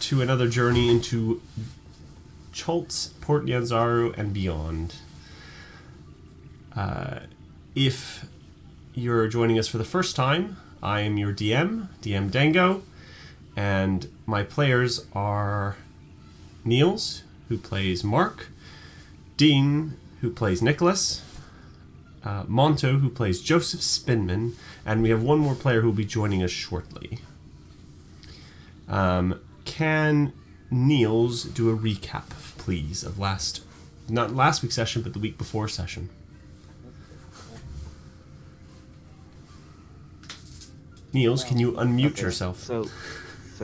to another journey into Choltz, Port Nyanzaru, and beyond. If you're joining us for the first time, I am your DM Dango, and my players are Niels, who plays Mark, Dean, who plays Nicholas, Monto, who plays Joseph Spinman, and we have one more player who will be joining us shortly. Can Niels do a recap, please, of not last week's session, but the week before session? Niels, can you unmute yourself? So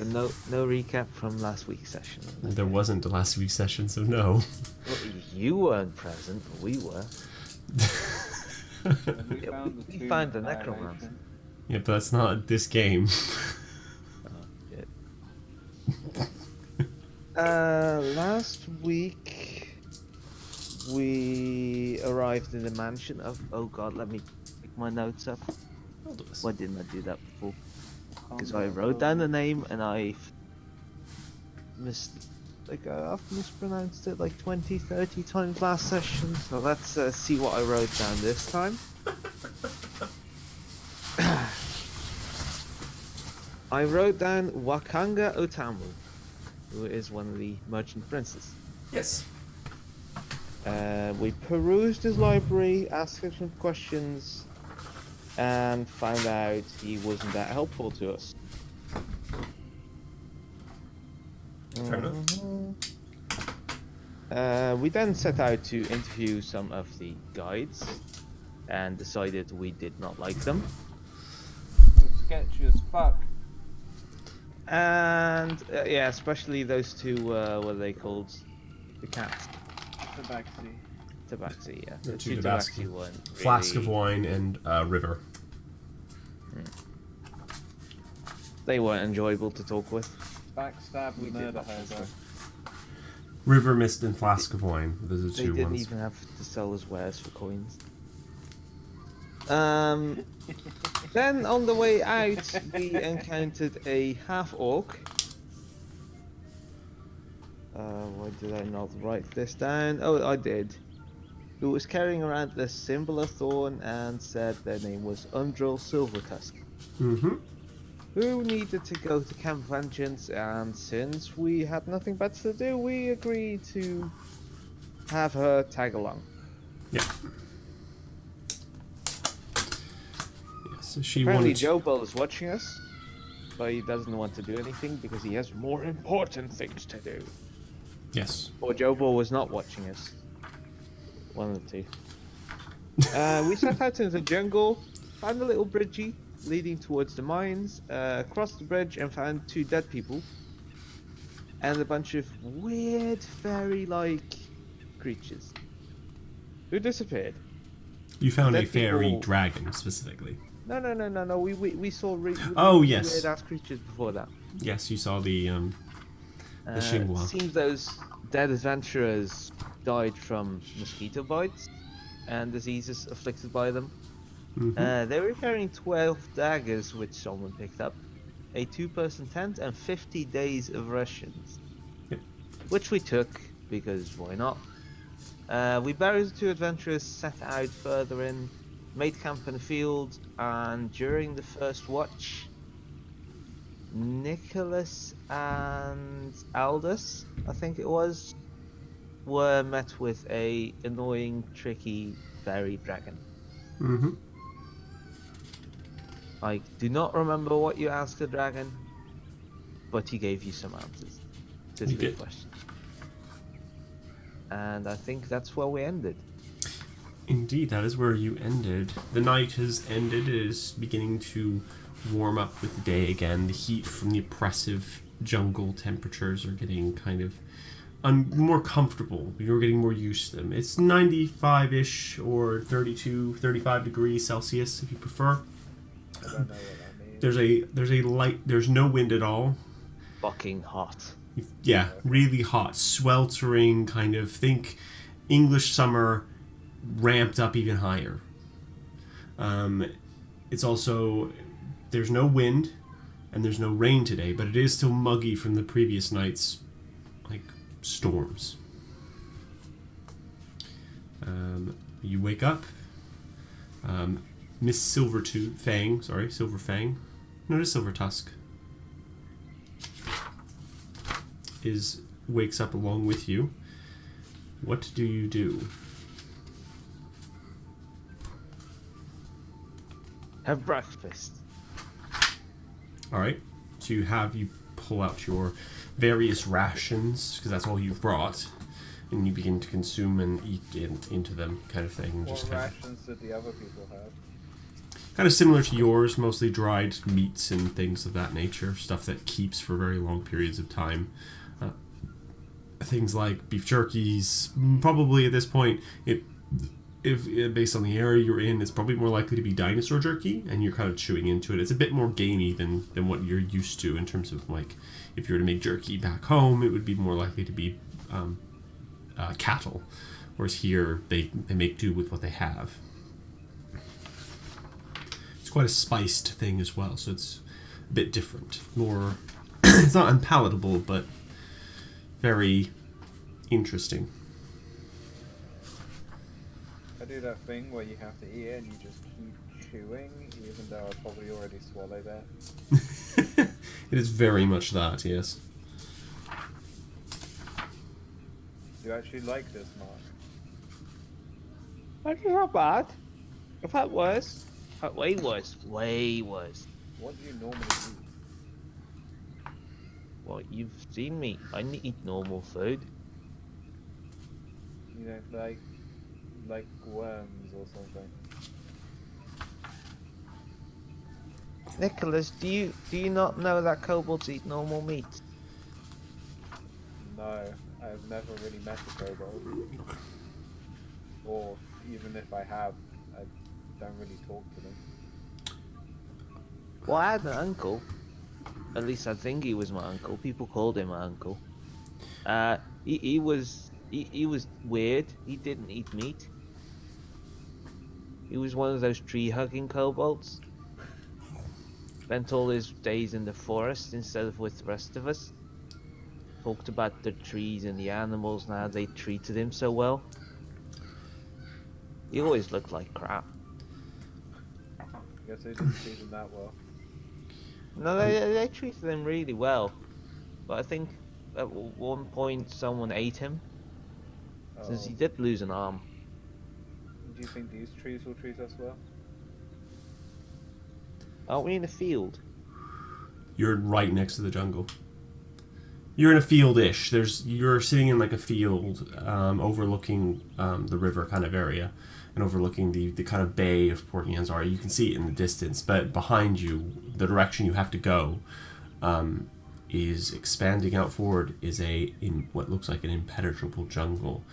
no recap from last week's session. There wasn't a last week's session, so no. Well, you weren't present, but we were. We found the necromancer. Yeah, but that's not this game. Last week we arrived in the mansion of. Oh God, let me pick my notes up. Why didn't I do that before? Because I wrote down the name and I've mispronounced it like 20-30 times last session. So let's see what I wrote down this time. I wrote down Wakanga Otamu, who is one of the merchant princes. Yes. We perused his library, asked him some questions, and found out he wasn't that helpful to us. Fair enough. We then set out to interview some of the guides, and decided we did not like them. Sketchy as fuck. And yeah, especially those two, what are they called? The cats. Tabaxi, yeah. The two Tabaxi one. Flask of wine and River. They weren't enjoyable to talk with. Backstab and murder hobo. River, Mist, and Flask of Wine. Those are the They two didn't ones. even have to sell us wares for coins. Then on the way out, we encountered a half-orc. Why did I not write this down? Oh, I did. Who was carrying around the symbol of Thorn and said their name was Undrill Silvertusk. Mm-hmm. Who needed to go to Camp Vengeance, and since we had nothing better to do, we agreed to have her tag along. Yeah. So she Apparently wanted Joe Bell is watching us, but he doesn't want to do anything because he has more important things to do. Yes. Or Joe Bell was not watching us. One of the two. We set out into the jungle, found a little bridgey leading towards the mines, crossed the bridge and found 2 dead people. And a bunch of weird fairy-like creatures. Who disappeared. You found a Dead fairy people- dragon, specifically. No. We saw Oh, yes. weird-ass creatures before that. Yes, you saw the Xinhua. Seems those dead adventurers died from mosquito bites and diseases afflicted by them. Mm-hmm. They were carrying 12 daggers, which someone picked up, a 2-person tent, and 50 days of rations. Yep. Which we took, because why not? We buried the 2 adventurers, set out further in, made camp in a field, and during the first watch, Nicholas and Aldous, I think it was, were met with a annoying, tricky fairy dragon. Mm-hmm. I do not remember what you asked the dragon, but he gave you some answers to He the did. questions. And I think that's where we ended. Indeed, that is where you ended. The night has ended. It is beginning to warm up with the day again. The heat from the oppressive jungle temperatures are getting kind of more comfortable. You're getting more used to them. It's 95-ish or 32, 35 degrees Celsius if you prefer. I don't know what that means. There's no wind at all. Fucking hot. Yeah, really hot, sweltering kind of, think English summer ramped up even higher. It's also, there's no wind, and there's no rain today, but it is still muggy from the previous night's like storms. You wake up. Miss Silver Fang. No, it is Silver Tusk. Wakes up along with you. What do you do? Have breakfast. All right. So you pull out your various rations because that's all you've brought, and you begin to consume and eat into them, kind of thing. What Just rations did the other people have? kind of similar to yours, mostly dried meats and things of that nature, stuff that keeps for very long periods of time. Things like beef jerkies, probably at this point, if based on the area you're in, it's probably more likely to be dinosaur jerky, and you're kind of chewing into it. It's a bit more gamey than what you're used to in terms of, like, if you were to make jerky back home, it would be more likely to be cattle, whereas here they make do with what they have. It's quite a spiced thing as well, so it's a bit different. More, it's not unpalatable, but very interesting. I do that thing where you have to eat it and you just keep chewing, even though I probably already swallowed that. It is very much that, yes. Do you actually like this, Mark? That's not bad. I've had worse. Way worse. Way worse. What do you normally eat? Well, you've seen me. I eat normal food. You don't like worms or something? Nicholas, do you not know that kobolds eat normal meat? No, I've never really met a kobold. Or even if I have, I don't really talk to them. Well, I had an uncle. At least I think he was my uncle. People called him my uncle. He was weird. He didn't eat meat. He was one of those tree-hugging kobolds. Spent all his days in the forest instead of with the rest of us. Talked about the trees and the animals and how they treated him so well. He always looked like crap. Guess they didn't treat them that well. No, they treated him really well. But I think at one point someone ate him. Since he did lose an arm. Do you think these trees will treat us well? Aren't we in a field? You're right next to the jungle. You're in a field-ish. You're sitting in like a field overlooking the river kind of area, and overlooking the kind of bay of Port Nyanzara. You can see it in the distance, but behind you, the direction you have to go is expanding out forward, is in what looks like an impenetrable jungle.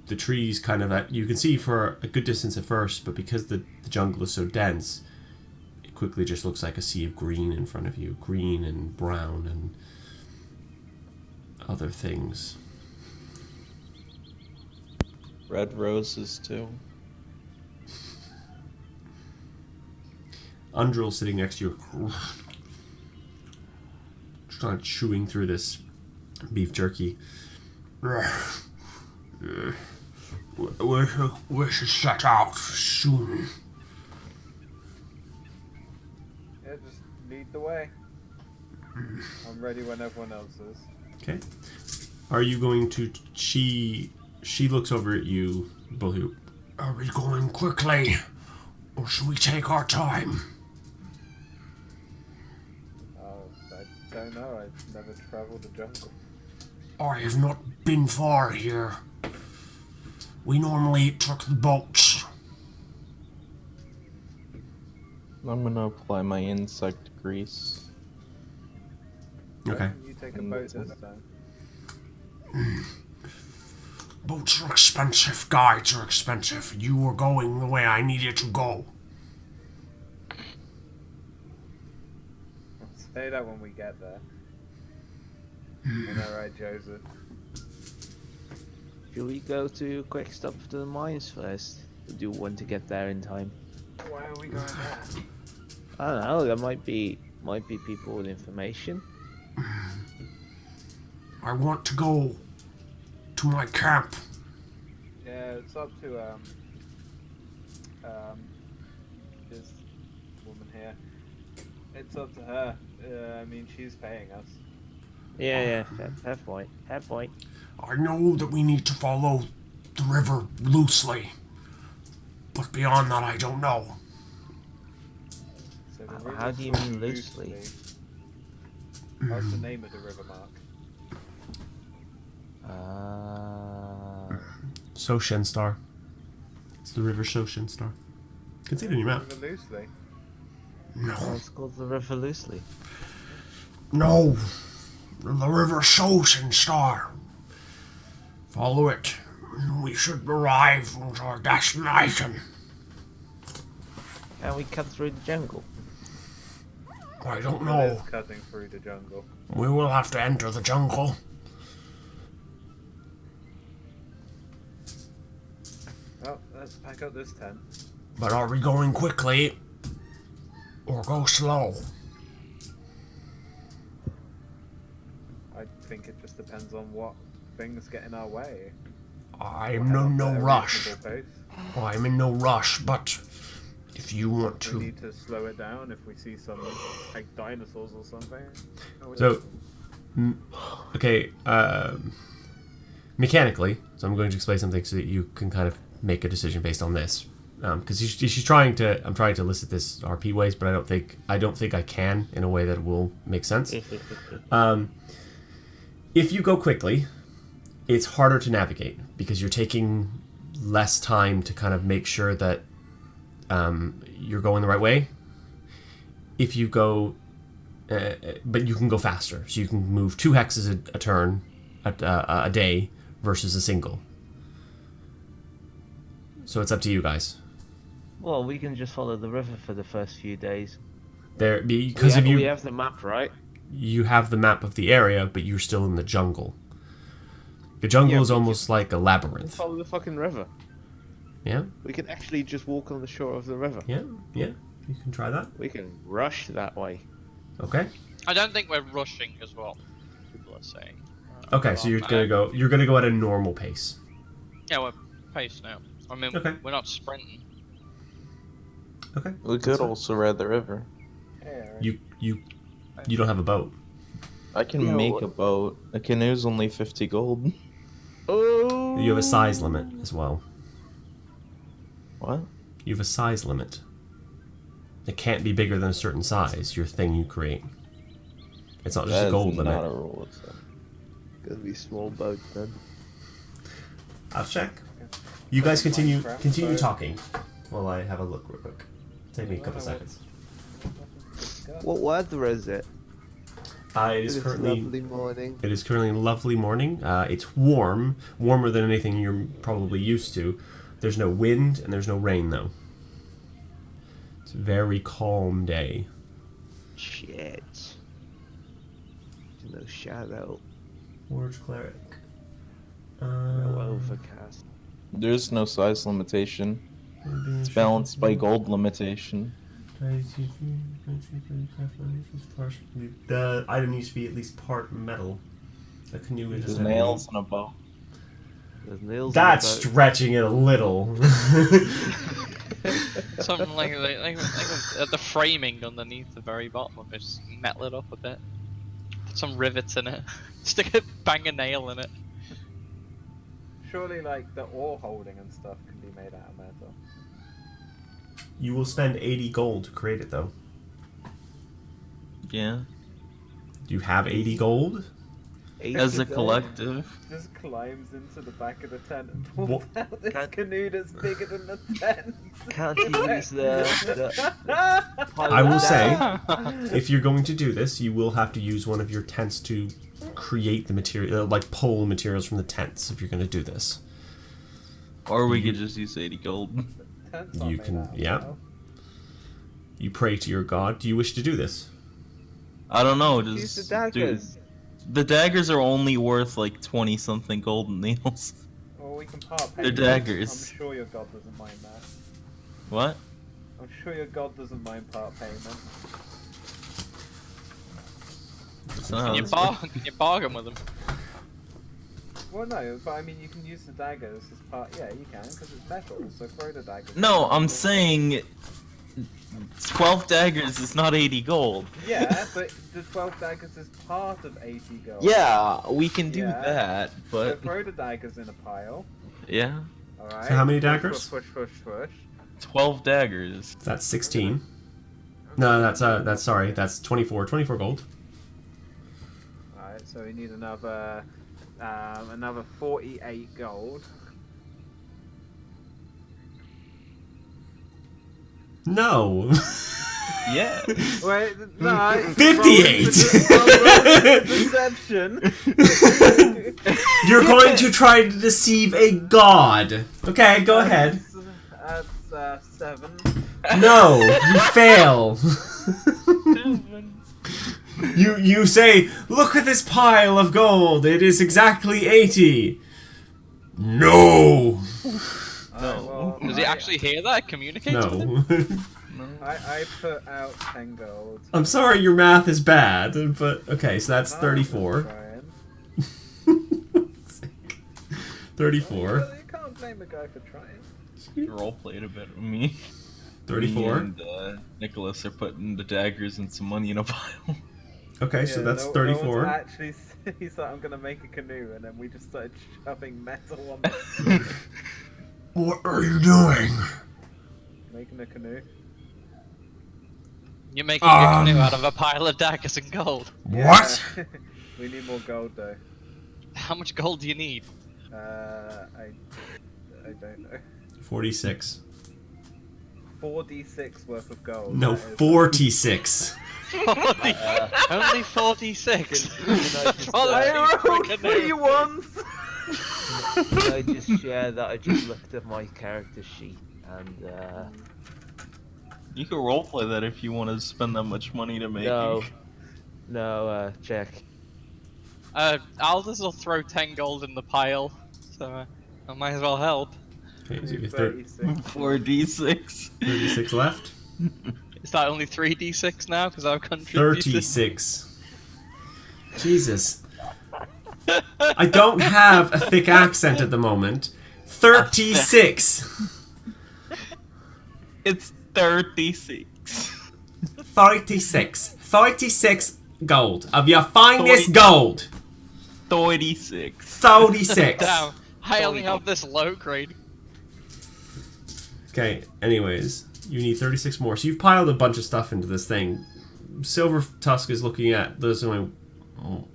The trees kind of, you can see for a good distance at first, but because the jungle is so dense, it quickly just looks like a sea of green in front of you. Green and brown and other things. Red roses too. Undril sitting next to you, just kind of chewing through this beef jerky. We should set out soon. Yeah, just lead the way. I'm ready when everyone else is. Okay. Are you going to... She looks over at you, both of you. Are we going quickly? Or should we take our time? I don't know. I've never traveled the jungle. I have not been far here. We normally took the boats. I'm gonna apply my insect grease. Okay. You take a boat this time. Boats are expensive, guides are expensive. You were going the way I needed to go. Say that when we get there. Alright, Joseph. Should we go to quick stop to the mines first? Or do you want to get there in time? Why are we going there? I don't know, there might be Might be people with information. I want to go to my camp. Yeah, it's up to this woman here. It's up to her. I mean, she's paying us. Yeah, fair point. Fair point. I know that we need to follow the river loosely, but beyond that, I don't know. So the How river do you flows mean loosely? That's the name of the river, Mark. Soshen Star. It's the river Soshen Star. You can see it in your map. River loosely. No. It's called the river loosely. No. The river Soshen Star. Follow it. We should arrive at our destination. Can we cut through the jungle? I don't It know. is cutting through the jungle. We will have to enter the jungle. Well, let's pack up this tent. But are we going quickly or go slow? I think it just depends on what things get in our way. I'm We'll in head no up at a rush. reasonable pace. I'm in no rush, but if you want We to... need to slow it down if we see some like dinosaurs or something. So, okay, mechanically, so I'm going to explain something so that you can kind of make a decision based on this. Because she's trying to, I'm trying to elicit this RP ways, but I don't think I can in a way that will make sense. If you go quickly, it's harder to navigate because you're taking less time to kind of make sure that you're going the right way. If you go, but you can go faster, so you can move 2 hexes a turn, a day versus a single. So it's up to you guys. Well, we can just follow the river for the first few days. Because We have the map, right? you have the map of the area, but you're still in the jungle. The jungle Yeah, is almost like a Let's labyrinth. follow the fucking river. Yeah, We can actually just walk on the shore of the river. yeah. You can try that. We can rush that way. Okay. I don't think we're rushing as well. People are saying. Okay, so you're gonna go. You're gonna go at a normal pace. Yeah, we're paced now. I mean, Okay. we're not sprinting. Okay. We could also ride the river. You don't have a boat. I can Yeah, make what- a boat. A canoe's only 50 gold. Oh! You have a size limit as well. What? You have a size limit. It can't be bigger than a certain size. Your thing you create. It's not just That a is gold not limit. a rule. It's Gonna be small boat then. I'll check. You guys continue Minecraft boat. talking while I have a look real quick. Take me a couple seconds. What weather is it? It is It's currently lovely morning. It is currently a lovely morning. It's warm, warmer than anything you're probably used to. There's no wind and there's no rain though. It's a very calm day. Shit. No shadow. Forge cleric. No overcast. There's no size limitation. It's balanced by gold limitation. The item needs to be at least part metal. The canoe is There's just nails and a bow. There's nails. That's in the boat. stretching it a little. Something like the framing underneath the very bottom of it, just metal it up a bit. Put some rivets in it. Bang a nail in it. Surely, like the ore holding and stuff can be made out of metal. You will spend 80 gold to create it though. Yeah. Do you have 80 gold? As a Gold. collective. Just climbs into the back of the tent and pulls What? out this Can't- canoe that's bigger than the tent. Can't you use the I will say, pilot if you're going to do this, you will have to use one of your tents to create the material, like pull materials from the tents if you're going to do this. Or we could just use 80 gold. Tent's not You made can- out of yeah. metal. You pray to your god. Do you wish to do this? I don't know, down? Use just the daggers. The daggers are only worth like 20 something golden nails. Well, we can part They're payment. daggers. I'm sure your god doesn't mind that. What? I'm sure your god doesn't mind part payment. Can you bargain with them? Well, no, but I mean, you can use the daggers as part. Yeah, you can, because it's metal, so throw the daggers. No, I'm saying 12 daggers is not 80 gold. Yeah, but the 12 daggers is part of 80 gold. Yeah, we can do Yeah. that, So but throw the daggers in a pile. yeah, Alright. So how many daggers? Push. 12 daggers. That's 16. No, that's sorry. That's 24. 24 gold. Alright, so we need another 48 gold. No. Yeah. Wait, no. 58. Deception. You're going to try to deceive a god. Okay, go ahead. That's 7. No, you fail. You say, look at this pile of gold. It is exactly 80. No. Well, Does he actually hear that? Communicate with him? No. I put out 10 gold. I'm sorry your math is bad, but okay, so that's 34. Trying. 34. Well, you can't blame a guy for trying. You roleplayed a bit with me. 34. Me and Nicholas are putting the daggers and some money in a pile. Okay, so Yeah, that's no 34. one's actually, he's like, I'm gonna make a canoe, and then we just started shoving metal on the What are you doing? making a canoe. You're making a canoe out of a pile of daggers and gold. What? Yeah. We need more gold though. How much gold do you need? I don't know. 46. 4d6 worth of gold. No, that is- 46. 40, only 46. Can I just, Well, I I rolled 3 ones! can I just share that I just looked at my character sheet and You can roleplay that if you want to spend that much money to make no, check. Aldous will throw 10 gold in the pile, so I might as well help. Okay, so you get 36. 4d6. 36 left. Is that only 3d6 now? Because I've contributed. 36. Jesus. I don't have a thick accent at the moment. 36. It's 36. 36. 36 gold of your finest gold. 36. 36. Damn, I only have this low grade. Okay, anyways, you need 36 more. So you've piled a bunch of stuff into this thing. Silver Tusk is looking at this going, oh,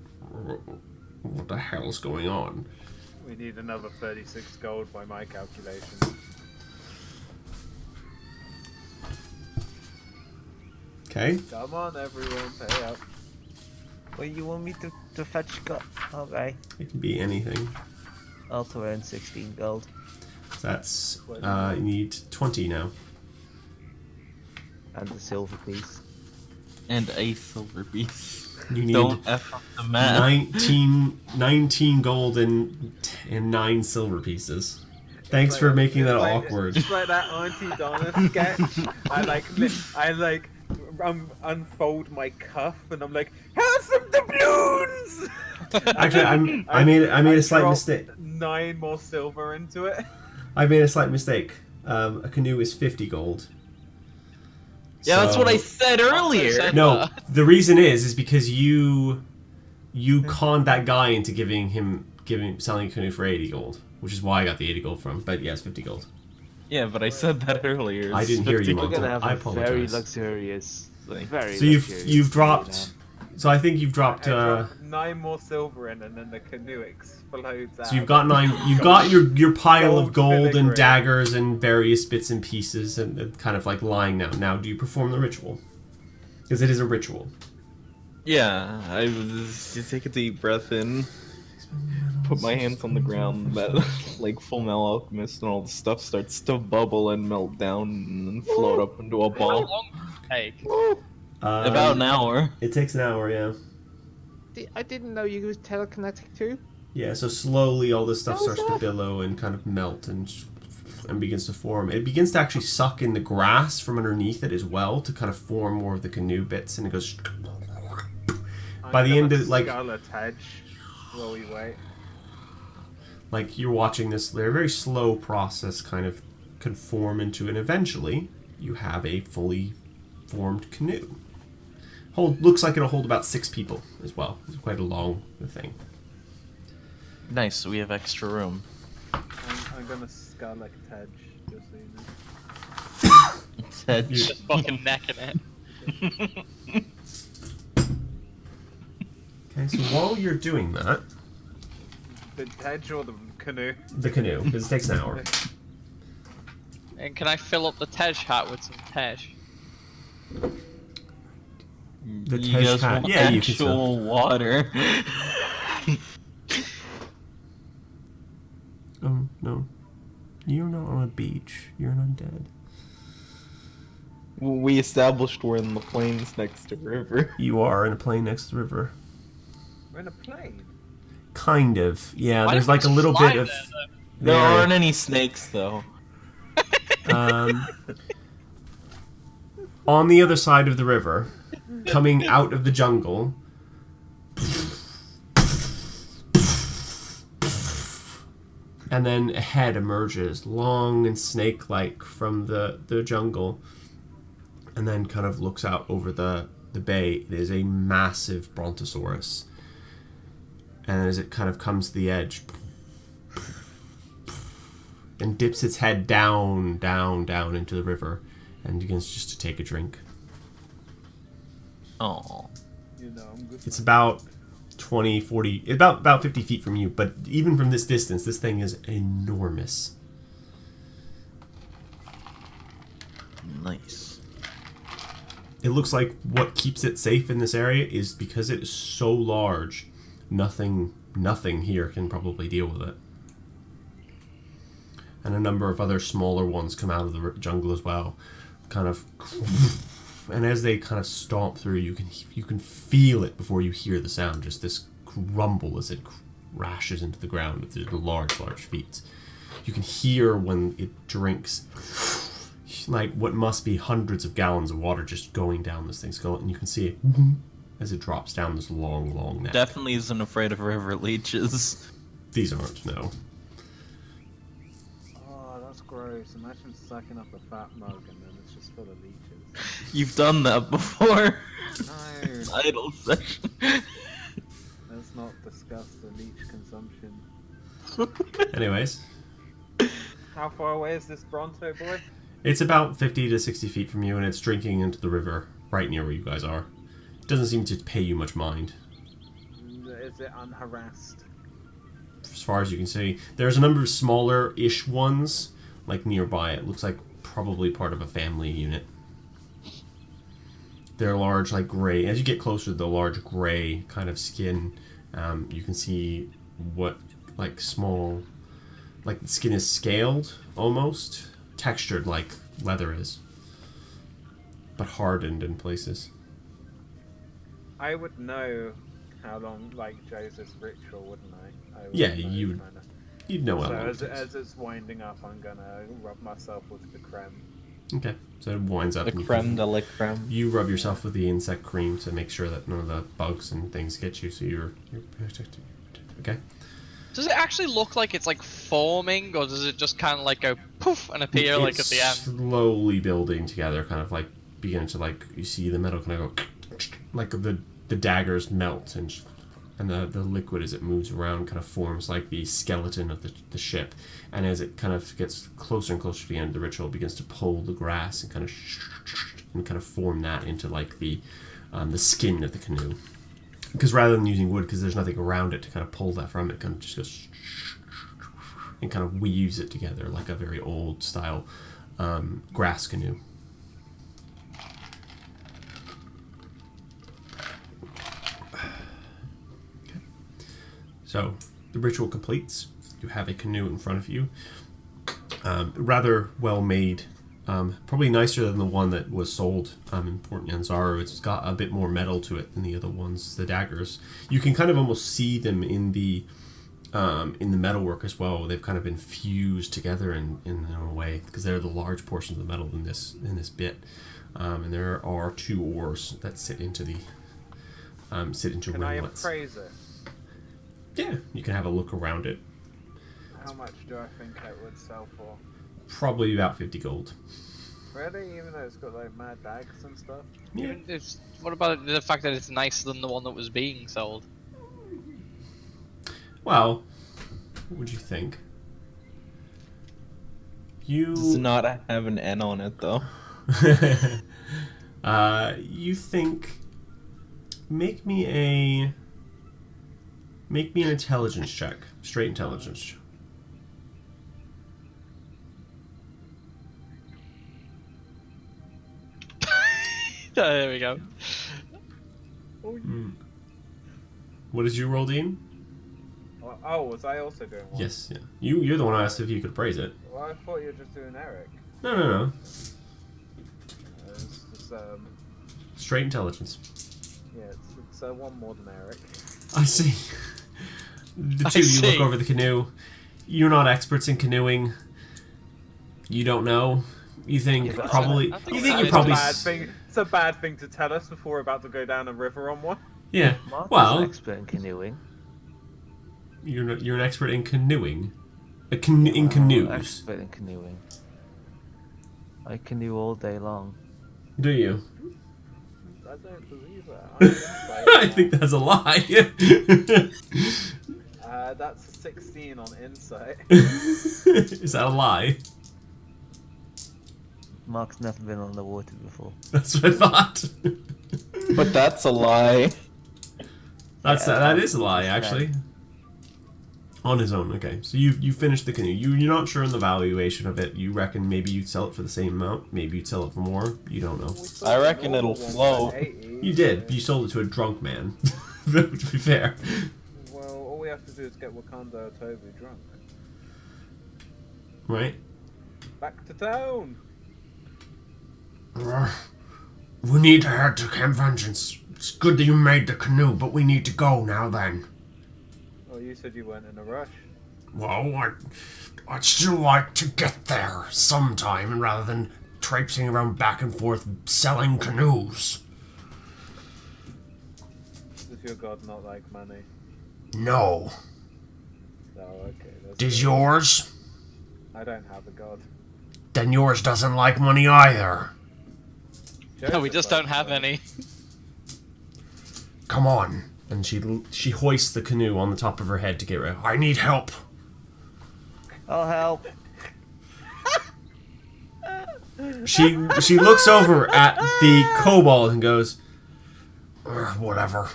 what the hell's going on? We need another 36 gold by my calculations. Okay. Come on, everyone, pay up. Well, you want me to fetch gold? Okay. It can be anything. I'll throw in 16 gold. So that's, you need 20 now. And the silver piece. And a silver piece. You need Don't F up the math. 19 gold and 9 silver pieces. Thanks for making that awkward. Just like that Auntie Donna sketch. I unfold my cuff and I'm like, have some doubloons! Actually, I made a slight drop mistake. 9 more silver into it. I made a slight mistake. A canoe is 50 gold. Yeah, that's what I So- said earlier. No, the reason is because you conned that guy into selling a canoe for 80 gold, which is why I got the 80 gold from. But yeah, it's 50 gold. Yeah, but I said that earlier. I didn't hear you, We're Monty. gonna have I a very apologize. luxurious, very So luxurious you've day dropped. So I think you've dropped. I dropped 9 more silver in and then the canoe explodes out. So you've got 9. You've got your pile of Gold gold and filigree. daggers and various bits and pieces and kind of like lying now. Now, do you perform the ritual? Because it is a ritual. Yeah, I just take a deep breath in, put my hands on the ground, like Full Metal Alchemist, and all the stuff starts to bubble and melt down and then float up into a How ball. long does it take? About an hour. It takes an hour, yeah. I didn't know you was telekinetic too. Yeah, so slowly all this stuff How is starts to that? billow and kind of melt and begins to form. It begins to actually suck in the grass from underneath it as well to kind of form more of the canoe bits, and it goes. By the end of like Skull a Tej while we wait. like you're watching this very slow process kind of conform into, and eventually you have a fully formed canoe. Looks like it'll hold about 6 people as well. It's quite a long thing. Nice, so we have extra room. I'm gonna skull like a Tej, just so you know. Ted. Just fucking necking it. Okay, so while you're doing that, The Tej or the canoe? the canoe, because it takes an hour. And can I fill up the Tej hat with some Tej? The You Tej guys hat. want Yeah, you can actual water. Oh, no. You're not on a beach. You're an undead. We established we're in the plains next to river. You are in a plane next to the river. We're in a plane. Kind of. Yeah, Why there's don't we like a just little fly bit of... there, though? There area. aren't any snakes though. On the other side of the river, coming out of the jungle, and then a head emerges, long and snake-like from the jungle, and then kind of looks out over the bay. It is a massive brontosaurus. And as it kind of comes to the edge, and dips its head down into the river, and begins just to take a drink. Oh. You know, I'm good. It's about 20, 40, about 50 feet from you, but even from this distance, this thing is enormous. Nice. It looks like what keeps it safe in this area is because it is so large, nothing here can probably deal with it. And a number of other smaller ones come out of the jungle as well, kind of. And as they kind of stomp through, you can feel it before you hear the sound. Just this rumble as it crashes into the ground with the large feet. You can hear when it drinks, like what must be hundreds of gallons of water just going down this thing's skull, and you can see it as it drops down this long neck. Definitely isn't afraid of river leeches. These aren't, no. Oh, that's gross. Imagine sucking up a fat mug and then it's just full of leeches. You've done that before. No, Idle session. let's not discuss the leech consumption. Anyways, How far away is this Bronto boy? it's about 50 to 60 feet from you, and it's drinking into the river right near where you guys are. It doesn't seem to pay you much mind. Is it unharassed? As far as you can see, there's a number of smaller-ish ones like nearby. It looks like probably part of a family unit. They're large, like gray. As you get closer to the large gray kind of skin, you can see what like small, like the skin is scaled almost, textured like leather is, but hardened in places. I would know how long, like Joseph's ritual, wouldn't I? I would Yeah, know, you would. kinda. You'd know how So long it as, takes. as it's winding up, I'm gonna rub myself with the creme. Okay, so it winds up. The and you creme can- de la creme. You rub yourself with the insect cream to make sure that none of the bugs and things get you, so you're protected. Okay. Does it actually look like it's like forming, or does it just kind of like go poof and appear like at the end? Slowly building together, kind of like beginning to like you see the metal kind of go like the daggers melt and the liquid as it moves around kind of forms like the skeleton of the ship, and as it kind of gets closer and closer to the end of the ritual, it begins to pull the grass and kind of form that into like the skin of the canoe. Because rather than using wood, because there's nothing around it to kind of pull that from, it kind of just goes and kind of weaves it together like a very old style grass canoe. Okay. So the ritual completes. You have a canoe in front of you. Rather well made. Probably nicer than the one that was sold in Port Nyanzaru. It's got a bit more metal to it than the other ones. The daggers, you can kind of almost see them in the metalwork as well. They've kind of been fused together in a way, because they're the large portions of the metal in this bit. And there are 2 oars that sit into the sit into Can I ringlets. appraise it? Yeah, you can have a look around it. How much do I think it would sell for? Probably about 50 gold. Really? Even though it's got like mad dags and stuff? Yeah. What about the fact that it's nicer than the one that was being sold? Well, what would you think? Does You not have an N on it though. you think make me an intelligence check. Straight intelligence. There we go. What did you roll, Dean? Oh, was I also doing one? Yes, yeah. You're the one who asked if you could praise it. Well, I thought you were just doing Eric. No. It's just, Straight intelligence. yeah, it's one more than Eric. I see. The two of you look over the canoe. You're not experts in canoeing. You don't know. You think Yeah, probably. I think You think that you're is probably. It's a bad thing. It's a bad thing to tell us before we're about to go down a river on one. Yeah. Mark is Well, an expert in canoeing. you're an expert in canoeing. In canoes. Expert in canoeing. I canoe all day long. Do you? I don't believe that. I think that's a lie. That's a 16 on insight. Is that a lie? Mark's never been on the water before. That's what I thought. But that's a lie. That is a lie, actually. On his own, okay. So you finished the canoe. You're not sure on the valuation of it. You reckon maybe you'd sell it for the same amount. Maybe you'd sell it for more. You don't know. I reckon it'll float. You did. But you sold it to a drunk man. To be fair. Well, all we have to do is get Wakanda Toby drunk. Right? Back to town! We need to head to Camp Vengeance. It's good that you made the canoe, but we need to go now then. Well, you said you weren't in a rush. Well, I'd still like to get there sometime rather than traipsing around back and forth selling canoes. Does your god not like money? No. Oh, okay. That's Does good. yours? I don't have a god. Then yours doesn't like money either. No, we Joseph just don't likes have money. any. Come on. And she hoists the canoe on the top of her head to get rid. I need help. I'll help. She looks over at the kobold and goes, whatever.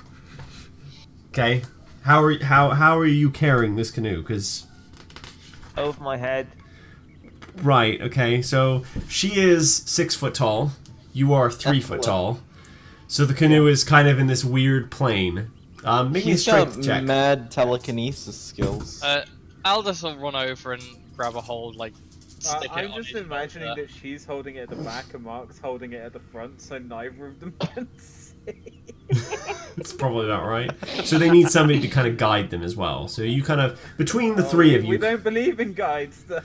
Okay. How are you carrying this canoe? Because Over my head. right. Okay. So she is 6 foot tall. You are 3 foot tall. So the canoe is kind of in this weird plane. Make me a He's got strength check. mad telekinesis skills. Aldous will run over and grab a hold, like, stick it I'm on just his imagining shoulder. that she's holding it at the back and Mark's holding it at the front, so neither of them can see. It's probably about right. So they need somebody to kind of guide them as well. So you kind of between the three of We you, don't believe in guides. Though.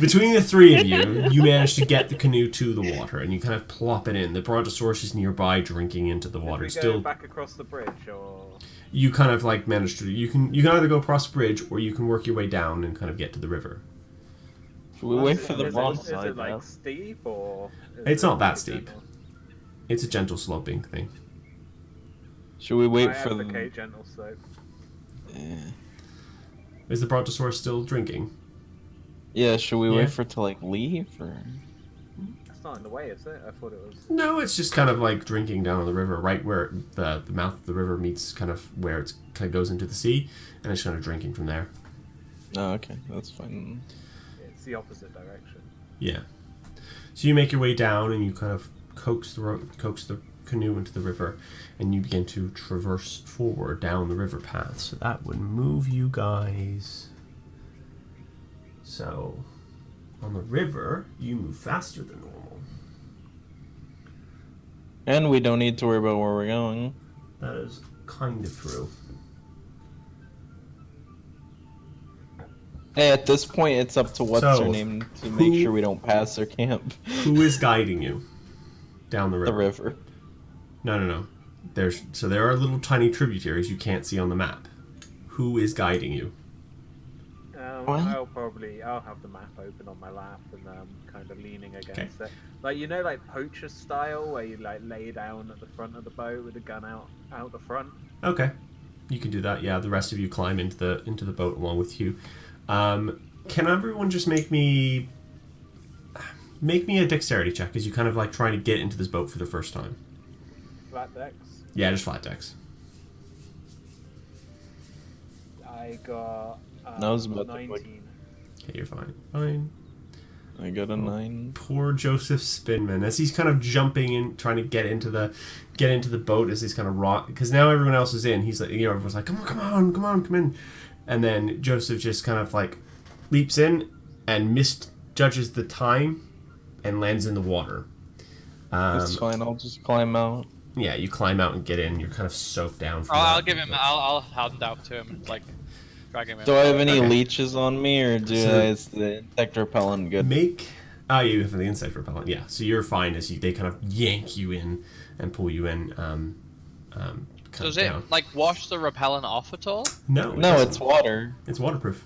between the three of you manage to get the canoe to the water, and you kind of plop it in. The Brontosaurus is nearby, drinking into the water. We go Still, back across the bridge, or you kind of like manage to. You can either go across the bridge, or you can work your way down and kind of get to the river. Should we wait for the is wrong it, is side it like now? steep or? Is It's it not that like steep. gentle? It's a gentle sloping thing. Should we wait I for the? advocate gentle slope. Is the Brontosaurus still drinking? Yeah, should we Yeah. wait for it to like leave or? It's not in the way, is it? I thought it was. No, it's just kind of like drinking down on the river, right where the mouth of the river meets kind of where it kind of goes into the sea, and it's kind of drinking from there. Oh, okay, that's fine. It's the opposite direction. Yeah. So you make your way down, and you kind of coax the canoe into the river, and you begin to traverse forward down the river path. So that would move you guys. So on the river, you move faster than normal. And we don't need to worry about where we're going. That is kind of true. Hey, at this point, it's up to what's So, her name to make who- sure we don't pass their camp. Who is guiding you down the river? The river. No. there are little tiny tributaries you can't see on the map. Who is guiding you? What? I'll have the map open on my lap and kind of leaning against it. Like, you know, like poacher style, where you like lay down at the front of the boat with the gun out the front. Okay, you can do that. Yeah, the rest of you climb into the boat along with you. Can everyone just make me a dexterity check as you kind of like trying to get into this boat for the first time? Flat decks. Yeah, just flat decks. I got I was about to click. 19. Okay, you're fine. Fine. I got a 9. Poor Joseph Spinman as he's kind of jumping in, trying to get into the boat as he's kind of rock, because now everyone else is in. He's like, everyone's like, come in, and then Joseph just kind of like leaps in and misjudges the time and lands in the water. It's fine. I'll just climb out. Yeah, you climb out and get in. You're kind of soaked down. From I'll that, give him. but- I'll hand out to him, like drag him in. Do I have any Okay. leeches on me, or is the insect repellent good? Make. Oh, you have the insect repellent. Yeah, so you're fine as they kind of yank you in and pull you in. Does it like wash the repellent off at all? No, it No, doesn't. it's water. It's waterproof.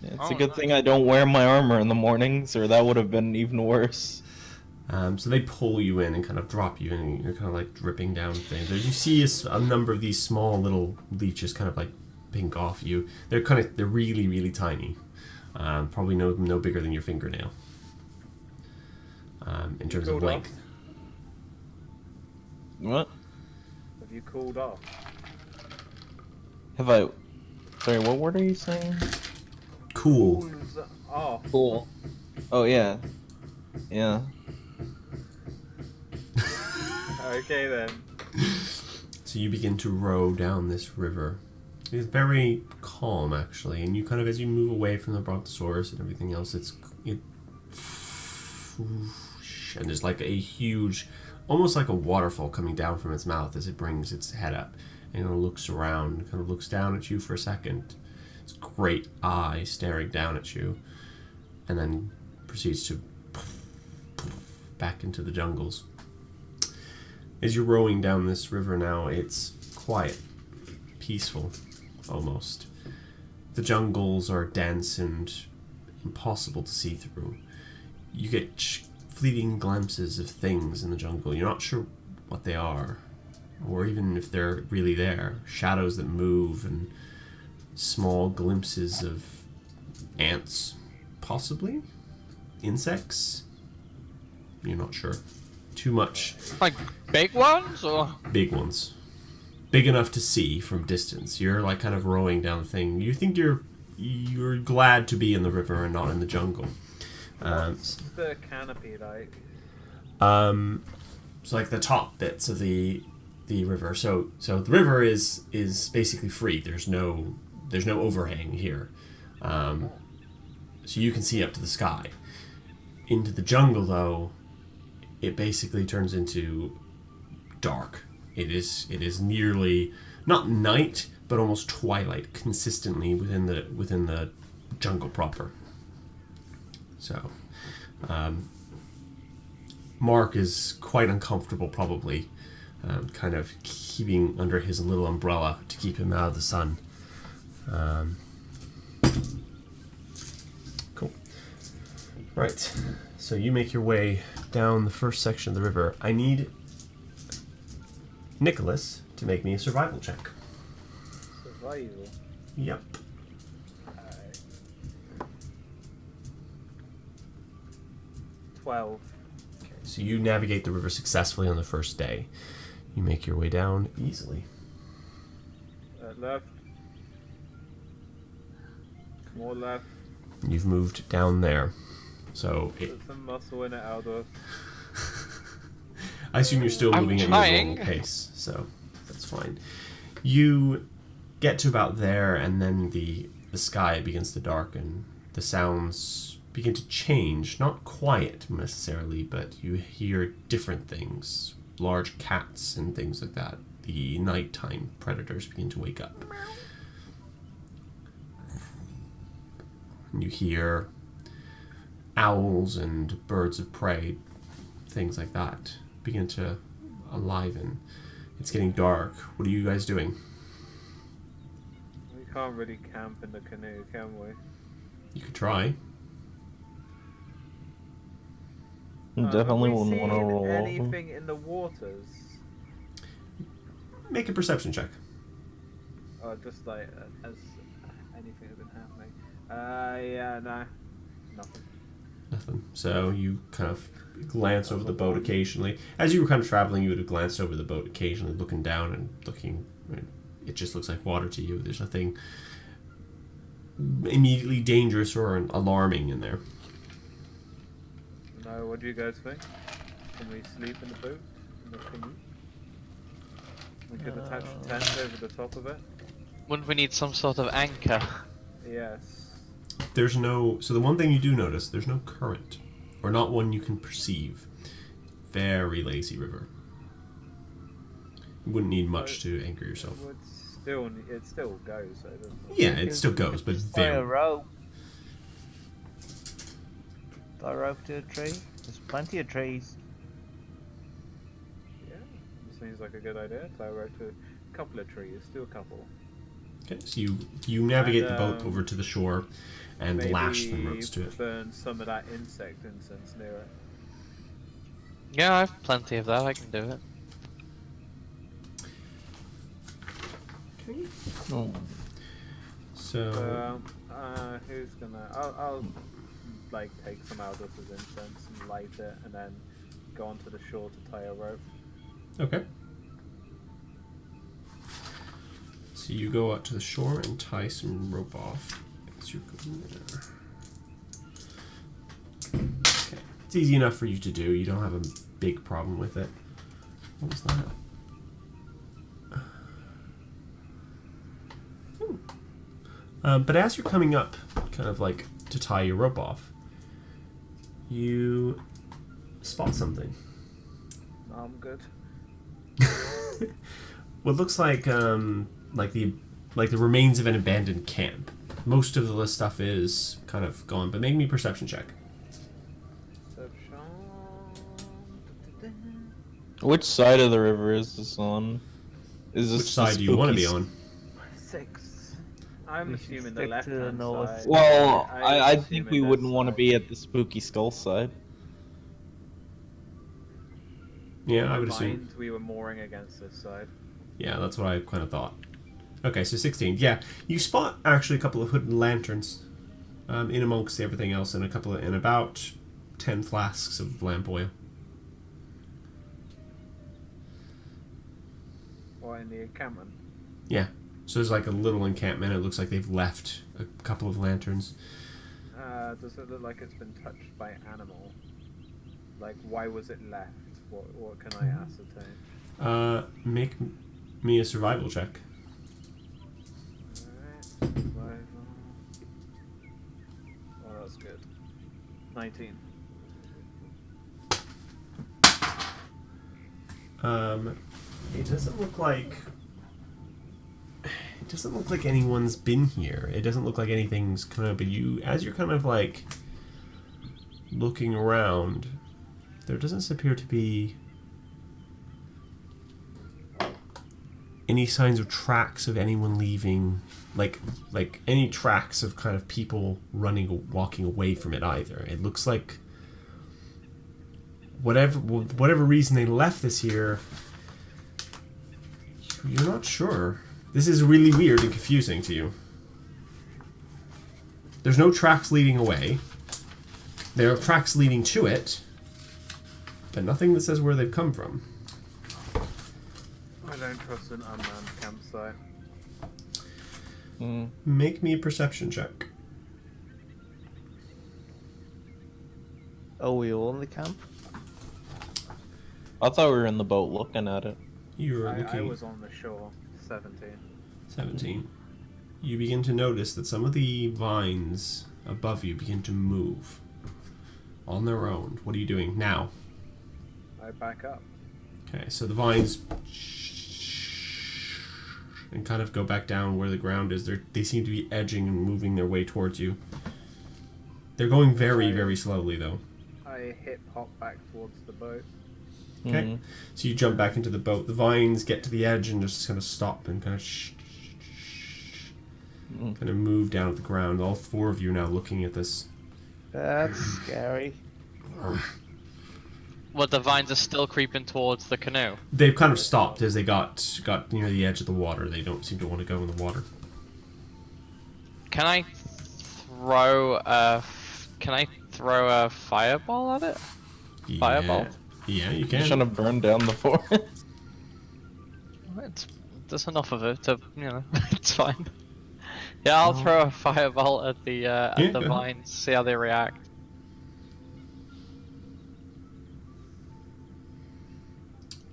It's Oh, a good nice. thing I don't wear my armor in the mornings, or that would have been even worse. So they pull you in and kind of drop you in, and you're kind of like dripping down things. You see a number of these small little leeches kind of like pink off you. They're really, really tiny. Probably no bigger than your fingernail. In terms of cooled length. What? Have you cooled off? Have I... Sorry, what word are you saying? Cool. Cools off. Cool. Oh, yeah. Yeah. Okay then. So you begin to row down this river. It's very calm, actually, and you kind of, as you move away from the Brontosaurus and everything else, and there's like a huge, almost like a waterfall coming down from its mouth as it brings its head up, and it looks around, kind of looks down at you for a second. Its great eye staring down at you, and then proceeds to back into the jungles. As you're rowing down this river now, it's quiet, peaceful, almost. The jungles are dense and impossible to see through. You get fleeting glimpses of things in the jungle. You're not sure what they are, or even if they're really there. Shadows that move and small glimpses of ants, possibly? Insects? You're not sure. Too much. Like big ones or? Big ones. Big enough to see from distance. You're like kind of rowing down the thing. You think you're glad to be in the river and not in the jungle. What's the canopy like? So like the top bits of the river. So the river is basically free. There's no overhang here. So you can see up to the sky. Into the jungle though, it basically turns into dark. It is nearly not night, but almost twilight, consistently within the jungle proper. So, Mark is quite uncomfortable, probably, kind of keeping under his little umbrella to keep him out of the sun. Cool. Right. So you make your way down the first section of the river. I need Nicholas to make me a survival check. Survival. Yep. 12. So you navigate the river successfully on the first day. You make your way down easily. Left. More left. You've moved down there. So Put some muscle in it, Aldous. I assume you're still I'm moving at your trying. normal pace, so that's fine. You get to about there, and then the sky begins to darken. The sounds begin to change, not quiet necessarily, but you hear different things. Large cats and things like that. The nighttime predators begin to wake up. And you hear owls and birds of prey, things like that, begin to enliven. It's getting dark. What are you guys doing? We can't really camp in the canoe, can we? You could try. Definitely have we wouldn't want to seen roll. anything in the waters? Make a perception check. Or just like has anything been happening? Yeah, no, nothing. Nothing. So you kind of glance over the boat occasionally. As you were kind of traveling, you would have glanced over the boat occasionally, looking down and looking. It just looks like water to you. There's nothing immediately dangerous or alarming in there. No, what do you guys think? Can we sleep in the boat? In the canoe? We could attach a tent over the top of it? Wouldn't we need some sort of anchor? Yes. There's no. So the one thing you do notice, there's no current, or not one you can perceive. Very lazy river. You wouldn't need much to anchor yourself. It still goes, though, doesn't it? Yeah, it still goes, but Just tie a very. rope. Tie a rope to a tree. There's plenty of trees. Yeah, seems like a good idea. Tie a rope to a couple of trees, do a couple. Okay, so you navigate the boat And, over to the shore, and Maybe lash the ropes to it. burn some of that insect incense near it. Yeah, I have plenty of that. I can do it. Okay. Oh. So Who's gonna? I'll like take some Aldous' incense and light it, and then go onto the shore to tie a rope. okay. So you go out to the shore and tie some rope off. As you're going there. Okay. It's easy enough for you to do. You don't have a big problem with it. What was that? But as you're coming up, kind of like to tie your rope off, you spot something. I'm good. What looks like the remains of an abandoned camp. Most of the stuff is kind of gone, but make me a perception check. Which side of the river is this on? Is this Which side do you want to be on? 6. I'm We should assuming the stick left to the hand north. side. Well, I'm I think assuming we this wouldn't want to side. be at the spooky skull side. Yeah, I In would my assume. mind, we were mooring against this side. Yeah, that's what I kind of thought. Okay, so 16. Yeah, you spot actually a couple of hooded lanterns in amongst everything else, and and about 10 flasks of lamp oil. Or in the encampment. Yeah. So there's like a little encampment. It looks like they've left a couple of lanterns. Does it look like it's been touched by animal? Like, why was it left? What can I ascertain? Make me a survival check. Alright, survival. Oh, that's good. 19. It doesn't look like anyone's been here. It doesn't look like anything's kind of. But as you're kind of like looking around, there doesn't appear to be any signs of tracks of anyone leaving, like any tracks of kind of people walking away from it either. It looks like whatever reason they left this here, you're not sure. This is really weird and confusing to you. There's no tracks leading away. There are tracks leading to it, but nothing that says where they've come from. I don't trust an unmanned campsite. Make me a perception check. Oh, we all in the camp? I thought we were in the boat looking at it. You're I looking was on the shore. 17. 17. You begin to notice that some of the vines above you begin to move on their own. What are you doing now? I back up. Okay, so the vines and kind of go back down where the ground is. They seem to be edging and moving their way towards you. They're going very, very slowly, though. I hip hop back towards the boat. Okay. So you jump back into the boat. The vines get to the edge and just kind of stop and kind of move down to the ground. All four of you are now looking at this. That's scary. Well, the vines are still creeping towards the canoe. They've kind of stopped as they got near the edge of the water. They don't seem to want to go in the water. Can I throw a fireball at it? Fireball? Yeah, you You're can. trying to burn down the forest. There's enough of it to, it's fine. Yeah, I'll throw a fireball at the go ahead. vines, see how they react.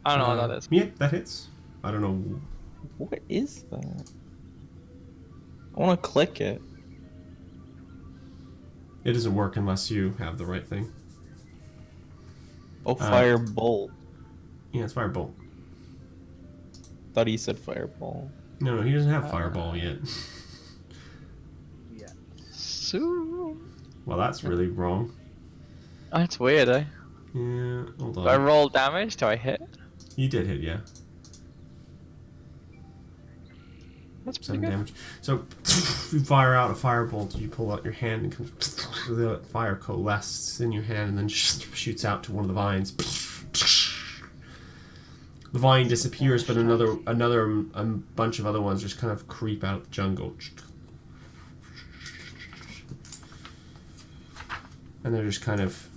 I don't know what that is. Yeah, that hits. I don't know. What is that? I want to click it. It doesn't work unless you have the right thing. Oh, firebolt. Yeah, it's Firebolt. Thought he said fireball. No, he doesn't have Fireball yet. Yeah. Soon. Well, that's really wrong. That's weird, eh? Yeah, hold Do I on. roll damage? Do I hit? You did hit, yeah. That's pretty 7 good. damage. So, you fire out a firebolt, you pull out your hand, and the fire coalesces in your hand and then shoots out to one of the vines. The vine disappears, but another bunch of other ones just kind of creep out of the jungle. And they're just kind of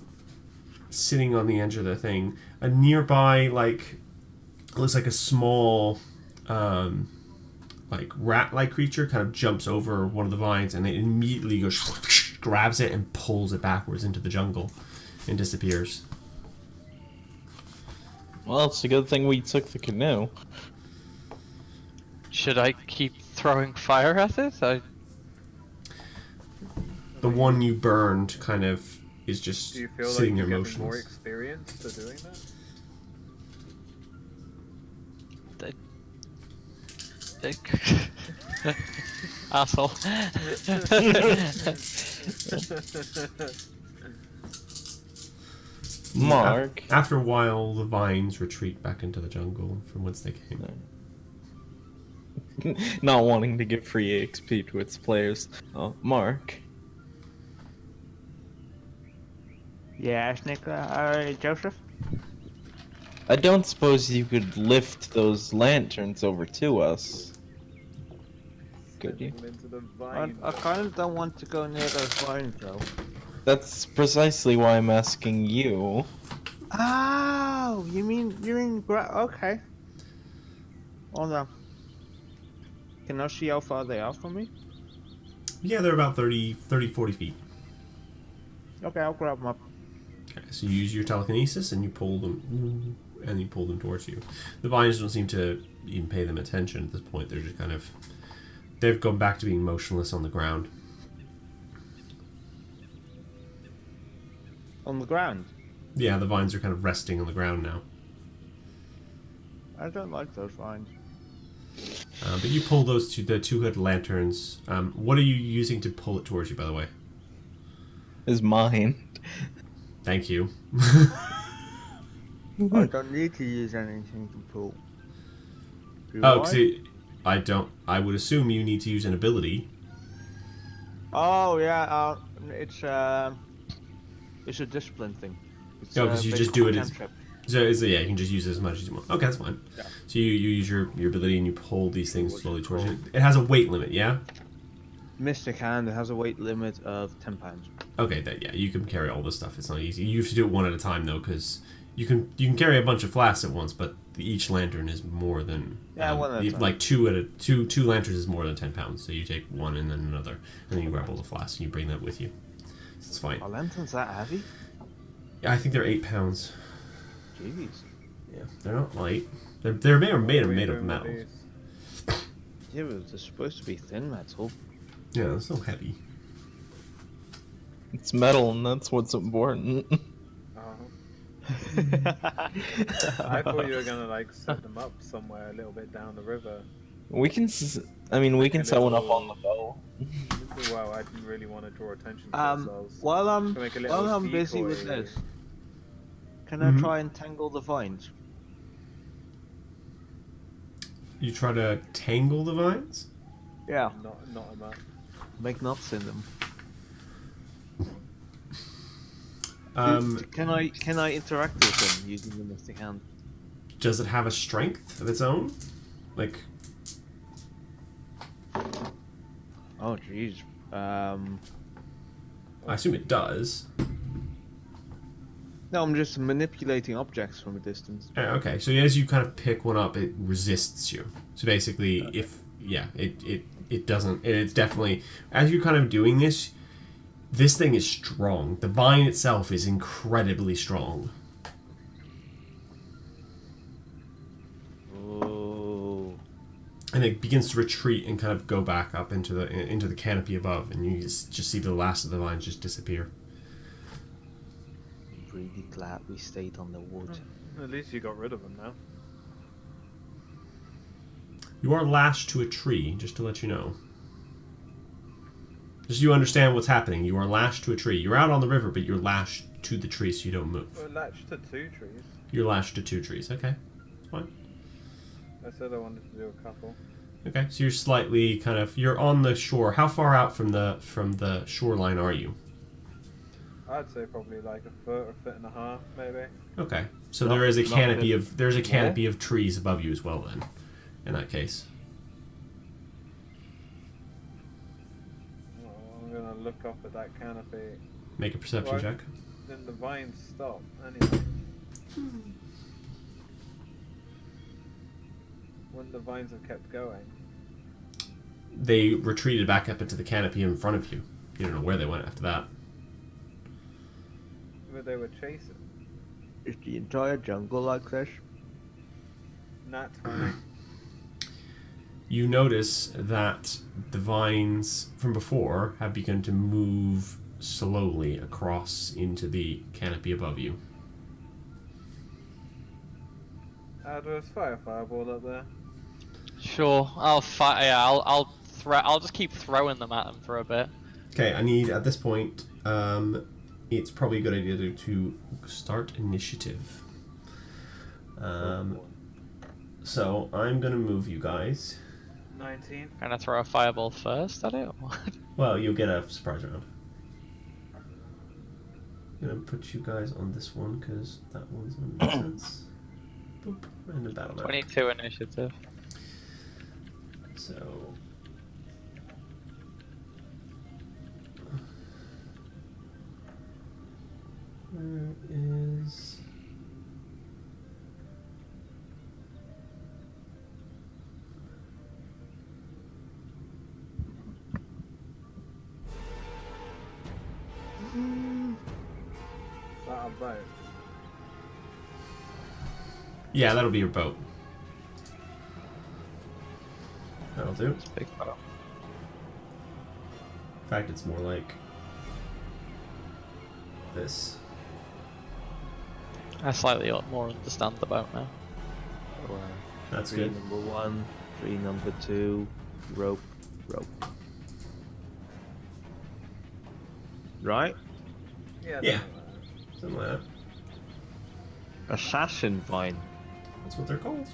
sitting on the edge of the thing. A nearby, looks like a small, rat-like creature kind of jumps over one of the vines and it immediately goes, grabs it and pulls it backwards into the jungle and disappears. Well, it's a good thing we took the canoe. Should I keep throwing fire at it? The one you burned kind of is just Do you feel like sitting you're there getting more motionless. experience for doing that? Asshole. Mark. After a while, the vines retreat back into the jungle from whence they came. Not wanting to give free XP to its players. Oh, Mark. Yes, Joseph? I don't suppose you could lift those lanterns over to us. Could you? Them into the I vine. kind of don't want to go near those vines, though. That's precisely why I'm asking you. Oh, you mean okay. Hold on. Can I see how far they are from me? Yeah, they're about 40 feet. Okay, I'll grab them up. Okay, so you use your telekinesis and you pull them, towards you. The vines don't seem to even pay them attention at this point. They're just kind of, they've gone back to being motionless on the ground. On the ground? Yeah, the vines are kind of resting on the ground now. I don't like those vines. But you pull the two-hood lanterns. What are you using to pull it towards you, by the way? Is mine. Thank you. I don't need to use anything to pull. Do Oh, I? see, I don't. I would assume you need to use an ability. Oh yeah, it's a discipline thing. It's, Oh, 'cause you just do it as- cantrip. So yeah, you can just use it as much as you want. Okay, that's fine. Yeah. So you use your ability and you pull these things slowly towards you. It has a weight limit, yeah? Mystic Hand has a weight limit of 10 pounds. Okay, you can carry all this stuff. It's not easy. You have to do it one at a time though, because you can carry a bunch of flasks at once, but each lantern is more than one at a time. like two lanterns is more than 10 pounds. So you take one and then another, and then you grab all the flasks and you bring that with you. It's fine. Are lanterns that heavy? Yeah, I think they're 8 pounds. Jeez. Yeah, they're not light. They're made What are we of doing with metal. these? Yeah, but they're supposed to be thin metal. Yeah, they're so heavy. It's metal, and that's what's important. Oh. I thought you were gonna like set them up somewhere a little bit down the river. We can. We can set one up on the boat. Well, I didn't really want to draw attention to Um, ourselves. while I'm To make a little busy with decoy. this, Can I try and tangle the vines? You try to tangle the vines? Yeah. Not enough. Make knots in them. Um, Can I interact with them using the mystic hand? does it have a strength of its own? Like, Oh jeez. I assume it does. No, I'm just manipulating objects from a distance. Okay, so as you kind of pick one up, it resists you. So basically, it doesn't. It's definitely, as you're kind of doing this, this thing is strong. The vine itself is incredibly strong. Oh. And it begins to retreat and kind of go back up into the canopy above, and you just see the last of the vines just disappear. I'm really glad we stayed on the wood. At least you got rid of them now. You are lashed to a tree, just to let you know. Just so you understand what's happening. You are lashed to a tree. You're out on the river, but you're lashed to the tree so you don't move. We're latched to 2 trees. You're lashed to 2 trees. Okay, that's fine. I said I wanted to do a couple. Okay, so you're slightly kind of, you're on the shore. How far out from the shoreline are you? I'd say probably like a foot or a foot and a half, maybe. Okay, so Not- there is a not canopy the- of there's a canopy of trees above you as well. Then, in that case, Oh, I'm gonna look up at that canopy. make a perception Right. check. Then the vines stop. Anyway. When the vines have kept going. They retreated back up into the canopy in front of you. You don't know where they went after that. But they were chasing. Is the entire jungle like this? Nat 20. You notice that the vines from before have begun to move slowly across into the canopy above you. How do I fire fireball up there? Sure, I'll fight. Yeah, I'll just keep throwing them at them for a bit. Okay, I need at this point. It's probably a good idea to start initiative. So I'm gonna move you guys. 19. Gonna throw a fireball first at it. Or what? Well, you'll get a surprise round. I'm gonna put you guys on this one because that one's on distance. Boop, and the battle map. 22 initiative. So. Where is. That a boat. Yeah, that'll be your boat. That'll do. It's a big battle. In fact, it's more like this. I slightly more understand the boat now. Or That's tree good. number 1, tree number 2, rope, rope. Right? Yeah. Yeah. something like that. Something like that. Assassin vine. That's what they're called.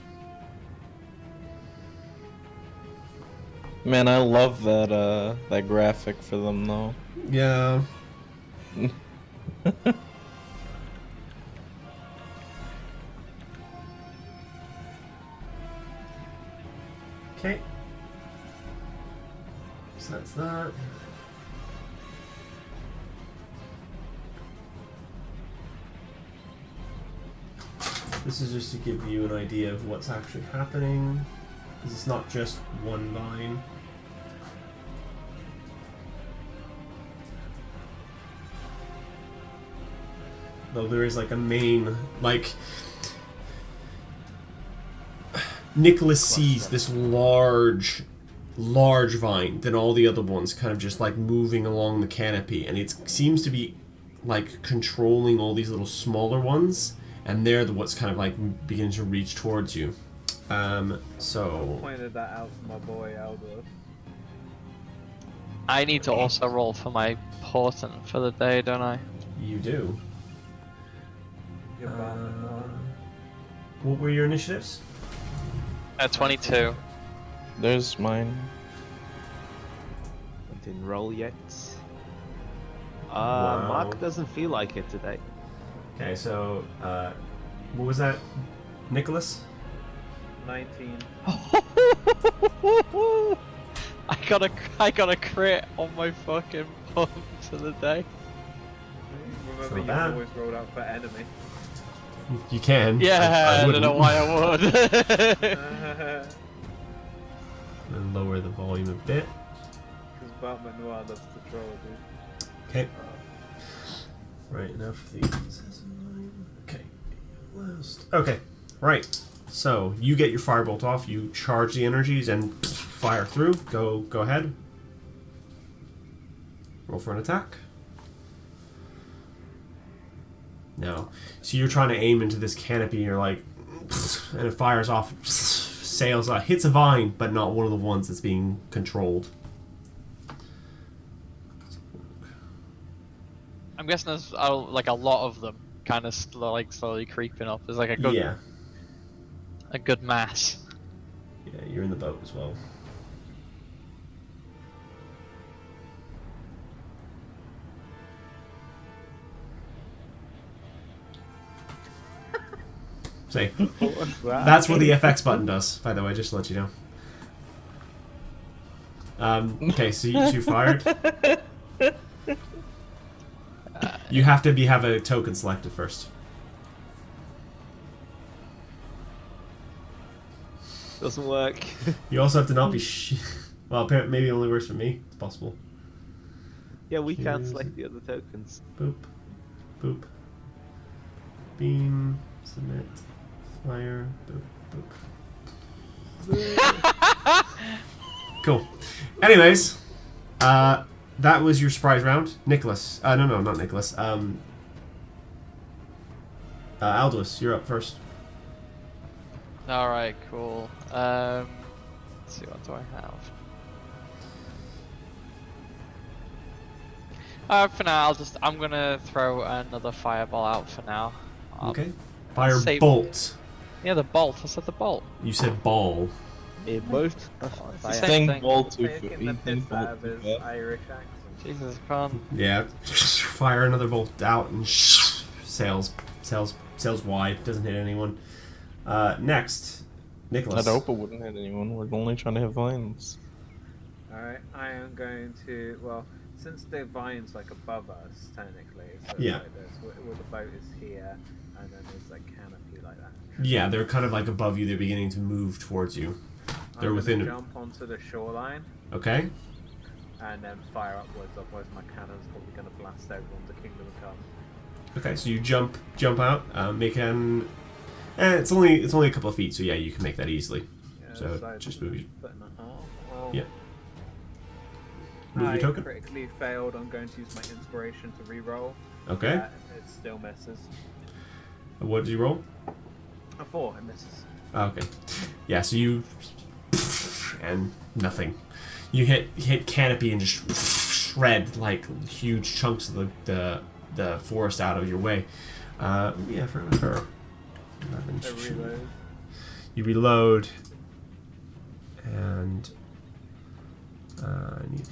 Man, I love that graphic for them though. Yeah. Okay. So that's that. This is just to give you an idea of what's actually happening. Because it's not just one vine. Though there is like a main, like... Nicholas sees this large vine, then all the other ones kind of just like moving along the canopy, and it seems to be like controlling all these little smaller ones, and they're the what's kind of like beginning to reach towards you. So Pointed that out to my boy Aldous. I need to also roll for my portent for the day, don't I? you do. Your Bartman one. What were your initiatives? 22. There's mine. I didn't roll yet. Wow. Mark doesn't feel like it today. Okay, so what was that, Nicholas? 19. I got a crit on my fucking pump to the day. Remember, Not you bad. can always roll out for enemy. You can. Yeah, I don't wouldn't. know why I would. Because And lower the volume a bit. Batman Noir loves to troll, dude. Okay. Right, now for the assassin. Okay. Last. Okay. Right. So you get your firebolt off. You charge the energies and fire through. Go ahead. Roll for an attack. No. So you're trying to aim into this canopy. You're like, and it fires off, sails out, hits a vine, but not one of the ones that's being controlled. I'm guessing there's like a lot of them, kind of slowly creeping up. There's like Yeah. a good mass. Yeah, you're in the boat as well. Say, that's what the FX button does, by the way, just to let you know. Okay, so you fired. You have to have a token selected first. Doesn't work. You also have to not be well, apparently, maybe it only works for me. It's possible. Yeah, we can't Here's- select the other tokens. Boop. Boop. Beam. Submit. Flyer. Boop. Boop. Cool. Anyways, that was your surprise round. Nicholas. No, not Nicholas. Aldous, you're up first. Alright, cool. Let's see, what do I have? For now, I'm gonna throw another fireball out for now. Okay. Fire save- bolt. Yeah, the bolt. I said the bolt. You said ball. A bolt. It's the I same think thing. ball too. Taking the piss out of his Irish accent. Jesus, can't. Yeah. Fire another bolt out and sails wide. Doesn't hit anyone. Next, Nicholas. I'd hope it wouldn't hit anyone. We're only trying to hit vines. Alright, I am going to, well, since the vine's like above us, technically, so Yeah. like this, where the boat is here, and then there's like canopy like that. Yeah, they're kind of like above you. They're beginning to move towards you. They're I'm within. gonna jump onto the shoreline Okay. and then fire upwards, otherwise my cannon's probably gonna blast everyone to Kingdom Come. Okay. So you jump out. Make an. It's only a couple of feet, so yeah, you can make that easily. Yeah, So just move. foot and a half. Well, Yeah. Move I your token. critically failed. I'm going to use my inspiration to re-roll. Okay. It still misses. What did you roll? A 4, it misses. Oh, okay. Yeah. So you and nothing. You hit canopy and just shred like huge chunks of the forest out of your way. Yeah, for her. I reload. You reload, and I need.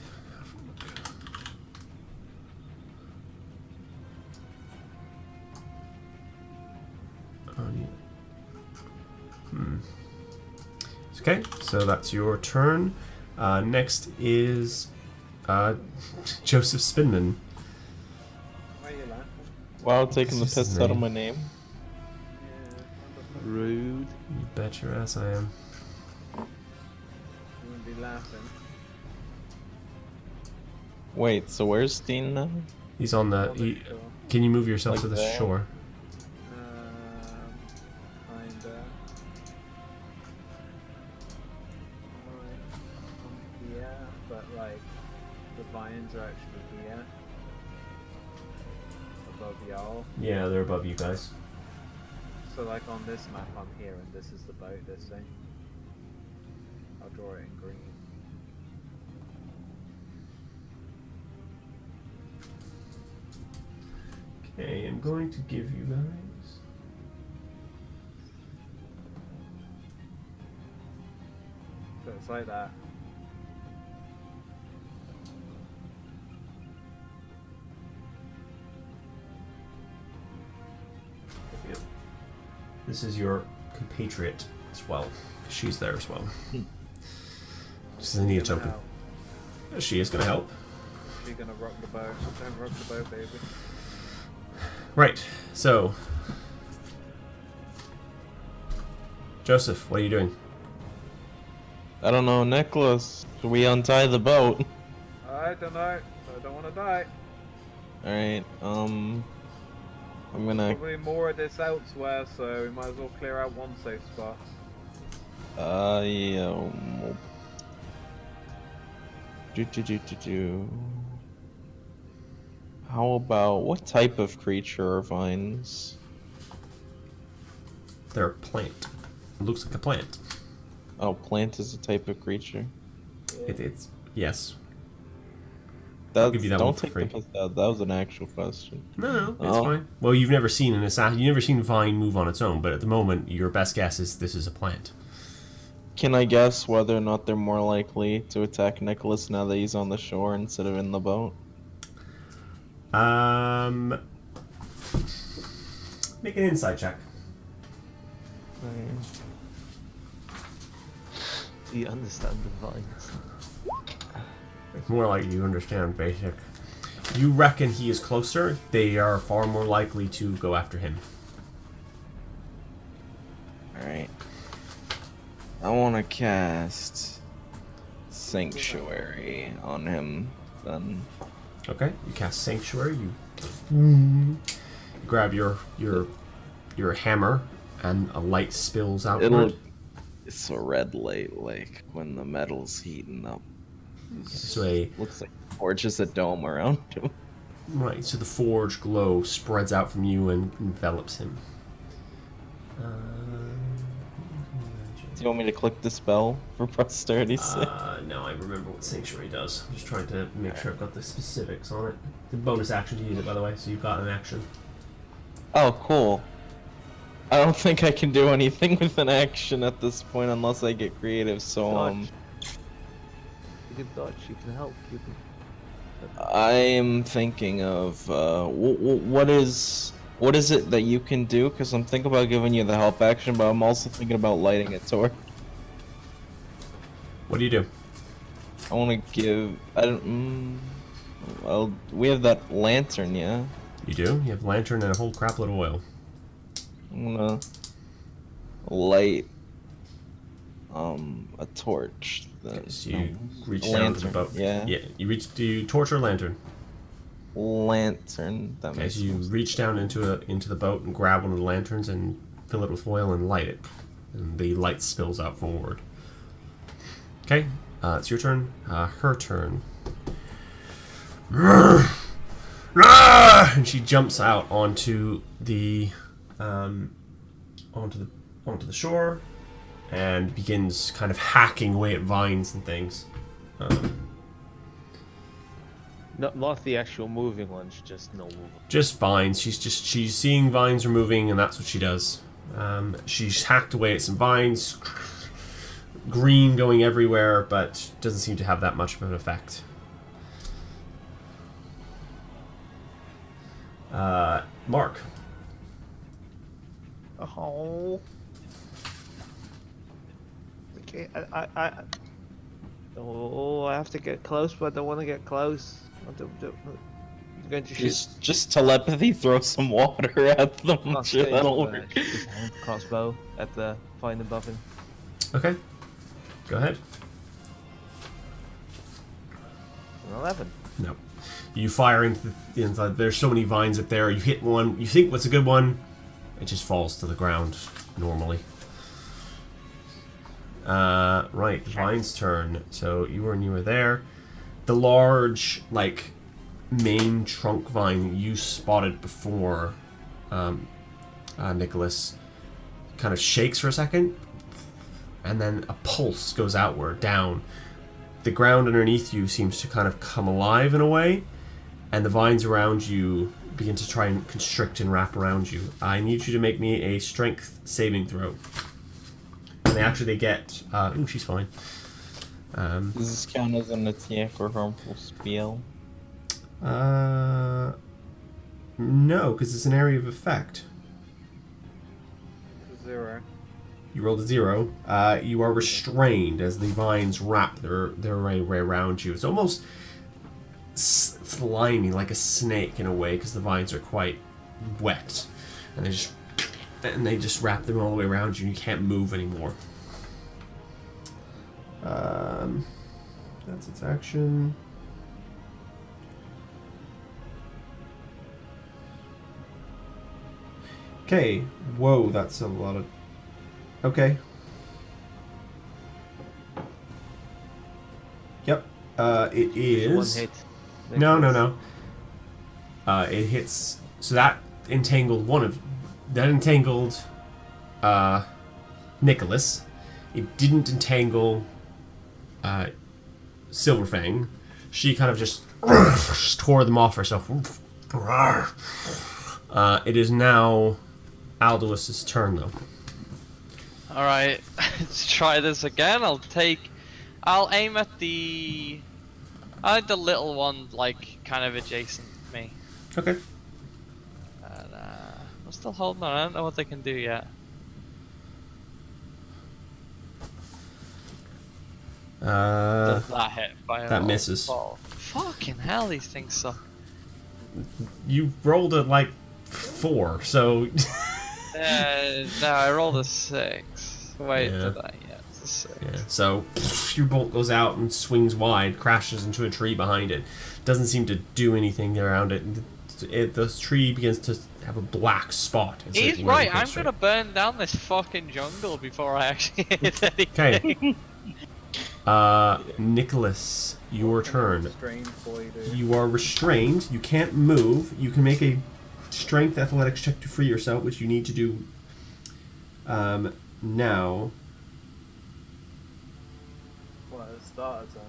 Okay, so that's your turn. Next is Joseph Spinman. Why are you laughing? Wow, taking the This is piss out of name. my name. Yeah, Rude. You bet your ass I am. you wouldn't be laughing. Wait, so where's Dean now? He's on the. On the shore. Can you move yourself Like to the that? shore? Kinda. Yeah, but like the vines are actually here above y'all. Yeah, they're above you guys. So like on this map, I'm here, and this is the boat. This thing. I'll draw it in green. Okay, I'm going to give you guys. just like that. This is your compatriot as well. She's there as well. She's a need a token. Now, She is going to help. she's gonna rock the boat. Don't rock the boat, baby. Right, so... Joseph, what are you doing? I don't know, Nicholas. Should we untie the boat? I don't know. I don't want to die. Alright, I'm gonna... Probably more of this elsewhere, so we might as well clear out one safe spot. Yeah... How about... What type of creature are vines? They're a plant. It looks like a plant. Oh, plant is a type of creature. It's... Yes. That, give you that one don't for take free. the piss out. That was an actual question. No, it's Oh. fine. Well, you've never seen an assassin. You've never seen Vine move on its own, but at the moment, your best guess is this is a plant. Can I guess whether or not they're more likely to attack Nicholas now that he's on the shore instead of in the boat? Make an insight check. Do you understand the vines? It's more like you understand basic. You reckon he is closer, they are far more likely to go after him. Alright. I want to cast Sanctuary on him, then. Okay, you cast Sanctuary, you grab your hammer, and a light spills outward. It's a red light, like when the metal's heating up. So a Looks like or just a dome around him. right, so the forge glow spreads out from you and envelops him. Do you want me to click the spell for posterity's sake? No, I remember what Sanctuary does. I'm just trying to make sure I've got the specifics on it. The bonus action to use it, by the way, so you've got an action. Oh, cool. I don't think I can do anything with an action at this point unless I get creative, so Dodge. You can dodge, you can help, you can... I am thinking of what is it that you can do? Because I'm thinking about giving you the help action, but I'm also thinking about lighting a torch. What do you do? I want to give. I don't. Well, we have that lantern, yeah. You do? You have lantern and a whole crapload of oil. I'm gonna light a torch. So you reach a down to the lantern, boat. yeah. Yeah. You reach. Do you torch or lantern? Lantern. That Okay. makes So you sense. reach down into the boat and grab one of the lanterns and fill it with oil and light it, and the light spills out forward. Okay. It's your turn. Her turn. And she jumps out onto the onto the shore and begins kind of hacking away at vines and things. Not the actual moving ones, just no moving. Just vines. She's seeing vines are moving, and that's what she does. She's hacked away at some vines, green going everywhere, but doesn't seem to have that much of an effect. Mark. Oh. Okay, Oh, I have to get close, but I don't want to get close. I'm going to shoot. Just telepathy. Throw some water at them. Not Sure, staying, that'll but work. shoot his hand crossbow at the vine above him. Okay. Go ahead. An 11. No. You fire into the inside. There's so many vines up there. You hit one. You think what's a good one? It just falls to the ground normally. Right. Vine's turn. So you were there. The large, like, main trunk vine you spotted before, Nicholas, kind of shakes for a second, and then a pulse goes outward, down. The ground underneath you seems to kind of come alive in a way, and the vines around you begin to try and constrict and wrap around you. I need you to make me a strength saving throw. And they get... ooh, she's fine. Um, Does this count as an attack or harmful spell? no, because it's an area of effect. 0. You rolled a 0. You are restrained as the vines wrap their way around you. It's almost slimy, like a snake in a way, because the vines are quite wet, and they just wrap them all the way around you, and you can't move anymore. That's its action. Okay. Whoa, that's a lot of. Okay. Yep. It is. One hit. No. It hits. So that entangled Nicholas. It didn't entangle Silverfang. She kind of just tore them off herself. It is now Alduus's turn, though. Alright, let's try this again. I'll aim at the little one, like, kind of adjacent to me. Okay. And, I'm still holding on. I don't know what they can do yet. Does that hit? That misses. Fucking hell, these things suck. You rolled a, 4, so... No, I rolled a 6. Wait, Yeah. did I? Yeah, it's a 6. Yeah, so your bolt goes out and swings wide, crashes into a tree behind it. Doesn't seem to do anything around it. The tree begins to have a black spot. as He's it right, goes I'm straight. gonna burn down this fucking jungle before I actually hit anything. Okay. Nicholas, your turn. Strange boy, dude. You are restrained. You can't move. You can make a strength athletics check to free yourself, which you need to do now. Well, it started on.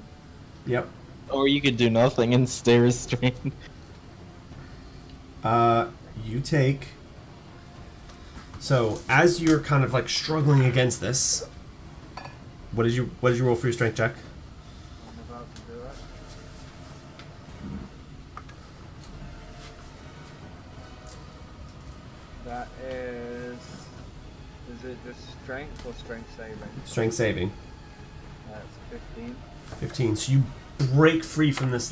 Yep. Or you could do nothing and stay restrained. You take. So as you're kind of struggling against this, what did you roll for your strength check? I'm about to do it. That is it just strength or strength saving? Strength saving. That's 15. 15. So you break free from this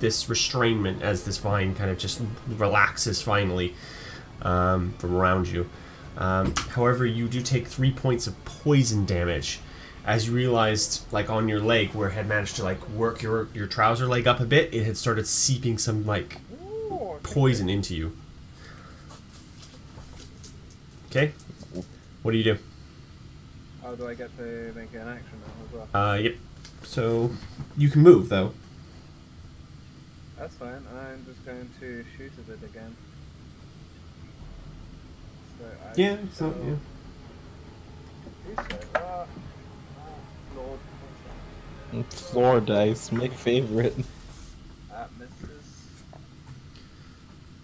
this restrainment as this vine kind of just relaxes finally from around you. However, you do take 3 points of poison damage as you realized, on your leg where it had managed to work your trouser leg up a bit, it had started seeping some Ooh, poison into you. Okay. What do you do? Oh, do I get to make an action now as well? Yep. So you can move though. That's fine. I'm just going to shoot at it again. So I Yeah. So shall yeah. do so. Lord, what's Floor dice, my favorite. that? That misses.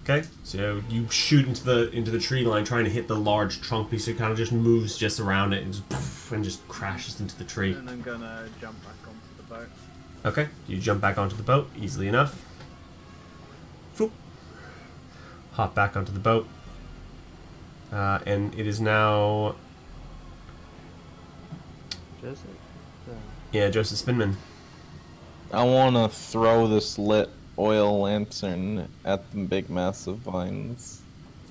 Okay, so you shoot into the tree line, trying to hit the large trunk piece. It kind of just moves just around it and just crashes into the tree. And I'm gonna jump back onto the boat. Okay, you jump back onto the boat easily enough. Foop. Hop back onto the boat, and it is now Joseph? Joseph Spinman. I want to throw this lit oil lantern at the big massive vines.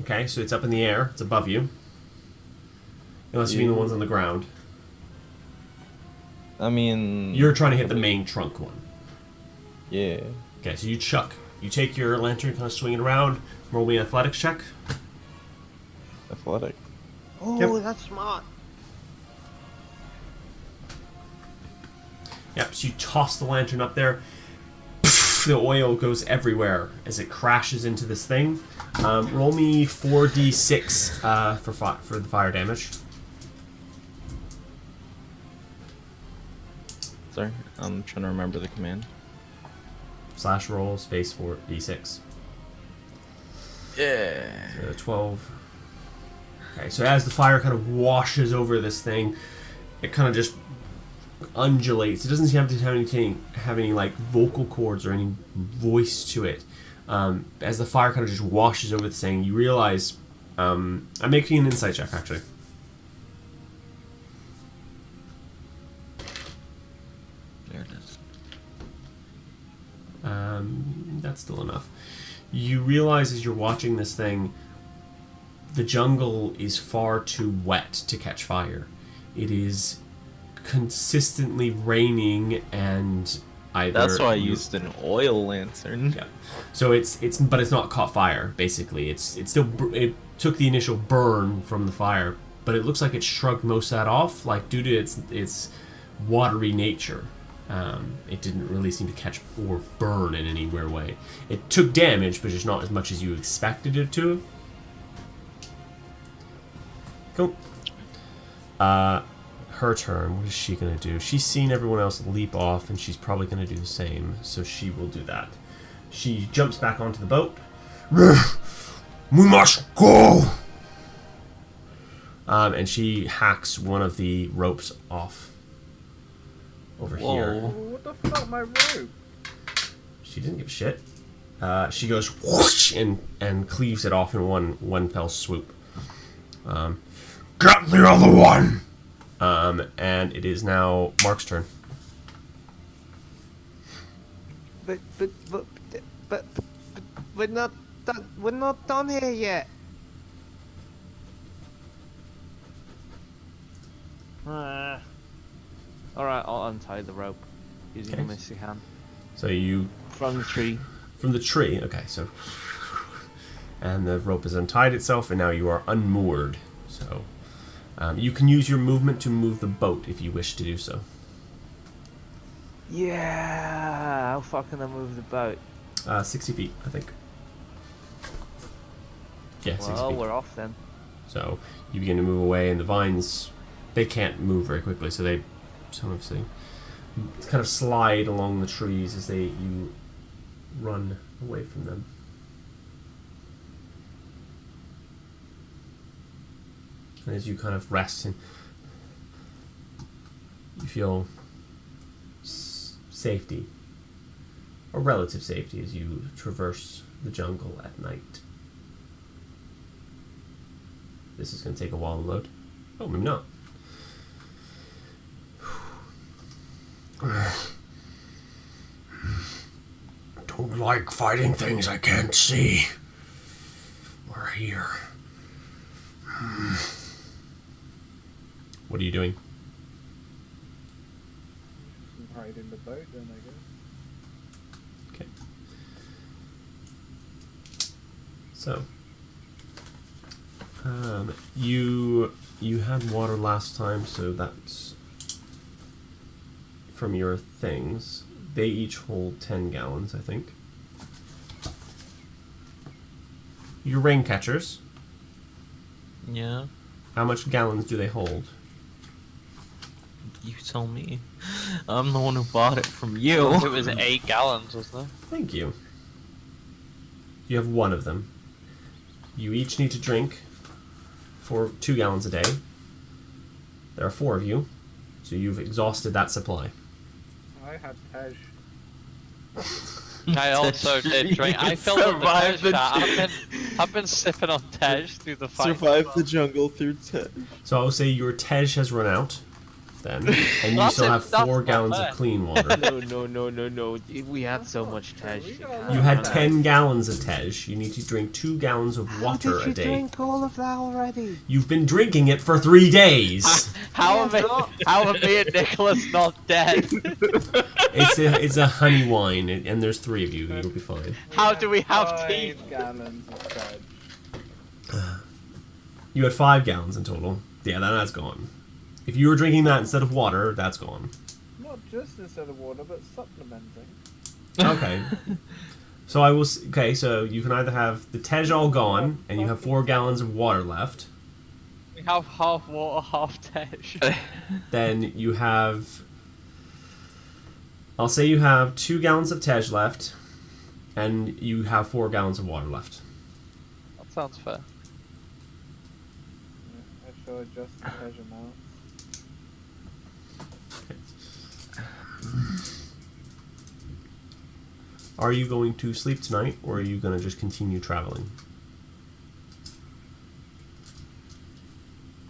Okay, so it's up in the air. It's above you. Unless you mean the ones on the ground. I mean... You're trying to hit the main trunk one. Yeah. Okay, so you chuck. You take your lantern, kind of swing it around. Roll me an athletics check. Athletic. Oh, Yep. that's smart. Yep, so you toss the lantern up there. The oil goes everywhere as it crashes into this thing. Roll me 4d6 for the fire damage. Sorry, I'm trying to remember the command. / roll space 4d6. Yeah. 12. Okay, so as the fire kind of washes over this thing, it kind of just undulates. It doesn't seem to have any like vocal cords or any voice to it. As the fire kind of just washes over the thing, you realize. I'm making an insight check actually. There it is. That's still enough. You realize as you're watching this thing, the jungle is far too wet to catch fire. It is consistently raining and either... That's why I used an oil lantern. Yeah. So but it's not caught fire. Basically, it took the initial burn from the fire, but it looks like it shrugged most of that off, like due to its watery nature. It didn't really seem to catch or burn in any weird way. It took damage, but just not as much as you expected it to. Cool. Her turn. What is she going to do? She's seen everyone else leap off, and she's probably going to do the same, so she will do that. She jumps back onto the boat. We must go! And she hacks one of the ropes off over here. Oh, what the fuck, my rope? She didn't give a shit. She goes whoosh and cleaves it off in one fell swoop. Get the other one! And it is now Mark's turn. But we're not done. We're not done here yet. All right, I'll untie the rope using Okay. a misty hand So you from the tree. from the tree. Okay, so and the rope has untied itself, and now you are unmoored. So you can use your movement to move the boat if you wish to do so. Yeah, how far can I move the boat? 60 feet, I think. Yeah, 60 Well, feet. we're off then. So you begin to move away, and the vines, they can't move very quickly, so they kind of slide along the trees as you run away from them. And as you kind of rest and you feel safety, or relative safety, as you traverse the jungle at night. This is going to take a while to load. Oh, maybe not. Don't like fighting things I can't see. We're here. What are you doing? Ride in the boat then, I guess. Okay. So, you had water last time, so that's from your things. They each hold 10 gallons, I think. Your rain catchers, Yeah, how much gallons do they hold? you tell me. I'm the one who bought it from you. It was 8 gallons, wasn't it? Thank you. You have one of them. You each need to drink for 2 gallons a day. There are 4 of you, so you've exhausted that supply. I had Tej. I also did drink. I filled up the Tej chat. I've been sipping on Tej through the fight. Survive the jungle through 10. So I will say your Tej has run out, then, and you That's still it, have that's 4 not gallons fair. of clean water. No. We had so much Tej. You had 10 gallons of Tej. You need to drink 2 gallons of water How did you a day. drink all of that already? You've been drinking it for 3 days. How are me and Nicholas not dead? It's a honey wine, and there's 3 of you. You'll be fine. How do we have teeth? 5 gallons of Tej. You had 5 gallons in total. Yeah, that's gone. If you were drinking that instead of water, that's gone. Not just instead of water, but supplementing. Okay. So okay, so you can either have the Tej all gone, and you have 4 gallons of water left. We have half water, half Tej. Then you have... I'll say you have 2 gallons of Tej left, and you have 4 gallons of water left. That sounds fair. I shall adjust the Tej amount. Are you going to sleep tonight, or are you going to just continue traveling?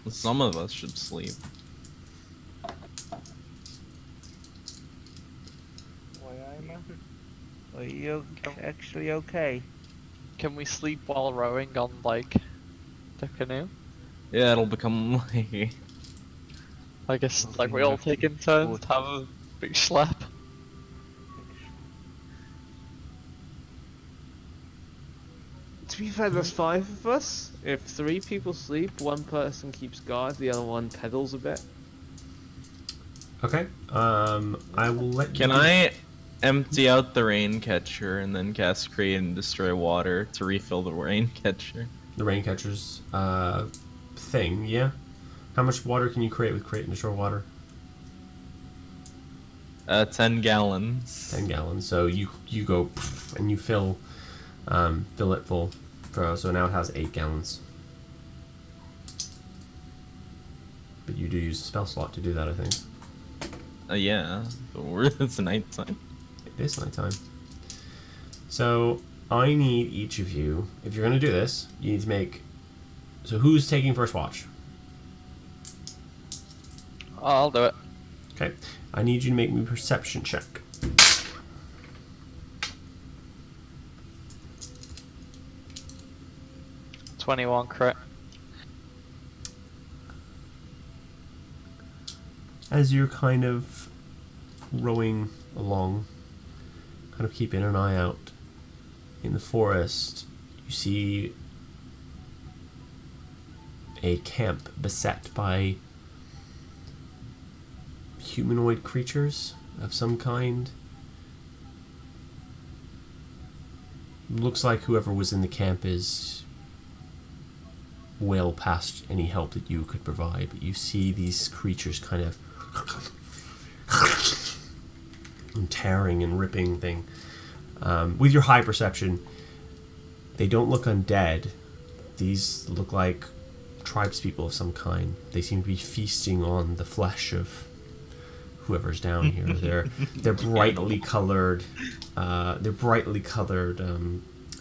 Some of us should sleep. Are you actually okay? Can we sleep while rowing on like the canoe? Yeah, it'll become like I guess Well, like we you all have take to in turns would- to have a big slap. To be fair, there's 5 of us. If 3 people sleep, 1 person keeps guard, the other one pedals a bit. Okay. I will let you. Can I empty out the rain catcher and then cast create and destroy water to refill the rain catcher? The rain catcher's thing, yeah. How much water can you create with create and destroy water? 10 gallons. 10 gallons. So you go and you fill it full. So now it has 8 gallons. But you do use a spell slot to do that, I think. Yeah, it's nighttime. It is nighttime. So I need each of you, if you're going to do this, you need to make... So who's taking first watch? I'll do it. Okay. I need you to make me a perception check. 21 crit. As you're kind of rowing along, kind of keeping an eye out in the forest, you see a camp beset by humanoid creatures of some kind. Looks like whoever was in the camp is well past any help that you could provide, but you see these creatures kind of tearing and ripping thing. With your high perception, they don't look undead. These look like tribespeople of some kind. They seem to be feasting on the flesh of whoever's down here. They're brightly colored.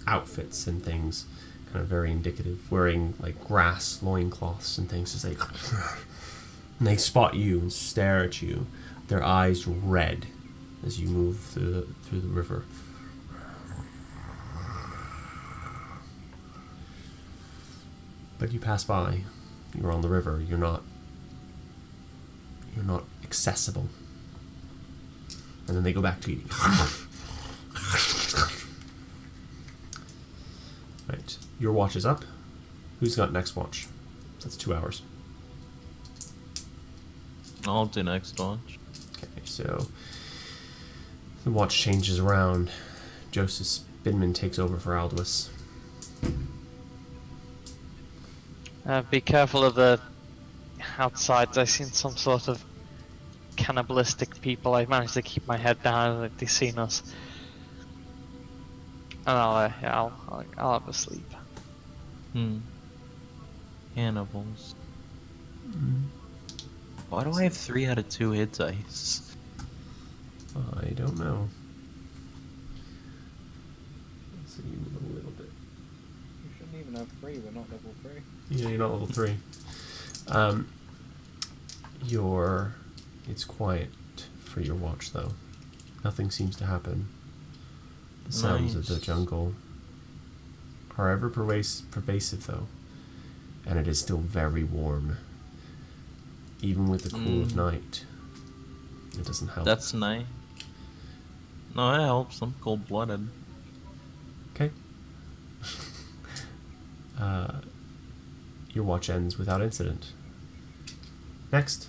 Outfits and things, kind of very indicative. Wearing like grass loincloths and things. As they spot you and stare at you. Their eyes red as you move through the river. But you pass by. You're on the river. You're not accessible. And then they go back to eating. Right. Your watch is up. Who's got next watch? That's 2 hours. I'll do next watch. Okay, so the watch changes around. Joseph Spinman takes over for Aldous. Be careful of the outsides. I've seen some sort of cannibalistic people. I managed to keep my head down like they've seen us. And I'll have a sleep. Cannibals. Why do I have 3 out of 2 hit dice? I don't know. Let's see, move a little bit. You shouldn't even have 3, we're not level 3. Yeah, you're not level 3. It's quiet for your watch, though. Nothing seems to happen. The sounds of the Nice. jungle are ever pervasive, though. And it is still very warm. Even with the cool of night. It doesn't help. That's nice. No, it helps. I'm cold-blooded. Okay. Your watch ends without incident. Next.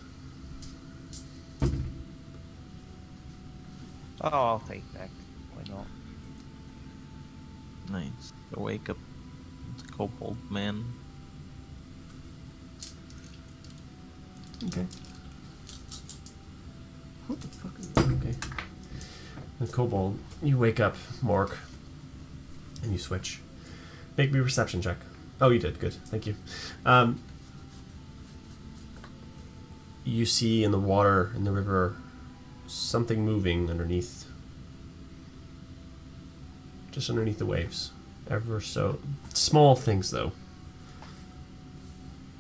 Oh, I'll take that. Why not? Nice. I wake up. It's a kobold man. Okay. What the fuck is that? Okay. The kobold, you wake up, Mork, and you switch. Make me a perception check. Oh, you did. Good. Thank you. You see in the water, in the river, something moving underneath just underneath the waves. Ever so small things, though.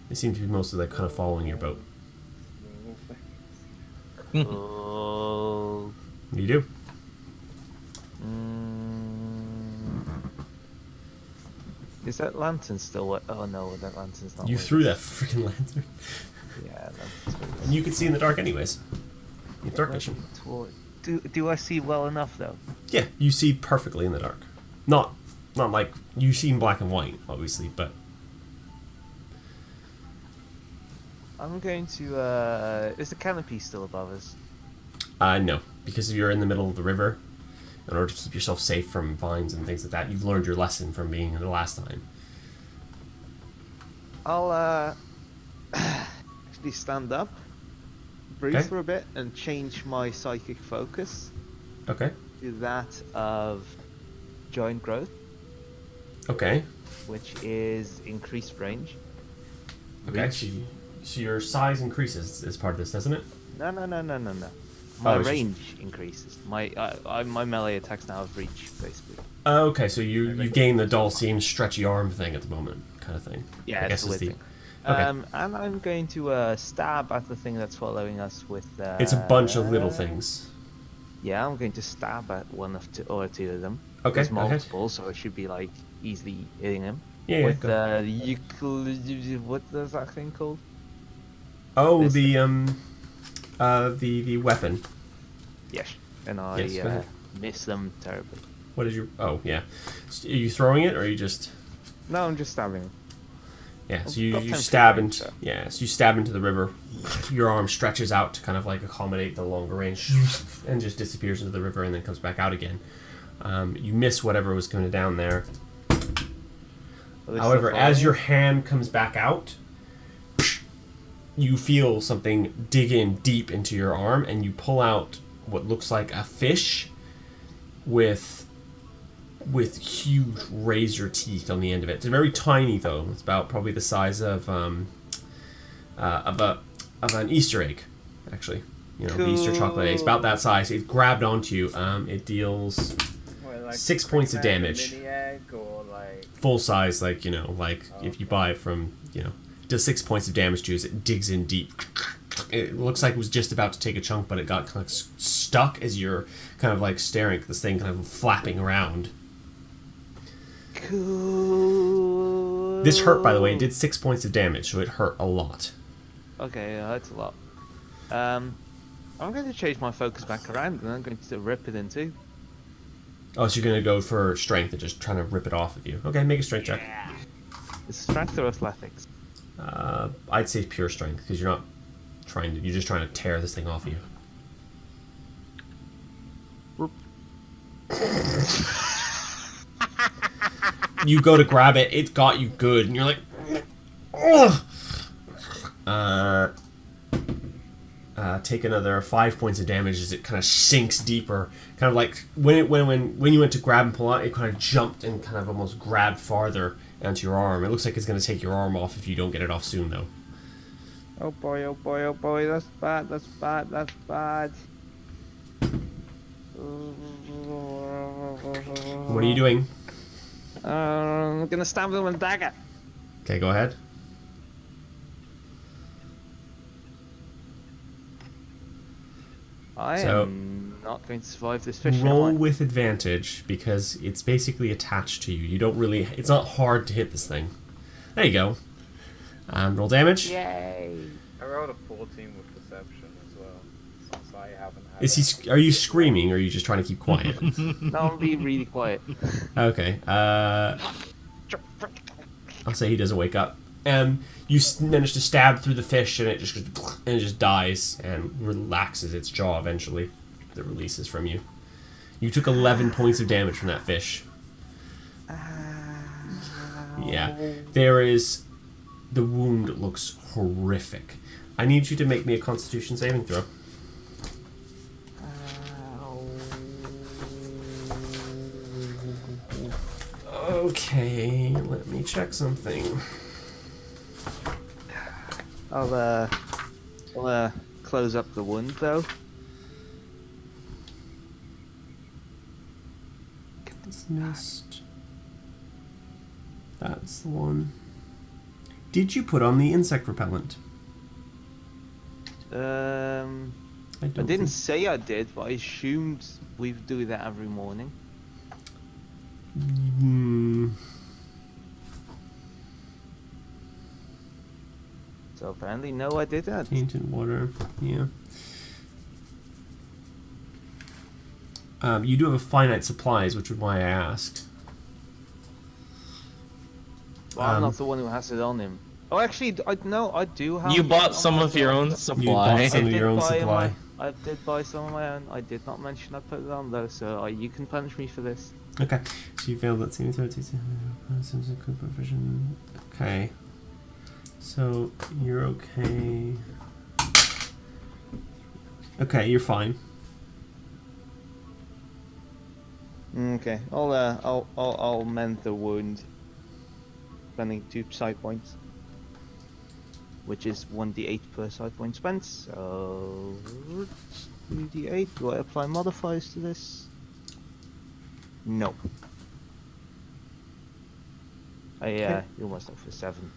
They seem to be mostly like kind of following your boat. Oh. You do. Is that lantern still? Oh no, that lantern's not. You lit. threw that freaking lantern. Yeah, that's And you can see in the dark, anyways. You have dark vision. Do I see well enough though? Yeah, you see perfectly in the dark. Not like you see in black and white, obviously, but I'm going to. Is the canopy still above us? no, because you're in the middle of the river. In order to keep yourself safe from vines and things like that, you've learned your lesson from being the last time. I'll actually stand up, breathe Okay. for a bit, and change my psychic focus Okay. to that of joint growth, Okay. which is increased range. Okay. Reach. So your size increases as part of this, doesn't it? No. Oh, My it's just- range increases. My melee attacks now have reach, basically. Okay, so you gain the Dulcine stretchy arm thing at the moment, kind of thing. Yeah, I guess it's is the the. thing. Okay. And I'm going to stab at the thing that's following us with. It's a bunch of little things. Yeah, I'm going to stab at one of two or two of them. Okay, There's go ahead. multiple, so I should be like easily hitting them. Yeah, With go. what is that thing called? Oh, this the weapon. Yes, and I Yes, go ahead. miss them terribly. What is your? Oh, yeah. Are you throwing it, or are you just? No, I'm just stabbing. Yeah. So I've you got 10 feet stab range, into. so. Yeah. So you stab into the river. Your arm stretches out to kind of like accommodate the longer range, and just disappears into the river, and then comes back out again. You miss whatever was going down there. However, as your hand comes back out, you feel something dig in deep into your arm, and you pull out what looks like a fish with huge razor teeth on the end of it. It's very tiny, though. It's about probably the size of an Easter egg, actually. You know, the Easter chocolate egg. It's about that size. It grabbed onto you. It deals What, like 6 points of Pac-Man, damage. Mini egg or like Full size, like, you know, like if you buy it from, you know, does 6 points of damage to you as it digs in deep. It looks like it was just about to take a chunk, but it got kind of stuck as you're kind of like staring at this thing kind of flapping around. Cool. This hurt, by the way. It did 6 points of damage, so it hurt a lot. Okay, that's a lot. I'm going to change my focus back around, and I'm going to rip it in two. Oh, so you're going to go for strength and just trying to rip it off of you. Okay, make a strength check. Is it strength or athletics? I'd say pure strength, because you're just trying to tear this thing off of you. You go to grab it, it got you good, and you're like, ugh! Take another 5 points of damage as it kind of sinks deeper. Kind of like when you went to grab and pull out, it kind of jumped and kind of almost grabbed farther onto your arm. It looks like it's going to take your arm off if you don't get it off soon, though. Oh boy, oh boy, oh boy, that's bad, that's bad, that's bad. What are you doing? I'm gonna stab him with a dagger. Okay, go ahead. I So- am not going to survive this fish. Roll am I? with advantage because it's basically attached to you. You don't really. It's not hard to hit this thing. There you go. Roll damage. Yay! I rolled a 14 with perception as well, since I haven't had. Is he? Are you screaming or are you just trying to keep quiet? No, I'm being really quiet. Okay. I'll say he doesn't wake up. You manage to stab through the fish, and it just dies and relaxes its jaw eventually. It releases from you. You took 11 points of damage from that fish. Yeah. There is... The wound looks horrific. I need you to make me a Constitution saving throw. Okay, let me check something. I'll close up the wound though. That's missed. That's the one. Did you put on the insect repellent? I don't didn't think- say I did, but I assumed we do that every morning. Hmm. So apparently, no, I didn't. Tainted water. Yeah. You do have a finite supplies, which is why I asked. Well, I'm Um, not the one who has it on him. Oh, actually, I do have. You it bought on some of your myself. own You supply. bought some of I your did own buy supply. I did buy some of my own. I did not mention I put it on though, so you can punish me for this. Okay. So you failed that saving throw. Provision. Okay. So you're okay. Okay, you're fine. Okay, I'll mend the wound. Spending 2 side points, which is 1d8 per side point spent. So 2d8. Do I apply modifiers to this? No. Okay. You must have for 7.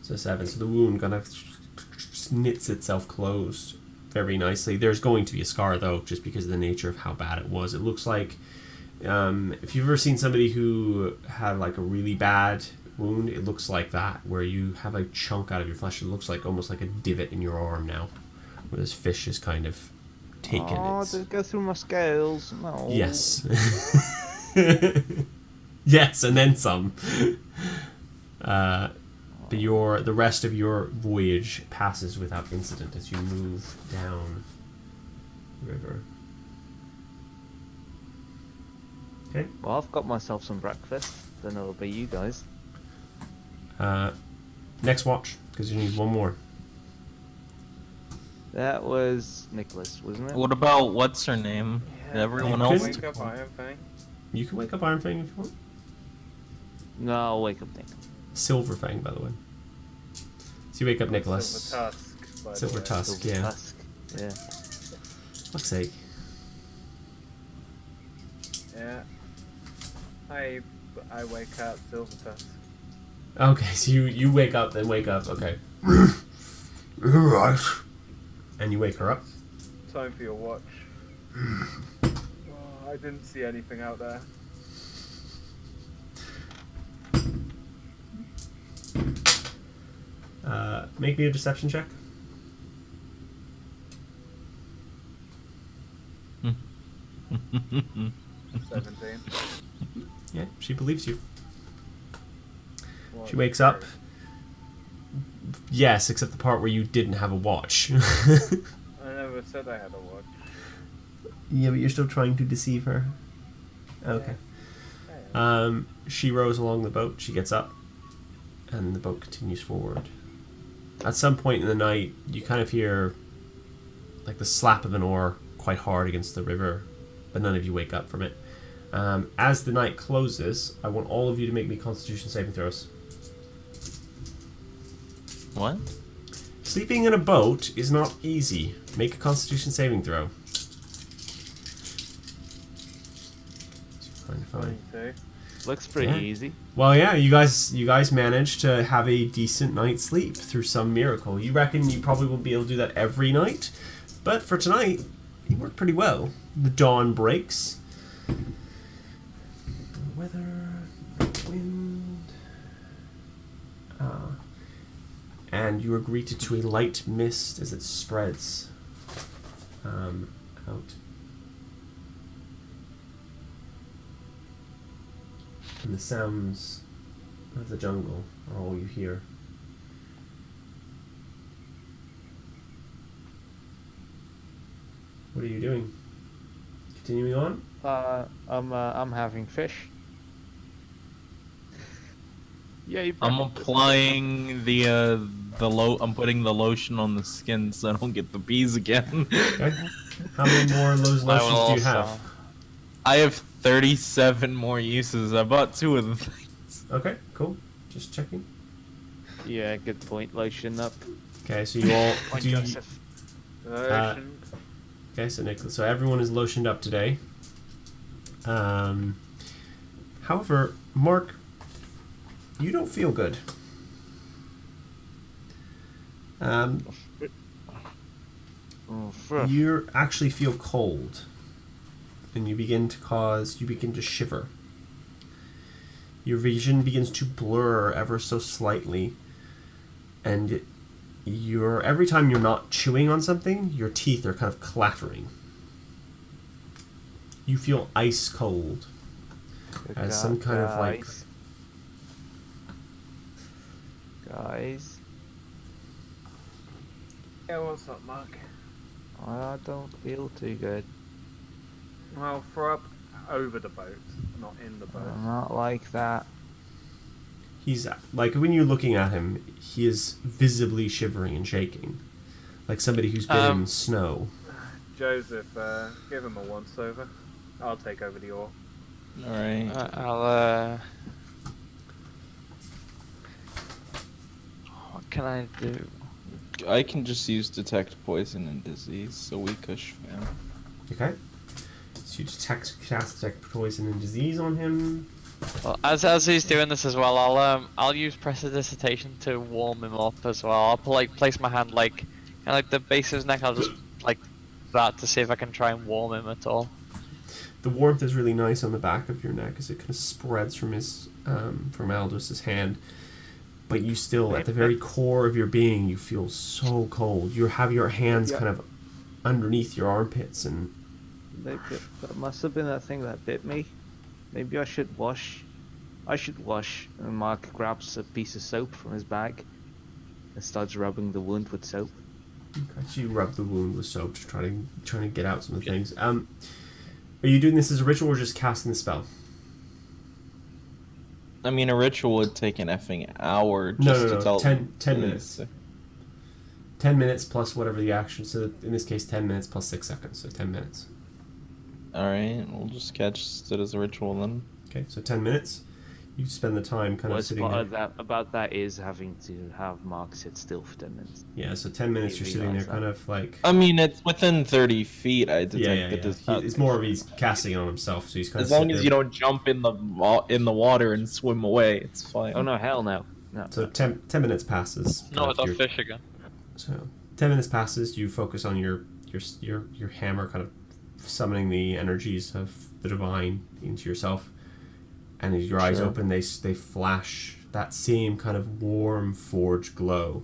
So 7. So the wound kind of knits itself closed very nicely. There's going to be a scar though, just because of the nature of how bad it was. It looks like if you've ever seen somebody who had like a really bad wound, it looks like that, where you have a chunk out of your flesh. It looks like almost like a divot in your arm now, where this fish is kind of taken. Oh, its... did it go through my scales? No. Yes. Yes, and then some. But the rest of your voyage passes without incident as you move down the river. Okay. Well, I've got myself some breakfast. Don't know about you guys. Next watch, because you need one more. That was Nicholas, wasn't it? What about what's her name? Everyone You else? could- Wake up Iron Fang. You can wake up Iron Fang if you want. No, I'll wake up Nick. Silver Fang, by the way. So you wake up Nicholas. Silver Tusk. by the Silver way. Tusk, Silver yeah. Tusk. Yeah. Fuck's sake. Yeah. I wake up Silver Tusk. Okay, so you wake up, then wake up, okay. Right. And you wake her up. Time for your watch. Oh, I didn't see anything out there. Make me a deception check. Hmm. 17. Yeah, she believes you. What? She wakes up. Yes, except the part where you didn't have a watch. I never said I had a watch. Yeah, but you're still trying to deceive her. Okay. She rows along the boat. She gets up, and the boat continues forward. At some point in the night, you kind of hear like the slap of an oar quite hard against the river, but none of you wake up from it. As the night closes, I want all of you to make me Constitution saving throws. What? Sleeping in a boat is not easy. Make a Constitution saving throw. Fine. 22. Looks pretty Yeah. easy. Well, yeah, you guys managed to have a decent night's sleep through some miracle. You reckon you probably won't be able to do that every night, but for tonight, it worked pretty well. The dawn breaks. Weather, wind, and you are greeted to a light mist as it spreads out. And the sounds of the jungle are all you hear. What are you doing? Continuing on? I'm having fish. Yay! I'm applying I'm putting the lotion on the skin so I don't get the bees again. Okay. How many more of those I will lotions do you also- have? I have 37 more uses. I bought 2 of the things. Okay, cool. Just checking. Yeah, good point. Lotion up. Okay, so you all Point do you- Joseph. Okay, so Nicholas, so everyone is lotioned up today. However, Mark, you don't feel good. You actually feel cold, and you begin to shiver. Your vision begins to blur ever so slightly, and every time you're not chewing on something, your teeth are kind of clattering. You feel ice cold, as some kind of like. Guys, Yeah, what's up, Mark? I don't feel too good. Well, throw up over the boat, not in the boat. I'm not like that. He's like, when you're looking at him, he is visibly shivering and shaking, like somebody who's been in snow. Joseph, give him a once-over. I'll take over the oar. Alright. What can I do? I can just use detect poison and disease, so we cush fam. Okay. So you cast detect poison and disease on him. Well, as he's doing this as well, I'll use prestidigitation to warm him up as well. I'll place my hand like the base of his neck. I'll just like that to see if I can try and warm him at all. The warmth is really nice on the back of your neck as it kind of spreads from Aldous' hand. But you still, at the very core of your being, you feel so cold. You have your hands kind of underneath your armpits, and That must have been that thing that bit me. Maybe I should wash. And Mark grabs a piece of soap from his bag and starts rubbing the wound with soap. okay, so you rub the wound with soap to trying to get out some of the things. Are you doing this as a ritual or just casting the spell? I mean, a ritual would take an effing hour just to tell 10 minutes. 10 minutes plus whatever the action. So in this case, 10 minutes plus 6 seconds. So 10 minutes. Alright, we'll just catch it as a ritual then. Okay, so 10 minutes. You spend the time kind of What's sitting there. about that is having to have Mark sit still for 10 minutes. Yeah, so 10 minutes you're sitting there kind of like... I mean, it's within 30 feet, I detect Yeah. the disease. It's more of he's casting it on himself, so he's kind As of long as you don't jump in the water and swim away, it's fine. Oh no, hell no. No. So 10 minutes passes. No, it's a fish again. So 10 minutes passes, you focus on your hammer kind of summoning the energies of the divine into yourself. And as your eyes open, they flash that same kind of warm, forged glow.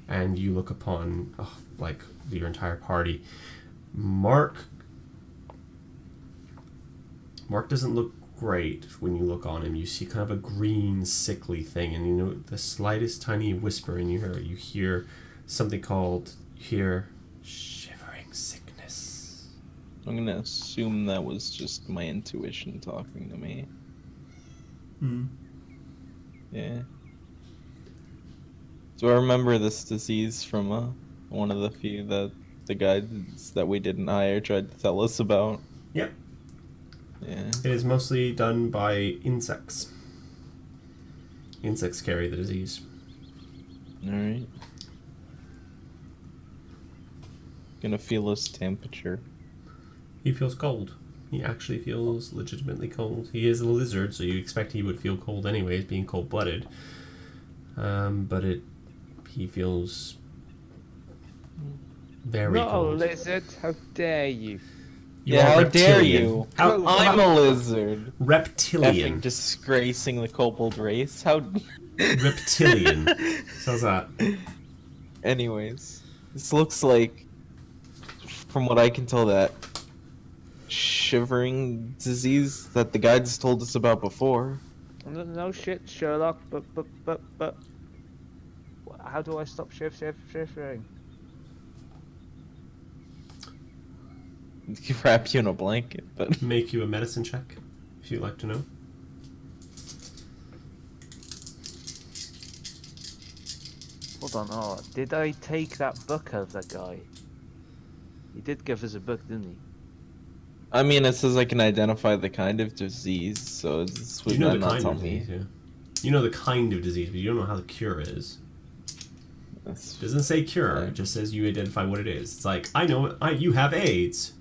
And you look upon, like, your entire party. Mark doesn't look great when you look on him. You see kind of a green, sickly thing. And, you know, the slightest tiny whisper in your ear, you hear something called, shivering sickness. I'm gonna assume that was just my intuition talking to me. Yeah. Do I remember this disease from one of the few that the guides that we didn't hire tried to tell us about? Yep. Yeah. It is mostly done by insects. Insects carry the disease. Alright. Gonna feel his temperature. He feels cold. He actually feels legitimately cold. He is a lizard, so you expect he would feel cold anyways, being cold-blooded. But he feels very Not cold. a lizard. How dare you? You are how dare reptilian. you? How I'm a lizard. reptilian. Effing disgracing the kobold race. How? Reptilian. So how's that? Anyways, this looks like, from what I can tell, that shivering disease that the guides told us about before. No shit, Sherlock. But. How do I stop shivering? Wrap you in a blanket, but Make you a medicine check, if you'd like to know. Hold on. Oh, did I take that book out of that guy? He did give us a book, didn't he? I mean, it says I can identify the kind of disease, so it's You know the not kind tell of me. disease, yeah. You know the kind of disease, but you don't know how the cure is. That's- It doesn't say cure, Right. it just says you identify what it is. It's like, I know you have AIDS.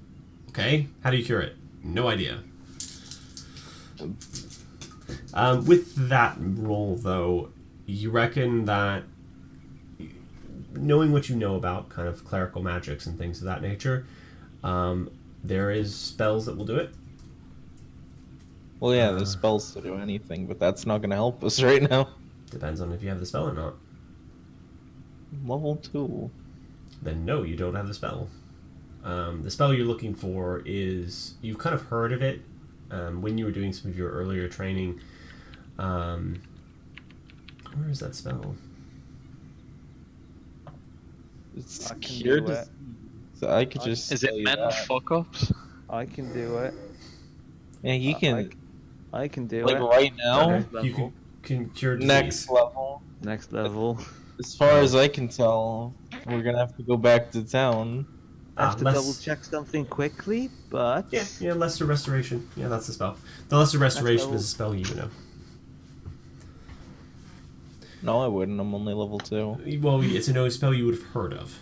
Okay, how do you cure it? No idea. With that roll, though, you reckon that knowing what you know about kind of clerical magics and things of that nature, there is spells that will do it. Well, yeah, there's spells to do anything, but that's not gonna help us right now. Depends on if you have the spell or not. Level 2. Then no, you don't have the spell. The spell you're looking for is, you've kind of heard of it when you were doing some of your earlier training. Where is that spell? It's I can cure do it. disease. So I could I- just Is tell it you men that. fuck ups? I can do it. Yeah, you can, I can do like it. right now, Okay, you level. can cure disease. next level. Next level. As far as I can tell, we're gonna have to go back to town. I have to less- double check something quickly, but Yeah, Lesser Restoration. Yeah, that's the spell. The Lesser Restoration level. is a spell you know. No, I wouldn't. I'm only level 2. Well, it's a no spell you would have heard of.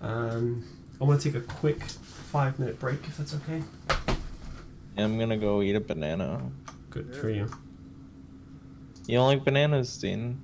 I want to take a quick 5-minute break, if that's okay. Yeah, I'm gonna go eat a banana. Good for you. You don't like bananas, Dean?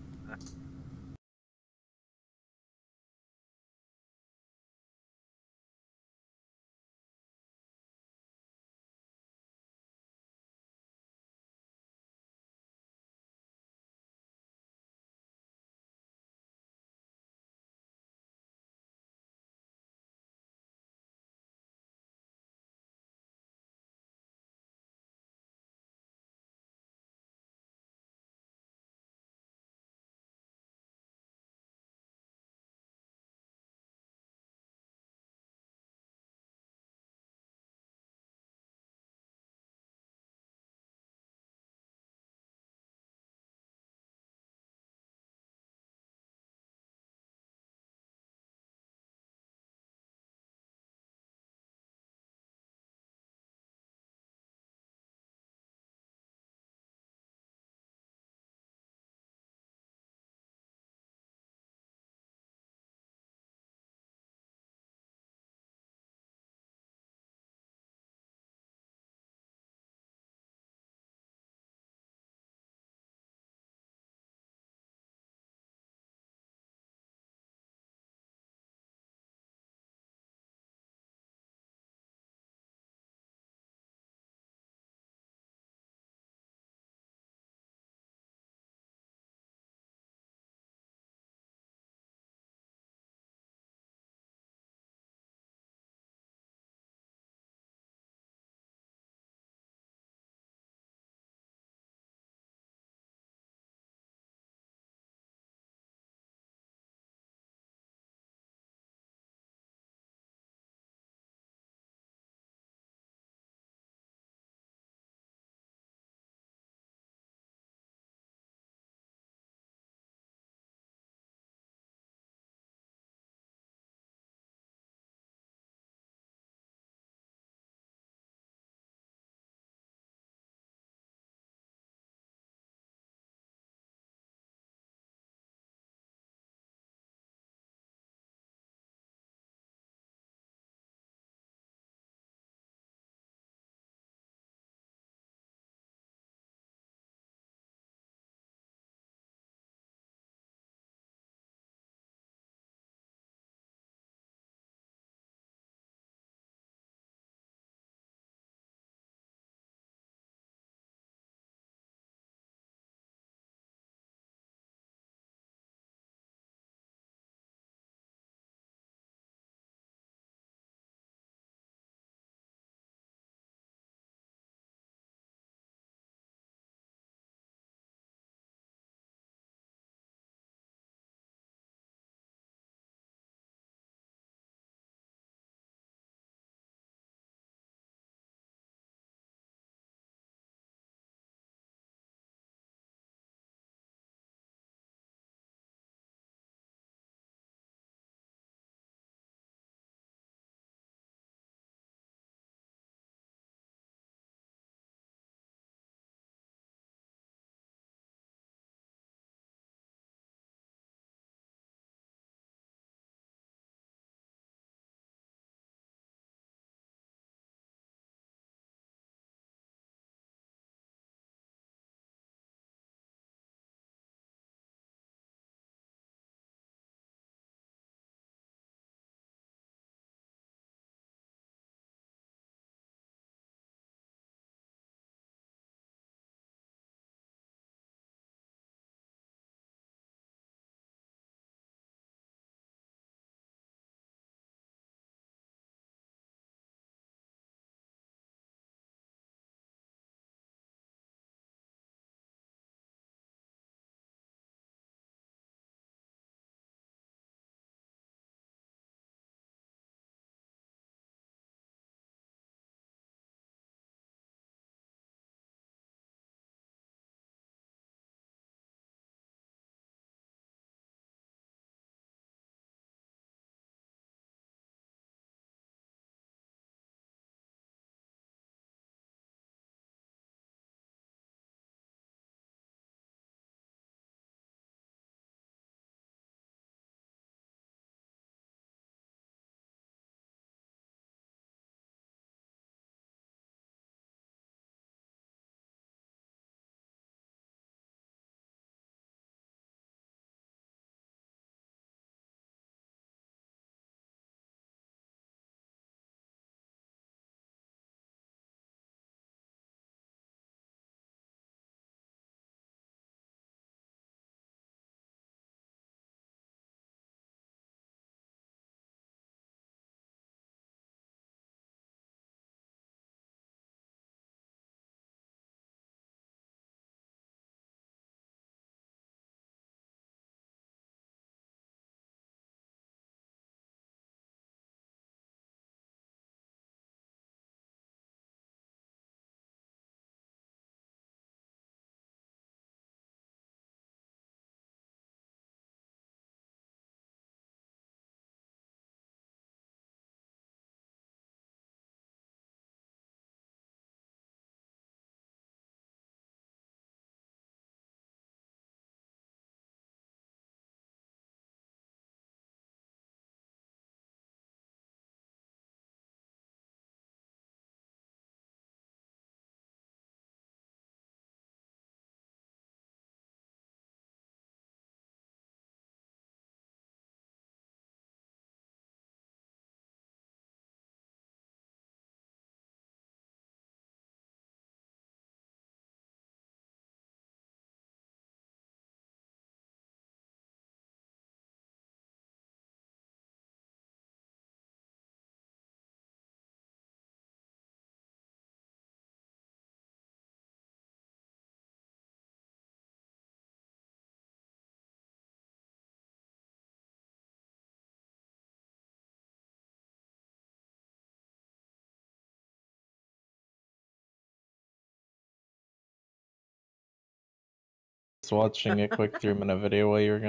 just watching a quick 3-minute video while you were gone.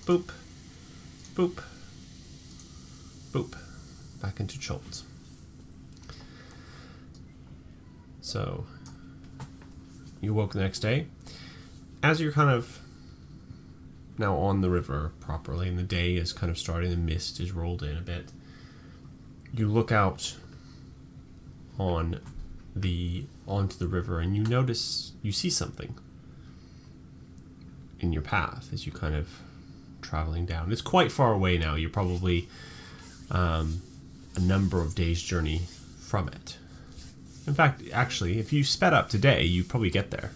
Boop. Boop. Boop. Back into Schultz. So, you woke the next day. As you're kind of now on the river properly, and the day is kind of starting, the mist is rolled in a bit, you look out onto the river, and you see something in your path as you kind of traveling down. It's quite far away now. You're probably a number of days' journey from it. In fact, actually, if you sped up today, you'd probably get there.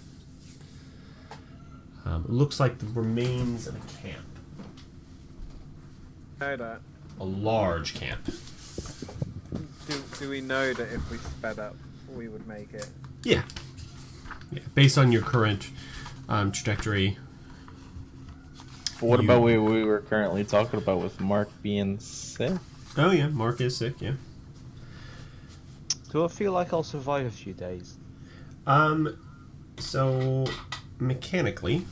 It looks like the remains of a camp. Know that. A large camp. Do we know that if we sped up, we would make it? Yeah. Based on your current trajectory. What about what we were currently talking about with Mark being sick? Oh yeah, Mark is sick, yeah. Do I feel like I'll survive a few days? So mechanically,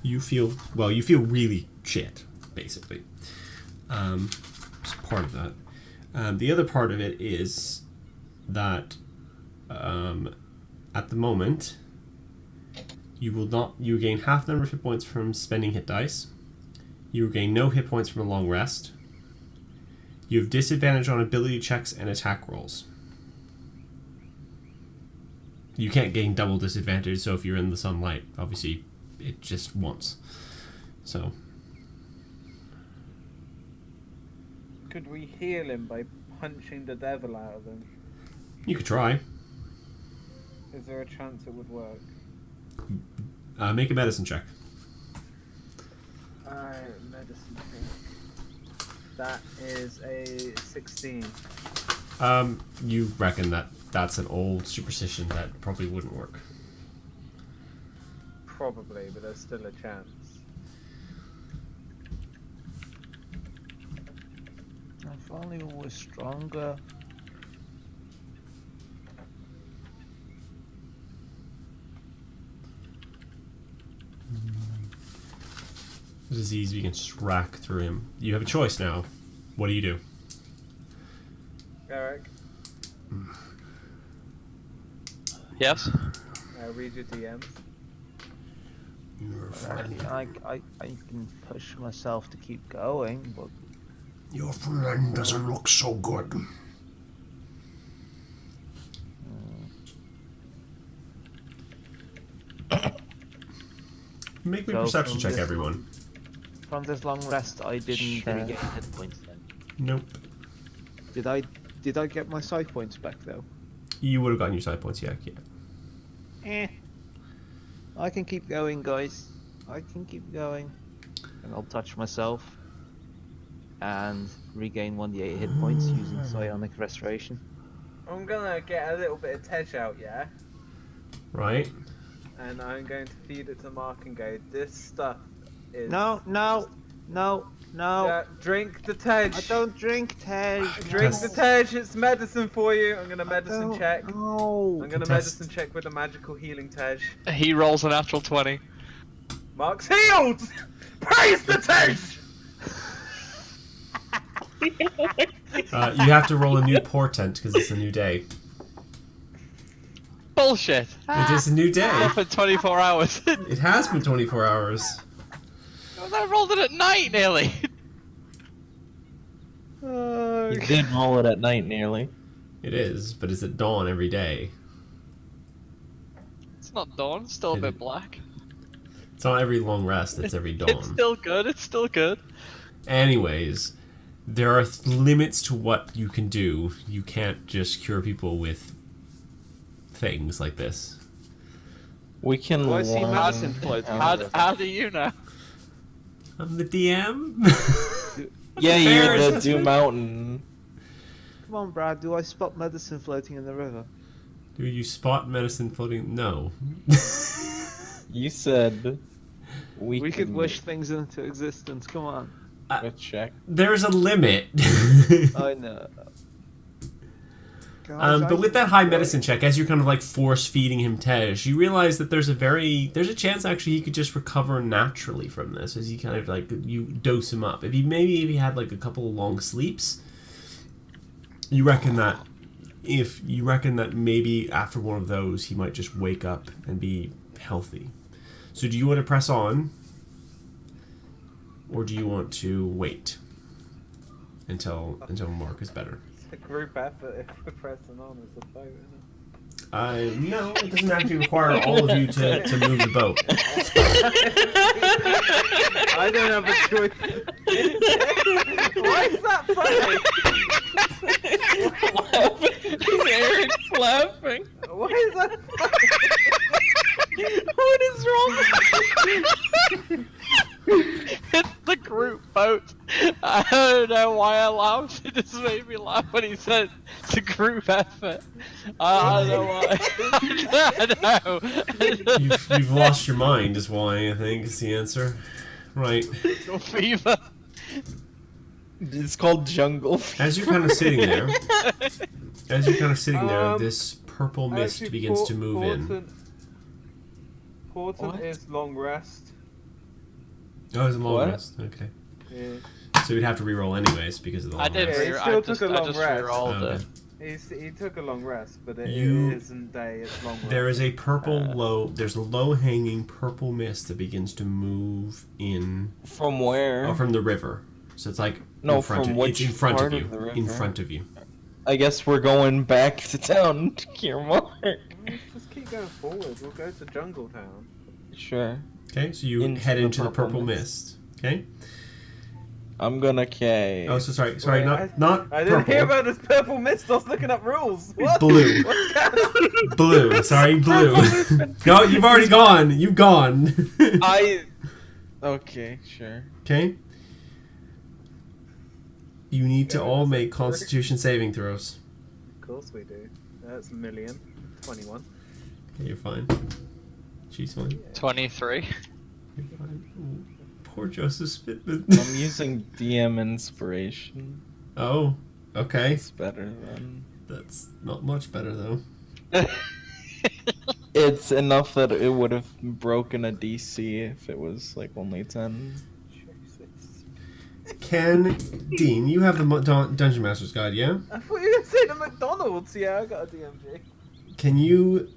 you feel really shit, basically. It's part of that. The other part of it is that at the moment you gain half the number of hit points from spending hit dice. You gain no hit points from a long rest. You have disadvantage on ability checks and attack rolls. You can't gain double disadvantage, so if you're in the sunlight, obviously it just once. So Could we heal him by punching the devil out of him? you could try. Is there a chance it would work? Make a medicine check. Alright, medicine check. That is a 16. You reckon that's an old superstition that probably wouldn't work. Probably, but there's still a chance. If only we were stronger. The disease begins to rack through him. You have a choice now. What do you do? Eric, Yes. read your DMs. I can push myself to keep going, but Your friend doesn't look so good. Make me a So perception from check, this- everyone. from this long rest, I didn't Sure. get hit points then. Nope. Did I get my side points back though? You would have gotten your side points, yeah. I can keep going, guys. I can keep going. And I'll touch myself and regain 1d8 hit points using psionic restoration. I'm gonna get a little bit of Tej out, yeah? Right? And I'm going to feed it to Mark and go, this stuff is... No. drink the Tej! I don't drink Tej. Drink the Tej, it's medicine for you! I'm gonna I medicine don't- check. No. I'm gonna Contest. medicine check with a magical healing Tej. He rolls a natural 20. Mark's healed! Praise the Tej! You have to roll a new portent because it's a new day. Bullshit. It is a new day. For 24 hours. It has been 24 hours. I rolled it at night nearly. You did roll it at night nearly. It is, but it's at dawn every day. It's not dawn. It's still a It bit is. black. It's not every long rest, it's every dawn. It's still good. It's still good. Anyways, there are limits to what you can do. You can't just cure people with things like this. We can. Do I see warn- medicine floating? How do you know? I'm the DM. Yeah, Fair you're the assessment. Doom Mountain. Come on, Brad. Do I spot medicine floating in the river? Do you spot medicine floating? No. You said we We could can wish things into existence. Come on. make a check. There's a limit. I know. Guys, But with that high medicine check, as you're kind of like force feeding him Tej, you realize that there's a chance actually he could just recover naturally from this, as he kind of like you dose him up. If he had like a couple of long sleeps, you reckon that maybe after one of those he might just wake up and be healthy. So do you want to press on, or do you want to wait until Mark is better? It's a group effort if we're pressing on as a boat, isn't it? No, it doesn't actually require all of you to move the boat. I don't have a choice. Why is that funny? Eric's laughing. Why is that What is wrong? It's the group boat. I don't know why I laughed. It just made me laugh when he said it's a group effort. I don't know why. I don't know. You've lost your mind, is why I think is the answer. Right. Jungle fever. It's called Jungle. As you're kind of sitting there, this purple mist Actually, begins to move in. Portent What? is long rest. Oh, it's a long What? rest. Okay. Yeah. So you'd have to re-roll anyways because of the long I did. rest. Yeah, he I still just, took a I long just rest. re-rolled Oh, it. okay. He took a long rest, but it You- isn't day, it's long rest. There is a there's a low-hanging purple mist that begins to move in From where? from the river. So it's like No, in front from of, which it's in front of part you. of the In river? front of you. I guess we're going back to town to cure Mark. Let's just keep going forward. We'll go to Jungle Town. Sure. Okay, so you Into head the into the purple purple mist. mist. Okay. I'm gonna K. Oh, so sorry, Wait, not I didn't purple. hear about this purple mist. I was looking up rules. What? Blue. What's that? Blue. Sorry, blue. No, you've already gone. You've gone. Okay, sure. Okay. You need to Okay, all that's make a Constitution saving throws. Of course we do. That's a million. 21. Okay, you're fine. She's fine. 23. You're fine. Ooh, poor Joseph Spitman. I'm using DM inspiration. Oh, okay. It's better than. That's not much better though. It's enough that it would have broken a DC if it was like only 10. Sure. Dean, you have the Dungeon Master's Guide, yeah? I thought you were going to say the McDonald's. Yeah, I got a DMG. Can you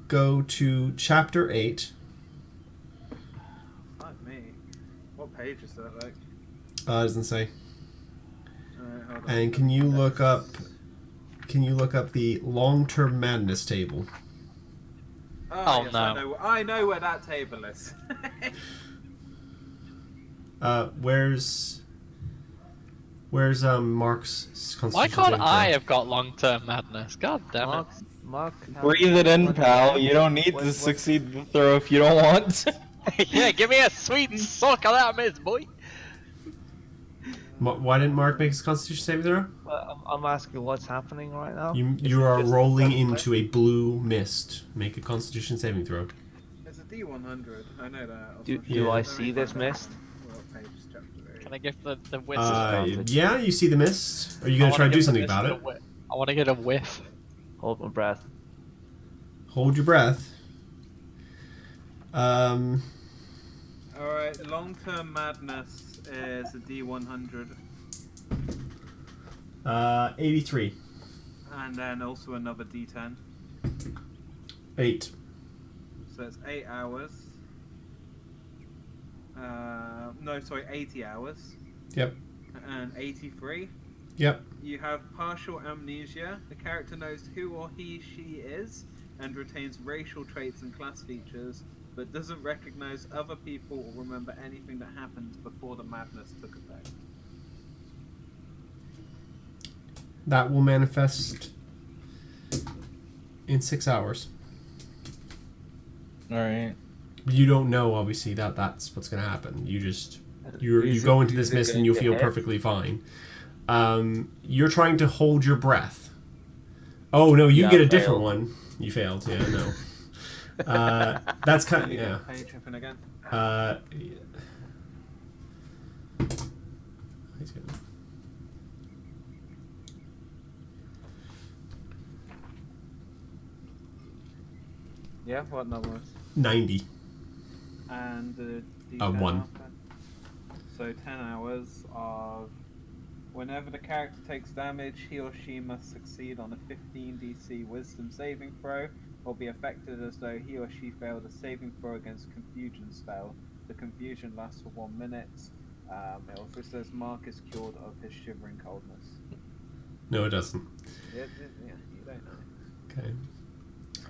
go to Chapter 8? Fuck me. What page is that like? It doesn't say. Alright, hold on. And can you look up the long-term madness table? Oh, yes, no. I know where that table is. Where's Mark's constitution? Why can't saving I throw? have got long-term madness? God damn it. Mark. Breathe it in, what- pal. You don't need what- to what- succeed the throw if you don't want. Yeah, give me a sweet suck of that miss, boy. Why didn't Mark make his constitution saving throw? Well, I'm asking what's happening right now. You are rolling into a blue mist. Make a constitution saving throw. It's a D100. I know that. Do Yeah. I see this mist? What page is chapter 8? Can I give the whiff? Yeah, you see the mist. Are you gonna try to do something about it? I want to get a whiff. Hold my breath. Hold your breath. Alright, long-term madness is a D100. 83. And then also another D10. 8. So it's 8 hours. No, sorry, 80 hours. Yep. And 83. Yep. You have partial amnesia. The character knows who or she is and retains racial traits and class features, but doesn't recognize other people or remember anything that happened before the madness took effect. That will manifest in 6 hours. Alright. You don't know, obviously, that's what's going to happen. You go into this mist and you feel perfectly fine. You're trying to hold your breath. Oh no, you Yeah, get a I different failed. one. You failed. Yeah, no. That's kind of yeah. Page open again. He's good. Yeah, what numbers? 90. And the Oh, D10 one. after. So 10 hours of whenever the character takes damage, he or she must succeed on a 15 DC Wisdom saving throw, or be affected as though he or she failed a saving throw against confusion spell. The confusion lasts for 1 minute. It also says Mark is cured of his shivering coldness. No, it doesn't. Yeah, you don't know. Okay.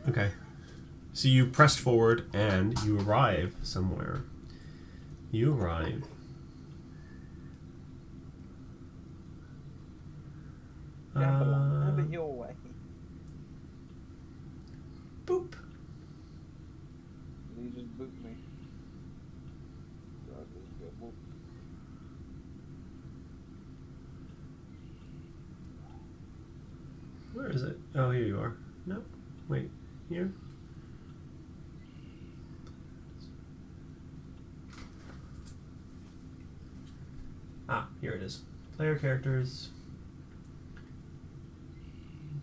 Okay. So you pressed forward and you arrive somewhere. You arrive. Have it your way. Boop. You just boot me. God, this is good. Whoop. Where is it? Oh, here you are. No. Wait. Here? Ah, here it is. Player characters.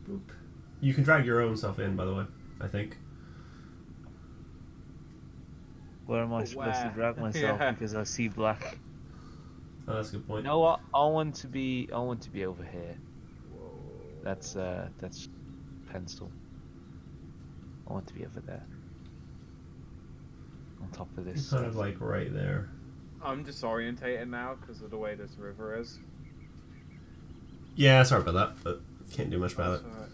Boop. You can drag your own self in, by the way, I think. Where am I supposed to Where? drag myself? Yeah. Because I see black. Oh, that's a good point. You know what? I want to be over here. That's pencil. I want to be over there. On top of It's this. kind of like right there. I'm disorientated now because of the way this river is. Yeah, sorry about that, but can't do much about it. That's alright.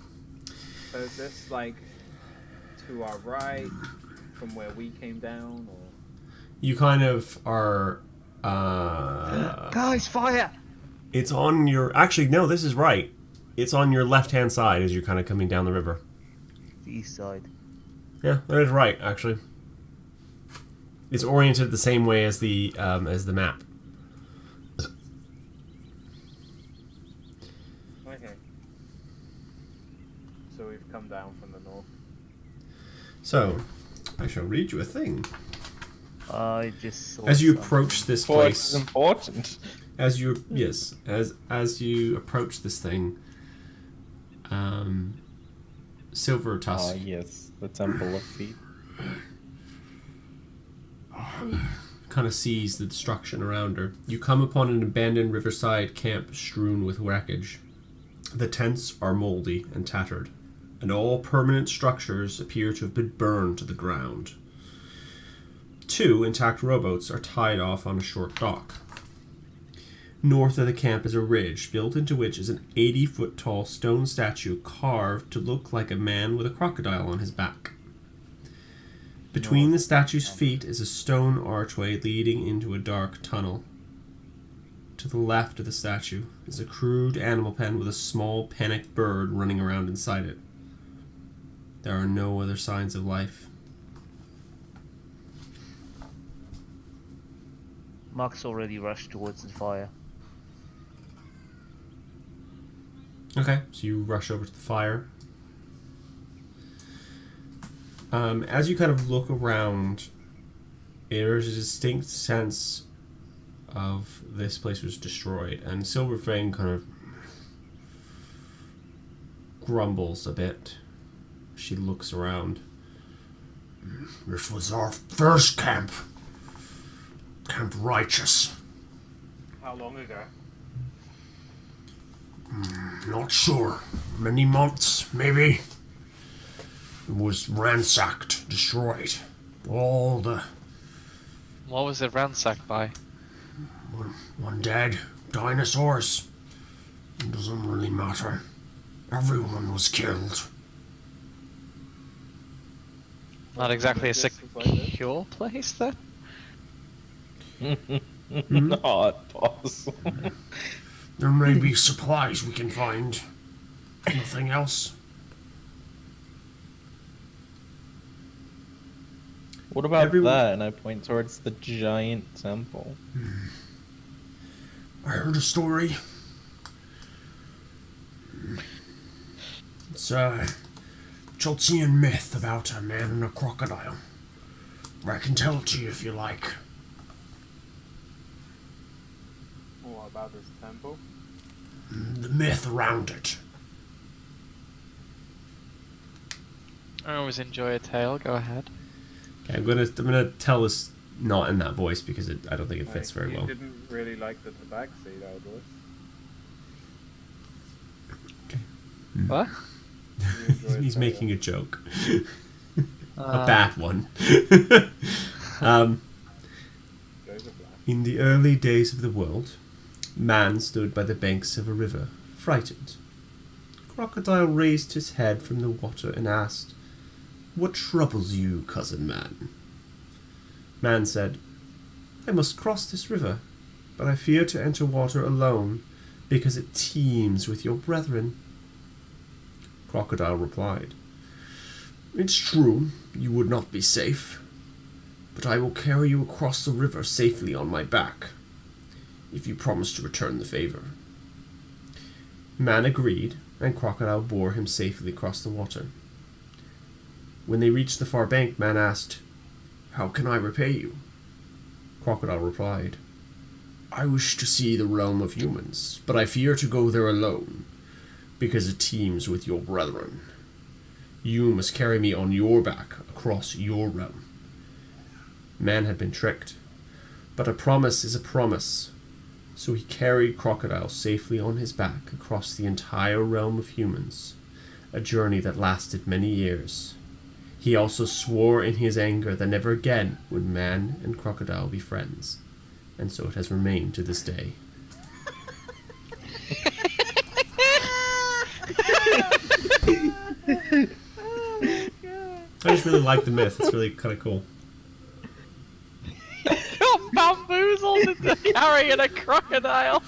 So is this like to our right from where we came down, or? You kind of are. Guys, fire! It's on your. Actually, no, this is right. It's on your left-hand side as you're kind of coming down the river. The east side. Yeah, that is right. Actually, it's oriented the same way as the map. Okay. So we've come down from the north. So, I shall read you a thing. I just saw As you something. approach this Force place, is important. as you approach this thing, Silver Tusk Ah, yes, the Temple of Feet. kind kind of sees the destruction around her. You come upon an abandoned riverside camp strewn with wreckage. The tents are moldy and tattered, and all permanent structures appear to have been burned to the ground. 2 intact rowboats are tied off on a short dock. North of the camp is a ridge, built into which is an 80-foot-tall stone statue carved to look like a man with a crocodile on his back. Between the statue's feet is a stone archway leading into a dark tunnel. To the left of the statue is a crude animal pen with a small panicked bird running around inside it. There are no other signs of life. Mark's already rushed towards the fire. Okay, so you rush over to the fire. As you kind of look around, there's a distinct sense of this place was destroyed, and Silver Fang kind of grumbles a bit. She looks around. This was our first camp. Camp Righteous. How long ago? Not sure. Many months, maybe. It was ransacked, destroyed. All the... What was it ransacked by? One dead. Dinosaurs. It doesn't really matter. Everyone was killed. Not exactly a This was like this. secure place then? Not possible. There may be supplies we can find. Nothing else. What about Everyone- that? And I point towards the giant temple. I heard a story. It's a Chaldean myth about a man and a crocodile. I can tell it to you if you like. What about this temple? The myth around it. I always enjoy a tale. Go ahead. Okay, I'm gonna tell this not in that voice because I don't think it fits very You well. didn't really like the tabaxi, though, voice. What? You enjoyed He's the- making a joke. A Uh, bad one. Joseph Black. In the early days of the world, man stood by the banks of a river, frightened. Crocodile raised his head from the water and asked, "What troubles you, cousin man?" Man said, "I must cross this river, but I fear to enter water alone, because it teems with your brethren." Crocodile replied, "It's true, you would not be safe, but I will carry you across the river safely on my back, if you promise to return the favor." Man agreed, and Crocodile bore him safely across the water. When they reached the far bank, Man asked, "How can I repay you?" Crocodile replied, "I wish to see the realm of humans, but I fear to go there alone, because it teems with your brethren. You must carry me on your back across your realm." Man had been tricked, but a promise is a promise, so he carried Crocodile safely on his back across the entire realm of humans, a journey that lasted many years. He also swore in his anger that never again would Man and Crocodile be friends, and so it has remained to this day. I just really like the myth. It's really kind of cool. Got bamboozled into carrying a crocodile.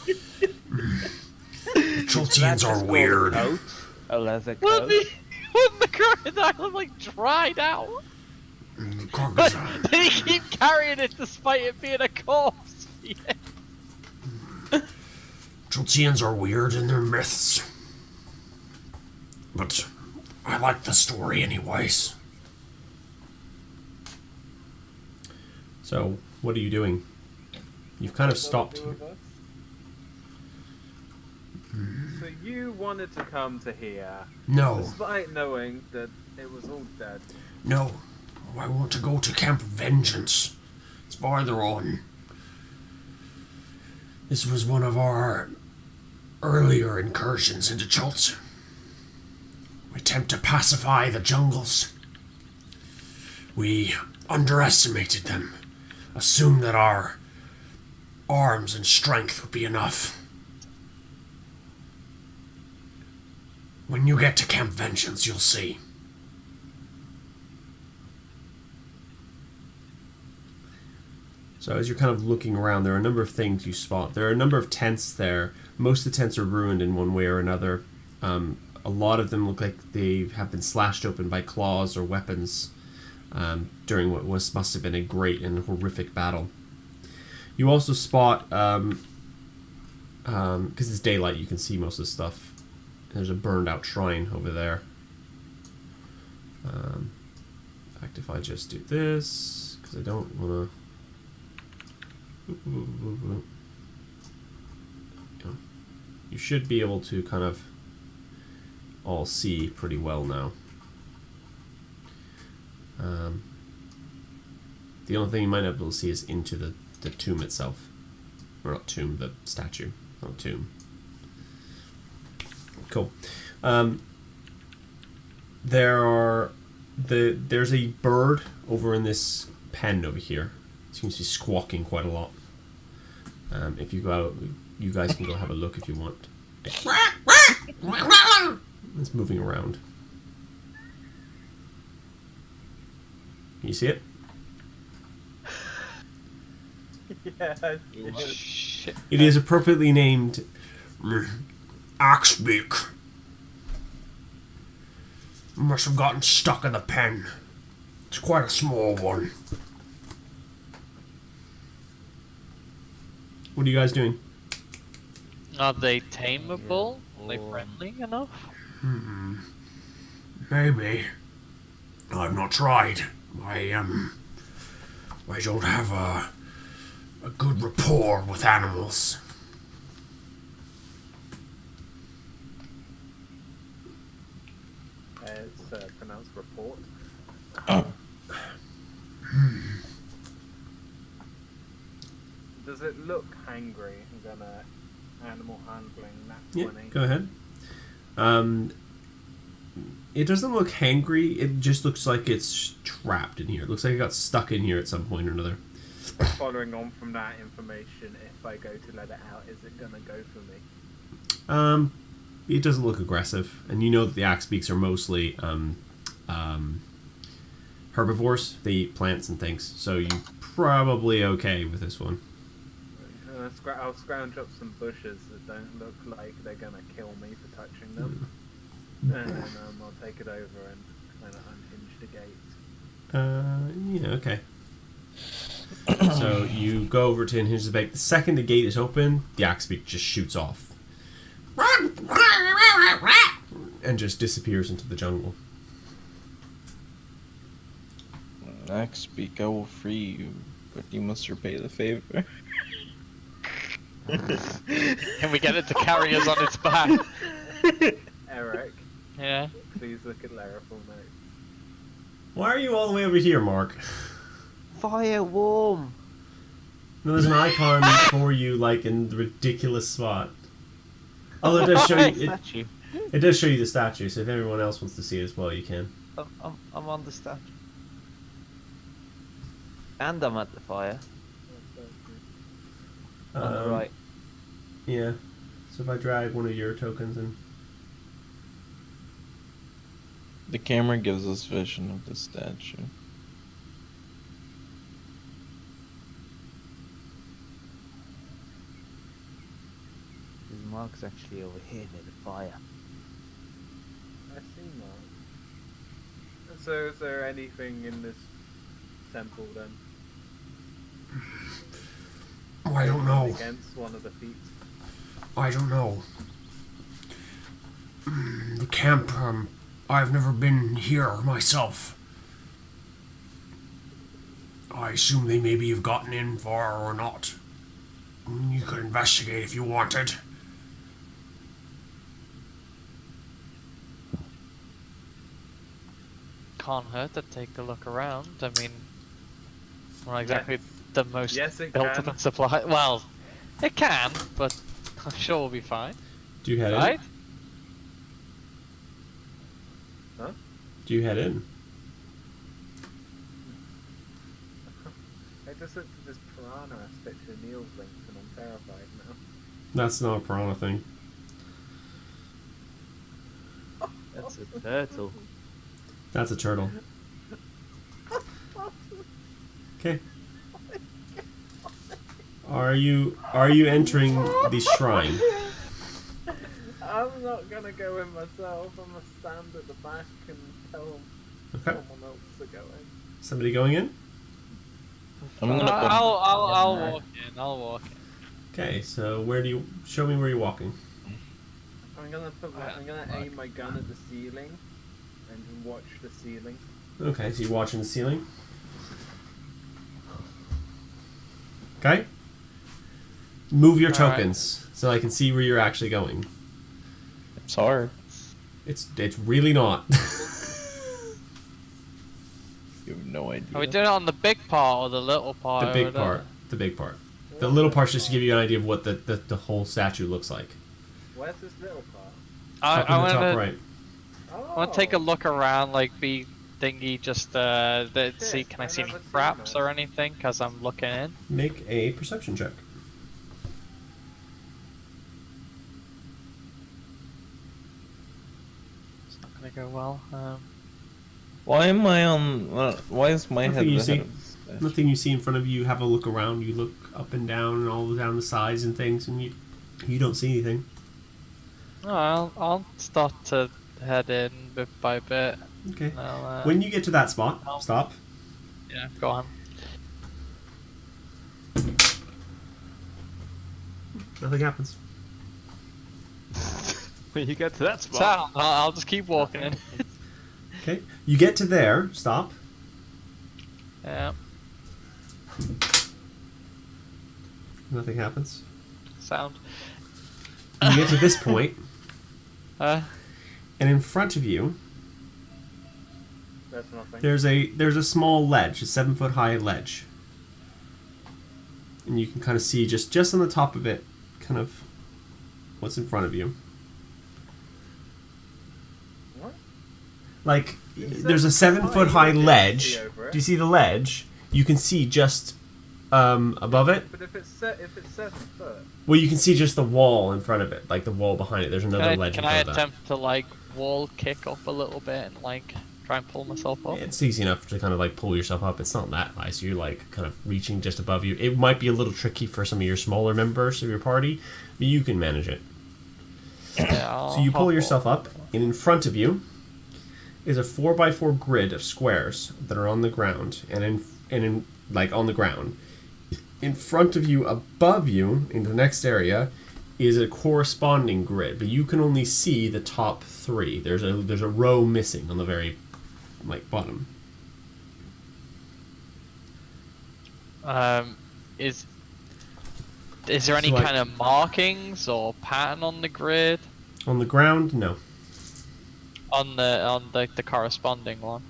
Chaldeans are weird. Coat, a leather Wouldn't coat. the crocodile have like dried out? The But crocodile. did he keep carrying it despite it being a corpse? Yeah. Chaldeans are weird in their myths. But I like the story anyways. So, what are you doing? You've kind of What stopped. do with us? So you wanted to come to here, No, despite knowing that it was all dead. no. I want to go to Camp Vengeance. It's farther on. This was one of our earlier incursions into Chultz. We attempt to pacify the jungles. We underestimated them, assumed that our arms and strength would be enough. When you get to Camp Vengeance, you'll see. So as you're kind of looking around, there are a number of things you spot. There are a number of tents there. Most of the tents are ruined in one way or another. A lot of them look like they have been slashed open by claws or weapons during what must have been a great and horrific battle. You also spot, because it's daylight, you can see most of the stuff. There's a burned out shrine over there. In fact, if I just do this, because I don't want to... You should be able to kind of all see pretty well now. The only thing you might not be able to see is into the tomb itself. Or not tomb, the statue. Not tomb. Cool. There's a bird over in this pen over here. It seems to be squawking quite a lot. If you go out, you guys can go have a look if you want. It's moving around. Can you see it? Yeah. Shit. It is appropriately named Axbeak. Must have gotten stuck in the pen. It's quite a small one. What are you guys doing? Are they tameable? Are they friendly enough? Maybe. I've not tried. I don't have a good rapport with animals. It's pronounced report. Does it look hangry? I'm gonna animal handling that Yeah, 20. go ahead. It doesn't look hangry. It just looks like it's trapped in here. It looks like it got stuck in here at some point or another. Following on from that information, if I go to let it out, is it gonna go for me? It doesn't look aggressive, and you know that the axbeaks are mostly herbivores. They eat plants and things, so you're probably okay with this one. I'll scrounge up some bushes that don't look like they're gonna kill me for touching them, and then I'll take it over and kind of unhinge the gate. Yeah, okay. So you go over to unhinge the gate. The second the gate is open, the axbeak just shoots off and just disappears into the jungle. Axbeak, I will free you, but you must repay the favor. Can we get it to carry us on its back? Eric, Yeah. please look at Laraful notes. Why are you all the way over here, Mark? Fire warm. No, there's an icon for you, like in the ridiculous spot. Although it does show you, Statue. it does show you the statue. So if everyone else wants to see it as well, you can. I'm on the statue. And I'm at the fire. On the right. Yeah. So if I drag one of your tokens and The camera gives us vision of the statue. His mark's actually over here near the fire. I see Mark. So is there anything in this temple then? I don't know. Against one of the feet? I don't know. The camp, I've never been here myself. I assume they maybe have gotten in far or not. You could investigate if you wanted. Can't hurt to take a look around. I mean, we're not exactly the most Yes, it built can. up and supply. Well, it can, but I'm sure we'll be fine. Do you head Right? in? Do you head in? I just looked at this piranha picture Neil's linked and I'm terrified now. That's not a piranha thing. That's a turtle. That's a turtle. Okay. Are you entering the shrine? I'm not gonna go in myself. I'm gonna stand at the back and tell Okay. someone else to go in. Somebody going in? I'm gonna put I'll walk in. I'll walk in. Okay, so where do you show me where you're walking? I'm gonna aim my gun at the ceiling and watch the ceiling. Okay, so you're watching the ceiling. Okay. Move your All right. tokens so I can see where you're actually going. It's hard. It's really not. You have no idea. Are we doing it on the big part or the little part? The over big there? part. The big part. The little part's just to give you an idea of what the whole statue looks like. Where's this little part? I Up in the top want right. Oh, to take a look around, like be thingy, just see. Can I see any I've never seen traps those. or anything? Cause I'm looking in. Make a perception check. It's not gonna go well. Why am I on? Why is my Nothing head you the see. head of this statue? Nothing you see in front of you. Have a look around. You look up and down and all down the sides and things, and you don't see anything. No, I'll start to head in bit by bit. Okay. I'll, When you get to that spot, stop. yeah, go on. Nothing happens. When you get to that spot. Sound. I'll just keep walking in. Okay. You get to there. Stop. Yeah. Nothing happens. Sound. You get to this point, Uh, and in front of you, There's nothing. there's a small ledge, a 7-foot high ledge, and you can kind of see just on the top of it, kind of what's in front of you. What? Like It's there's a 7-foot high, high you can't ledge. see over it. Do you see the ledge? You can see just above it. But if it's 7 foot, Well, you can see just the wall in front of it, like the wall behind it. There's another ledge can in I front of that. attempt to like wall kick up a little bit and like try and pull myself up? It's easy enough to kind of like pull yourself up. It's not that high, so you're like kind of reaching just above you. It might be a little tricky for some of your smaller members of your party, but you can manage it. Yeah, So you pull yourself up, and in front of you is a 4x4 grid of squares that are on the ground, and in like on the ground. In front of you, above you, in the next area, is a corresponding grid, but you can only see the top 3. There's a row missing on the very bottom. Is there any So, like- kind of markings or pattern on the grid? On the ground, no. On the corresponding one.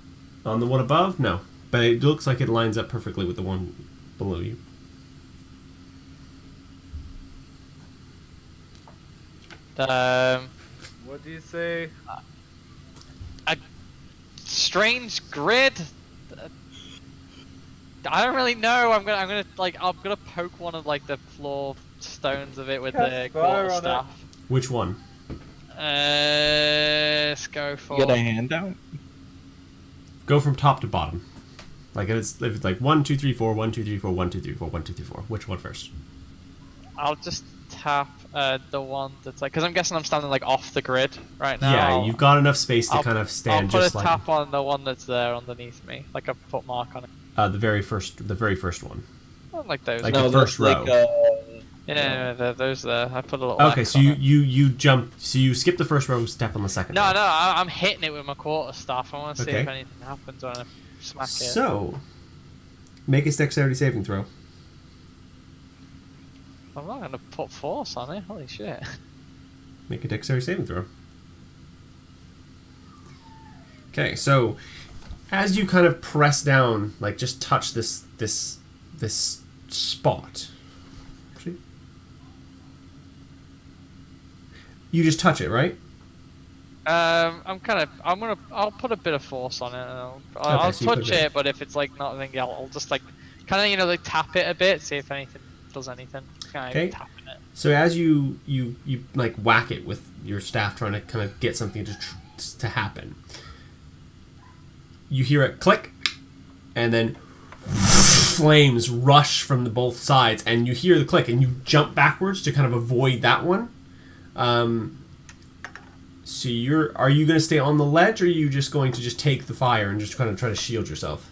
On the one above, no. But it looks like it lines up perfectly with the one below you. what do you say? A strange grid. I don't really know. I'm gonna poke one of like the floor stones of it with Cast the fire quarter on it. staff. Which one? Let's go for. Get a handout. Go from top to bottom. Like if it's like 1, 2, 3, 4, 1, 2, 3, 4, 1, 2, 3, 4, 1, 2, 3, 4. Which one first? I'll just tap the one that's like, because I'm guessing I'm standing like off the grid right now. Yeah, you've got enough space to kind of I'll stand put just a like tap on the one that's there underneath me, like a foot mark on it. the very first one. Not like those. Like no. the first row. Yeah, those there. I put a little. Okay, X so on you it. jump. So you skip the first row, step on the second. No, row. no, I'm hitting it with my quarter staff. I want to see Okay. if anything happens when I smack it. So, make a dexterity saving throw. I'm not gonna put force on it. Holy shit! Make a dexterity saving throw. Okay, so as you kind of press down, like just touch this spot. Actually, you just touch it, right? I'll put a bit of force on it. And I'll so you put a touch bit. it, but if it's like not, then I'll just like kind of like tap it a bit, see if anything does anything. Kind Okay. of tapping it. So as you like whack it with your staff, trying to kind of get something to happen, you hear it click, and then flames rush from both sides, and you hear the click, and you jump backwards to kind of avoid that one. So are you going to stay on the ledge, or are you just going to just take the fire and just kind of try to shield yourself?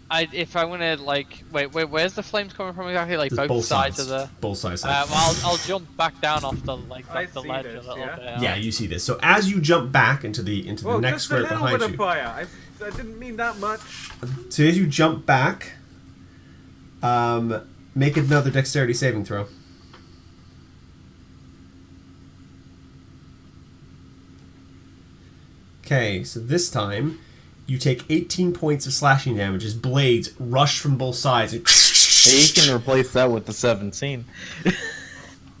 If I want to like wait, where's the flames coming from exactly? Like Just both sides of the. both sides. I'll jump back down off the I the see ledge this, a little yeah? bit. Yeah, you see this. So as you jump back into the Well, next just a square little behind bit of you, fire. I didn't mean that much. so as you jump back, make another dexterity saving throw. Okay, so this time you take 18 points of slashing damage as blades rush from both sides. And Hey, you can replace that with the 17.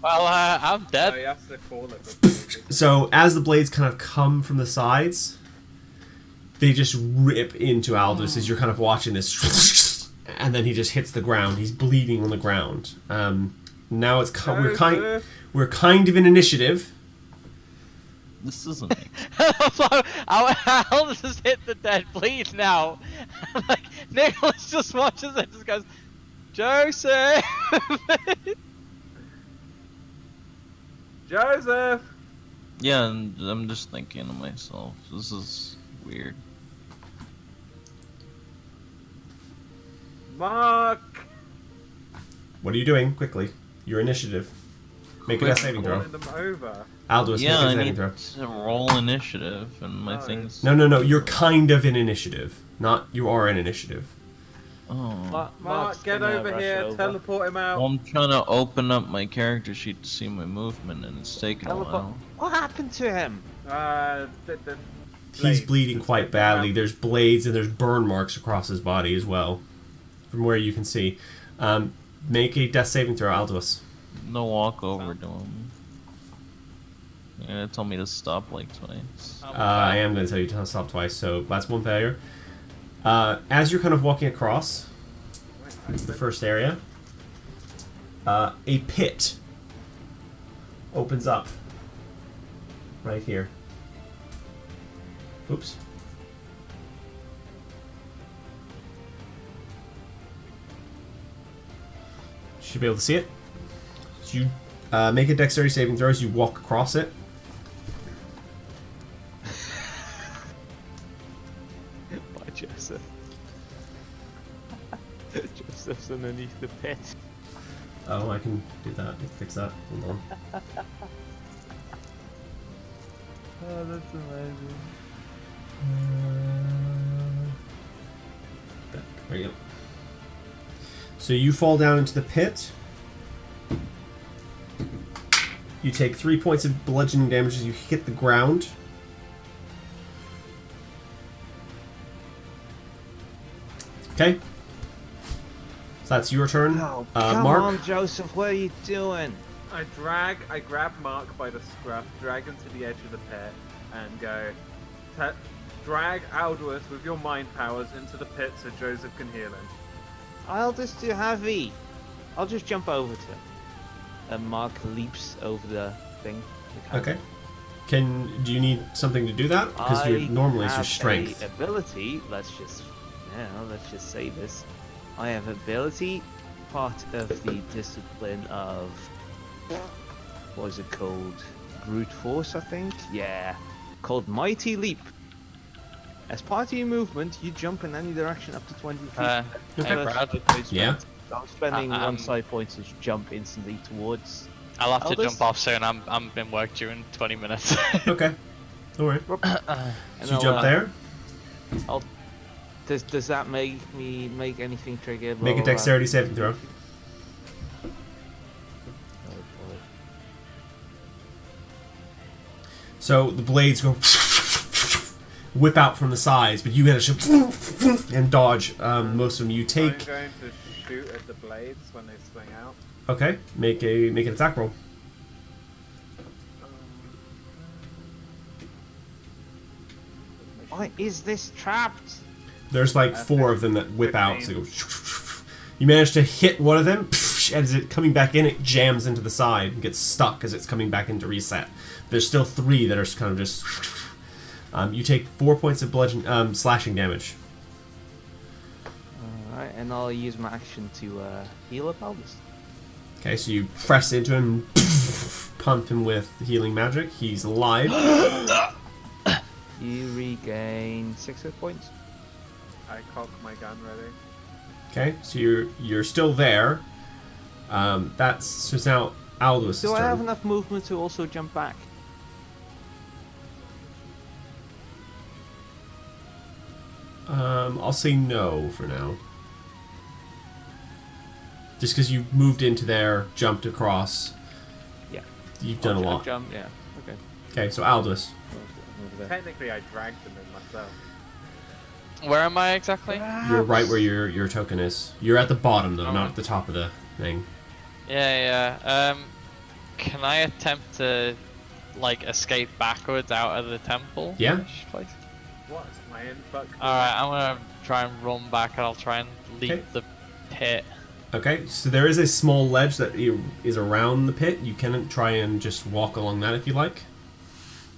Well, I'm Oh, dead. you have to call it before. So as the blades kind of come from the sides, they just rip into Aldous as you're kind of watching this, and then he just hits the ground. He's bleeding on the ground. Now we're kind of in initiative. This doesn't make I'll just hit the dead bleed now. Like Nicholas just watches it, just goes, Joseph. Joseph! Yeah, and I'm just thinking to myself, this is weird. Mark! What are you doing? Quickly. Your initiative. Make a death saving throw. Calling them over. Aldous, Yeah, make a I saving need throw. to roll initiative, and my Oh. thing's... No. You're kind of in initiative. Not you are in initiative. Oh. Mark, get over here, teleport him out. Well, I'm trying to open up my character sheet to see my movement, and it's taking a while. What happened to him? The He's blades. bleeding quite badly. There's blades and there's burn marks across his body as well, from where you can see. Make a death saving throw, Aldous. No walk over to him. Yeah, it told me to stop like twice. I am going to tell you to stop twice, so that's one failure. As you're kind of walking across the first area, a pit opens up right here. Oops. Should be able to see it. So you make a dexterity saving throw as you walk across it. By Joseph. Joseph's underneath the pit. Oh, I can do that. Fix that. Hold on. Oh, that's amazing. There you go. So you fall down into the pit. You take 3 points of bludgeoning damage as you hit the ground. Okay. So that's your turn. Oh, come Mark. on, Joseph, what are you doing? I grab Mark by the scruff, drag him to the edge of the pit, and go, drag Aldous with your mind powers into the pit so Joseph can heal him. I'll just do heavy. I'll just jump over to him. And Mark leaps over the thing. Okay. Do you need something to do that? Because normally it's your strength. Ability. Let's just say this. I have ability, part of the discipline of what is it called? Brute force, I think. Yeah, called Mighty Leap. As part of your movement, you jump in any direction up to 20 feet. Hey, Brad. Yeah. I'm spending one side point to jump instantly towards. I'll have to Aldous? jump off soon. I'm in work during 20 minutes. Okay. Don't worry. And So you jump there. Does that make me make anything trigger? Blah, Make a blah, blah. dexterity saving throw. Oh, boy. So the blades go whip out from the sides, but you manage to and dodge most of them. You I'm take going to shoot at the blades when they swing out. okay. Make an attack roll. Why is this trapped? There's like 4 of them that whip out. So you manage to hit one of them. As it coming back in, it jams into the side and gets stuck as it's coming back in to reset. There's still 3 that are kind of just. You take 4 points of bludgeon slashing damage. Alright, and I'll use my action to heal up Albus. Okay, so you press into him, pump him with healing magic. He's alive. You regain 6 hit points. I cock my gun ready. Okay, so you're still there. That's just now Aldous' Do I have turn. enough movement to also jump back? I'll say no for now. Just because you moved into there, jumped across. Yeah. You've done a lot. Jump, yeah. Okay. Okay, so Aldous. Over there. Technically, I dragged them in myself. Where am I exactly? You're right where your token is. You're at the bottom though, not at the top of the thing. Yeah. Can I attempt to like escape backwards out of the temple? Yeah. Place? What? My infuck? Alright, I'm gonna try and run back and I'll try and leave Okay. the pit. Okay, so there is a small ledge that is around the pit. You can try and just walk along that if you like.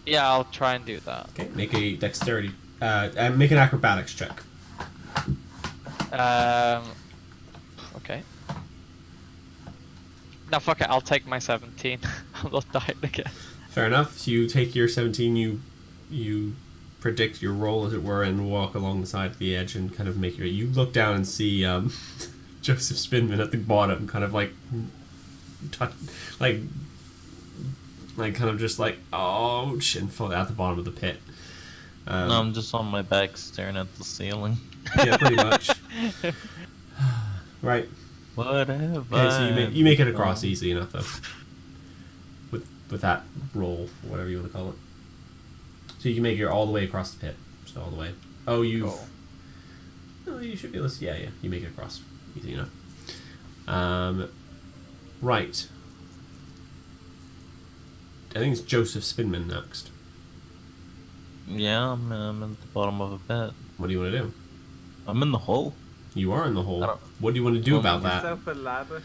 Yeah, I'll try and do that. Okay, make a dexterity. And make an acrobatics check. Okay. No, fuck it, I'll take my 17. I'm not dying again. Fair enough. So you take your 17. You predict your roll, as it were, and walk along the side of the edge and kind of make your. You look down and see Joseph Spinman at the bottom, kind of like, like kind of just like ouch, and fall at the bottom of the pit. I'm just on my back staring at the ceiling. Yeah, pretty much. Right. Whatever. Okay, so you make it across easy enough though. With that roll, whatever you want to call it. So you can make it all the way across the pit. Just all the way. Oh, you. Oh, you should be able to. Yeah. You make it across easy enough. Right. I think it's Joseph Spinman next. Yeah, I'm at the bottom of a pit. What do you want to do? I'm in the hole. You are in the hole. I don't- What do you want to do Well, about that? Yourself a ladder.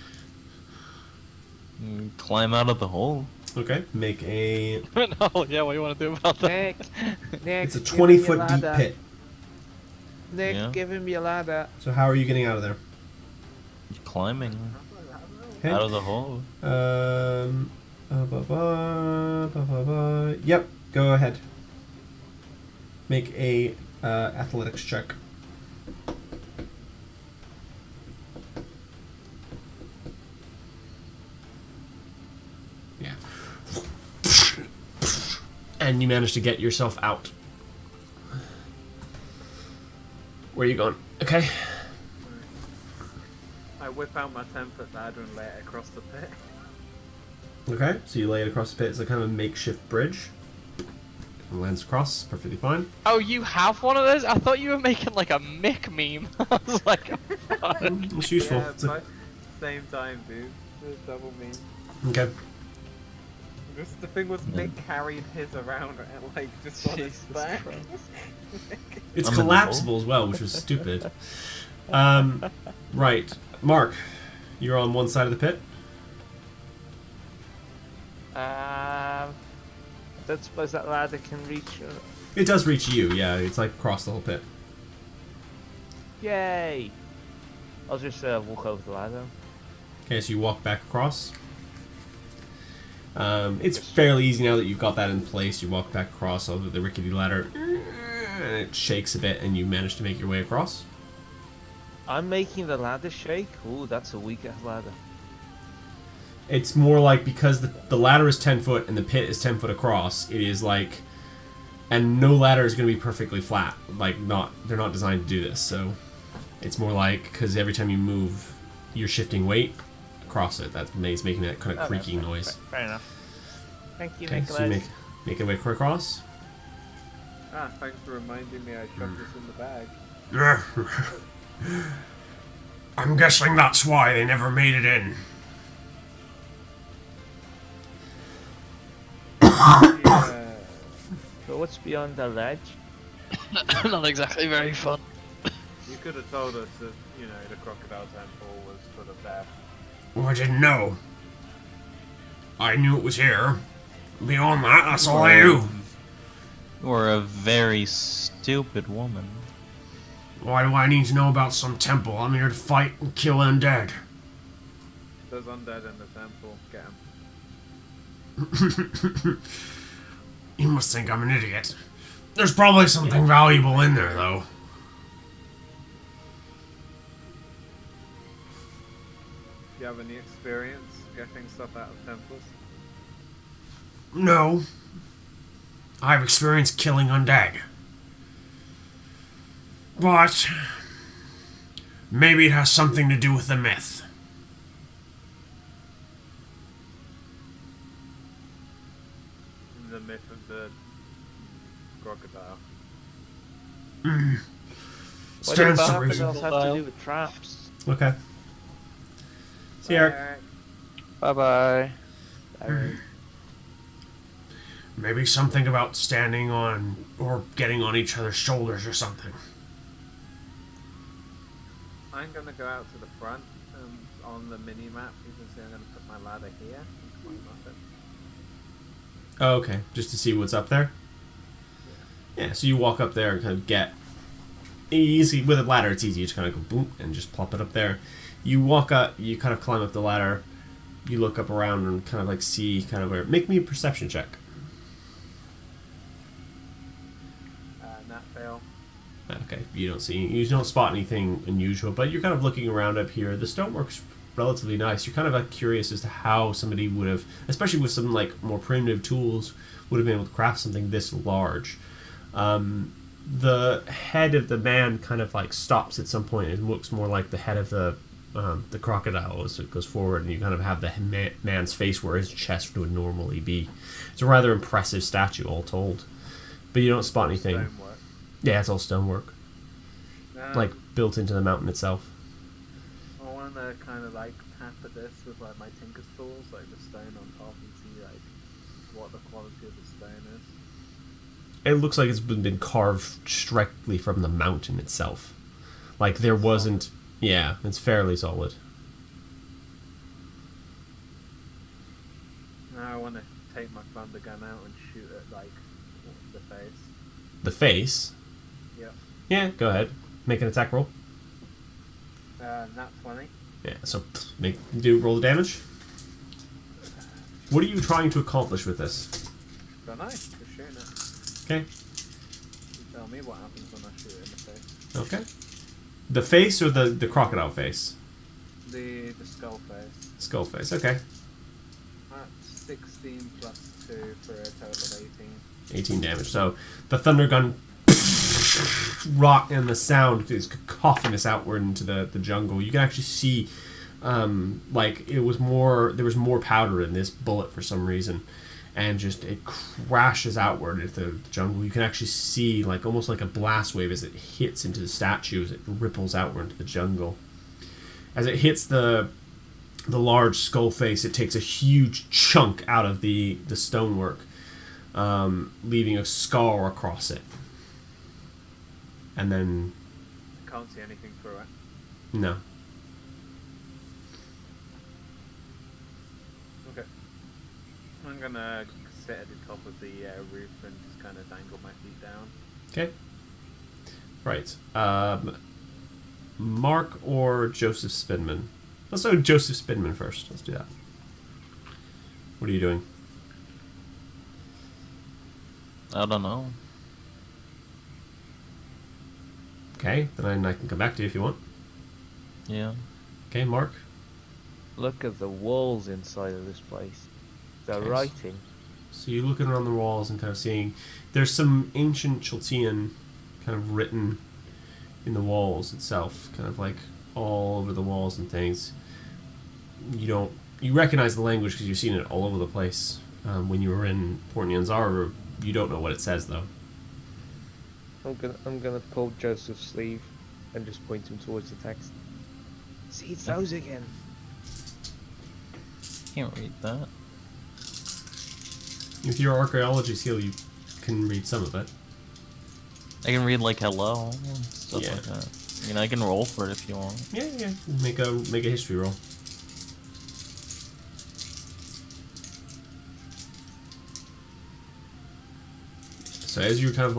Climb out of the hole. Okay, make a. No, yeah, what do you want to do about that? Nick, It's a give him your 20-foot deep ladder. pit. Nick, Yeah. give him your ladder. So how are you getting out of there? Climbing Okay. out of the hole. Yep, go ahead. Make a athletics check. Yeah. And you manage to get yourself out. Where are you going? Okay. I whip out my 10-foot ladder and lay it across the pit. Okay, so you lay it across the pit. It's a kind of a makeshift bridge. It lands across, perfectly fine. Oh, you have one of those? I thought you were making like a Mick meme. I was like, fuck. It's useful. Yeah, It's a- but same time, dude. It's a double meme. okay. The thing was, Mick carried his around and like just on his Jesus back. Christ. It's I'm in the collapsible as well, which was stupid. Right. Mark, you're on one side of the pit. Don't suppose that ladder can reach. It does reach you, yeah. It's like across the whole pit. Yay! I'll just walk over the ladder. Okay, so you walk back across. It's fairly easy now that you've got that in place. You walk back across over the rickety ladder, and it shakes a bit, and you manage to make your way across. I'm making the ladder shake. Ooh, that's a weaker ladder. It's more like because the ladder is 10 foot and the pit is 10 foot across, it is like, and no ladder is going to be perfectly flat. Like, they're not designed to do this, so it's more like, because every time you move, you're shifting weight across it. That's making that kind of creaking noise. Fair enough. Thank you, Okay, Nicholas. so you make your way across. Thanks for reminding me I shoved this in the bag. I'm guessing that's why they never made it in. Yeah. But what's beyond the ledge? Not exactly very fun. You could have told us that, the crocodile temple was full of death. Well, I didn't know. I knew it was here. Beyond that, that's all I knew. Or a very stupid woman. Why do I need to know about some temple? I'm here to fight and kill undead. There's undead in the temple. Get 'em. You must think I'm an idiot. There's probably something valuable in there, though. Do you have any experience getting stuff out of temples? No. I've experienced killing undead. But maybe it has something to do with the myth. The myth of the crocodile. What Stands about to nothing reason. else have to do with traps? Okay. See, Eric. Bye bye. Maybe something about standing on or getting on each other's shoulders or something. I'm gonna go out to the front and on the mini map you can see I'm gonna put my ladder here and climb up it. Oh, okay. Just to see what's up there? Yeah, so you walk up there and kind of get... Easy. With a ladder, it's easy. You just kind of go boom and just plop it up there. You walk up, you kind of climb up the ladder, you look up around and kind of like see kind of where... Make me a perception check. Nat fail. Okay, you don't spot anything unusual, but you're kind of looking around up here. The stonework's relatively nice. You're kind of like curious as to how somebody would have, especially with some like more primitive tools, would have been able to craft something this large. The head of the man kind of like stops at some point. It looks more like the head of the crocodile as it goes forward, and you kind of have the man's face where his chest would normally be. It's a rather impressive statue, all told, but you don't spot anything. Stonework. Yeah, it's all stonework, like built into the mountain itself. I want to kind of like tap at this with like my tinker's tools, like the stone on top, and see like what the quality of the stone is. It looks like it's been carved strictly from the mountain itself. Like there wasn't... Yeah, it's fairly solid. Now I want to take my thunder gun out and shoot at like the face. The face? Yep. Yeah, go ahead. Make an attack roll. Nat 20. Yeah, so roll the damage. What are you trying to accomplish with this? Don't know. Just shooting it. Okay. You tell me what happens when I shoot it in the face. Okay. The face or the crocodile face? The skull face. Skull face, okay. That's 16 plus 2 for a total of 18. 18 damage. So the thunder gun rock and the sound is cacophonous outward into the jungle. You can actually see like there was more powder in this bullet for some reason, and just it crashes outward into the jungle. You can actually see like almost like a blast wave as it hits into the statue, as it ripples outward into the jungle. As it hits the large skull face, it takes a huge chunk out of the stonework, leaving a scar across it. And then... Can't see anything through it. No. Okay. I'm gonna sit at the top of the roof and just kind of dangle my feet down. Okay. Right. Mark or Joseph Spinman? Let's do Joseph Spinman first. Let's do that. What are you doing? I don't know. Okay, then I can come back to you if you want. Yeah. Okay, Mark. Look at the walls inside of this place. The Okay. writing. So you're looking around the walls and kind of seeing there's some ancient Chaldean kind of written in the walls itself, kind of like all over the walls and things. You recognize the language because you've seen it all over the place when you were in Port Nyanzar. You don't know what it says though. I'm gonna pull Joseph's sleeve and just point him towards the text. See, it's those again. Can't read that. With your archaeology skill, you can read some of it. I can read like hello and stuff Yeah. like that. I mean, I can roll for it if you want. Yeah. Make a history roll. So as you're kind of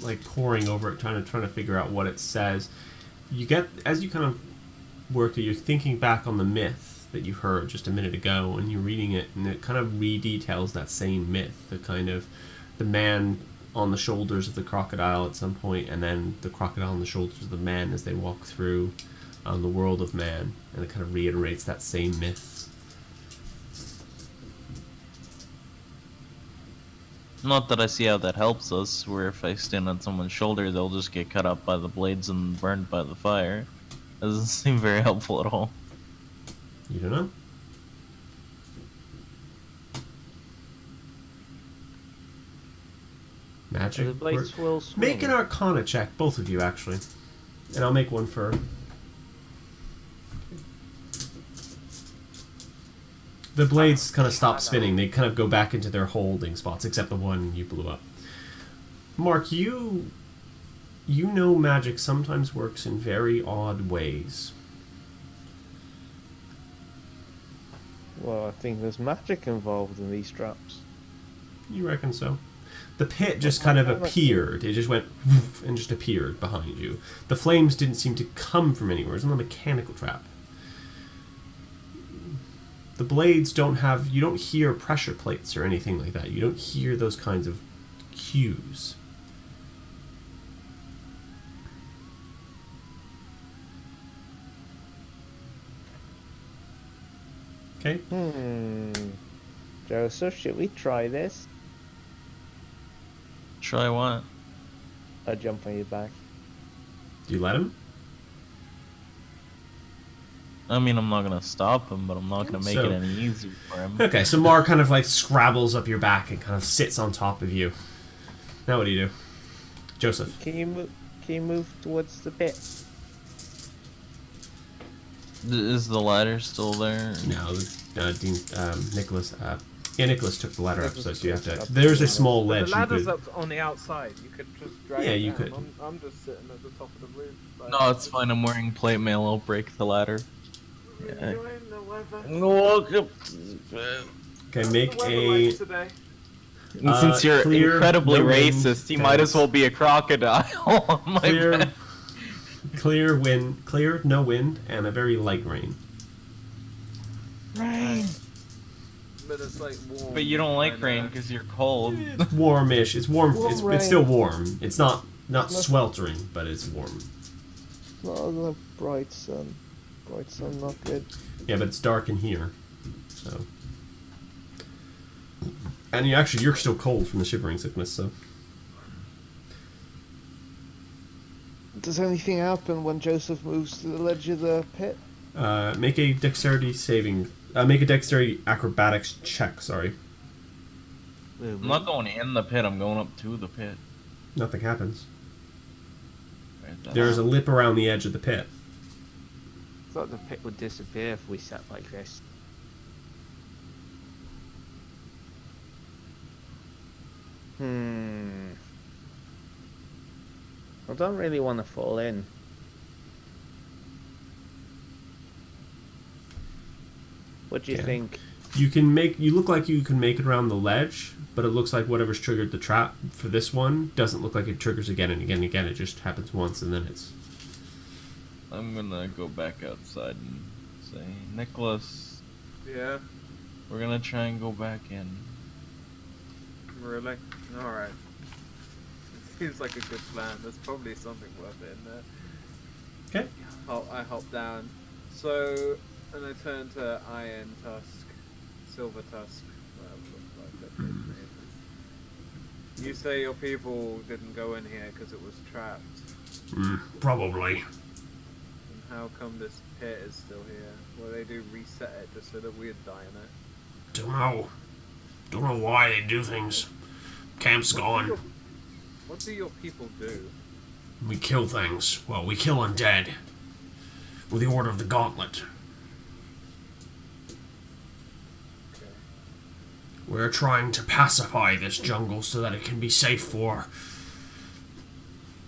like poring over it, trying to figure out what it says, as you kind of work, you're thinking back on the myth that you heard just a minute ago, and you're reading it, and it kind of redetails that same myth, the man on the shoulders of the crocodile at some point, and then the crocodile on the shoulders of the man as they walk through the world of man, and it kind of reiterates that same myth. Not that I see how that helps us, where if I stand on someone's shoulder, they'll just get cut up by the blades and burned by the fire. Doesn't seem very helpful at all. You don't know? Magic. The blades will swing. Make an Arcana check, both of you actually, and I'll make one for. The blades kind of stop spinning. They kind of go back into their holding spots, except the one you blew up. Mark, you know magic sometimes works in very odd ways. Well, I think there's magic involved in these traps. You reckon so? The pit just kind of appeared. It just went woof and just appeared behind you. The flames didn't seem to come from anywhere. It was not a mechanical trap. The blades don't have... You don't hear pressure plates or anything like that. You don't hear those kinds of cues. Okay. Joseph, should we try this? Try what? I jump on your back. Do you let him? I mean, I'm not gonna stop him, but I'm not gonna make it any easier for him. Okay, so Mar kind of like scrabbles up your back and kind of sits on top of you. Now what do you do? Joseph. Can you move towards the pit? Is the ladder still there? No, Nicholas. Nicholas took the ladder up, so you have to. There's a small But ledge. the ladder's you up on the outside. You could just drag Yeah, it you down. could. I'm just sitting at the top of the roof. Like, No, it's fine. I'm wearing plate mail. I'll break the ladder. Yeah. enjoying the weather. Walk up. Okay, make What's the weather a. like today? And since you're clear, incredibly no wind, racist, you might as well be a crocodile on my Clear, back. clear, no wind, and a very light rain. Rain. But it's like warm. But you don't like and, rain because you're cold. It's warmish. It's warm. It's rain. still warm. It's not sweltering, but it's warm. Not the bright sun. Bright sun, not good. Yeah, but it's dark in here, so. And you're still cold from the shivering sickness, so. Does anything happen when Joseph moves to the ledge of the pit? Make a dexterity saving. Make a dexterity acrobatics check. Sorry, I'm not going in the pit. I'm going up to the pit. nothing happens. Right, There's a lip around the edge of the pit. I thought the pit would disappear if we sat like this. I don't really want to fall in. What do you Okay. think? You look like you can make it around the ledge, but it looks like whatever's triggered the trap for this one doesn't look like it triggers again and again and again. It just happens once and then it's. I'm gonna go back outside and say, Nicholas, Yeah, we're gonna try and go back in. really? Alright. Seems like a good plan. There's probably something worth it in there. Okay. I hop down. So, and I turn to Iron Tusk, Silver Tusk, whatever it looks like. That big name is. You say your people didn't go in here because it was trapped. Probably. And how come this pit is still here? Well, they do reset it just so that we'd die in it. Don't know. Don't know why they do things. Camp's gone. What do your people do? We kill things. Well, we kill undead. With the Order of the Gauntlet. Okay. We're trying to pacify this jungle so that it can be safe for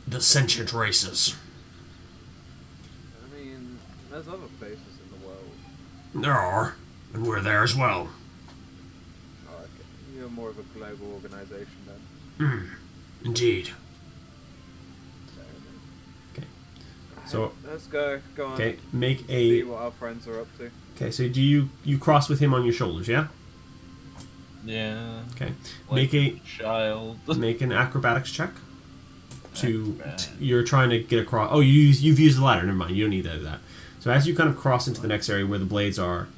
the sentient races. I mean, there's other places in the world. There are, and we're there as well. Oh, okay. You're more of a global organization then. Indeed. So Let's go. Go on. okay, make See a. what our friends are up to. Okay, so do you cross with him on your shoulders? Yeah. Yeah. Okay. Like Make a child. make an acrobatics check. To Acrobatics. you're trying to get across. Oh, you've used the ladder. Never mind. You don't need that. So as you kind of cross into the next area where the blades are,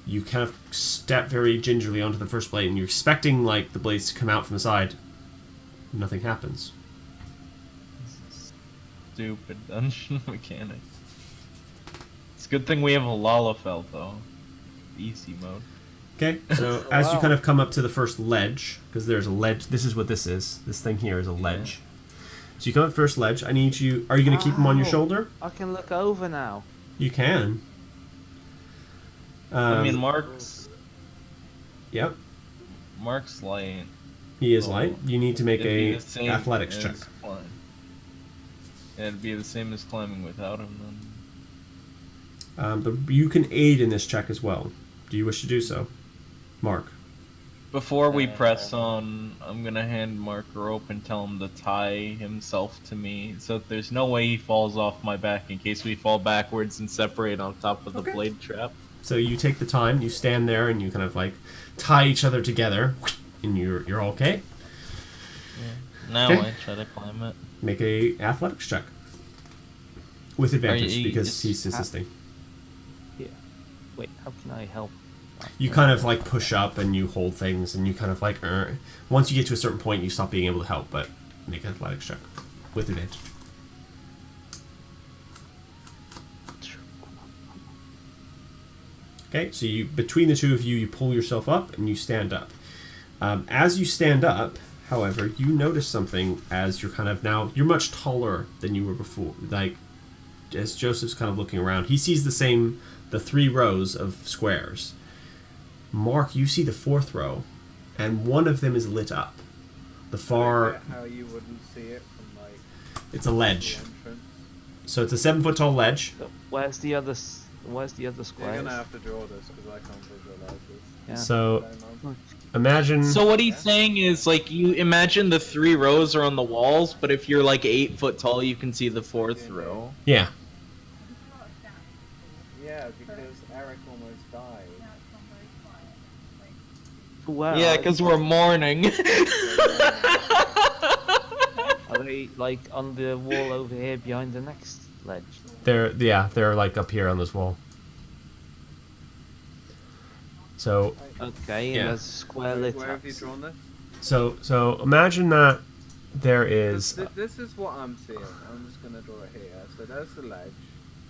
you kind of step very gingerly onto the first blade, and you're expecting like the blades to come out from the side. Nothing happens. Stupid dungeon mechanic. It's a good thing we have a Lalafell though. Easy mode. Okay, so as you kind of come up to the first ledge, because there's a ledge. This is what this is. This thing here is a ledge. So you come up to the first ledge. I need you. Are you going to keep him on your Ow. shoulder? I can look over now. You can. I mean, Mark's Yep, light. he is So light. You need to make It'd be a the same athletics as check. climb. Yeah, it'd be the same as climbing without him then. But you can aid in this check as well. Do you wish to do so, Mark? Before we press on, I'm gonna hand Mark a rope and tell him to tie himself to me, so that there's no way he falls off my back in case we fall backwards and separate on top of the blade trap. So you take the time. You stand there and you kind of like tie each other together, and you're okay. Now Okay. I try to climb it. Make a athletics check with advantage you- because it's- he's assisting. Yeah. Wait, how can I help? You kind of like push up and you hold things and you kind of like once you get to a certain point you stop being able to help, but make an athletics check with advantage. Okay, so you between the two of you pull yourself up and you stand up. As you stand up, however, you notice something as you're kind of now you're much taller than you were before. Like as Joseph's kind of looking around, he sees the 3 rows of squares. Mark, you see the 4th row, and one of them is lit up. The far, How you wouldn't see it from like it's a the ledge. entrance. So it's a 7-foot tall ledge. So where's the other? Where's the other You're squares? gonna have to draw this because I can't visualize this. Yeah. So So, man. imagine. So what he's saying is, like, you imagine the 3 rows are on the walls, but if you're like 8 foot tall, you can see the 4th row. Yeah. Yeah, because Eric almost died. Where Yeah, are because we're mourning. Are they like on the wall over here behind the next ledge? They're like up here on this wall. So Okay, Yeah. and there's a square lit Where up. have you drawn this? so imagine that there is This is what I'm seeing. I'm just gonna draw it here. So there's the ledge.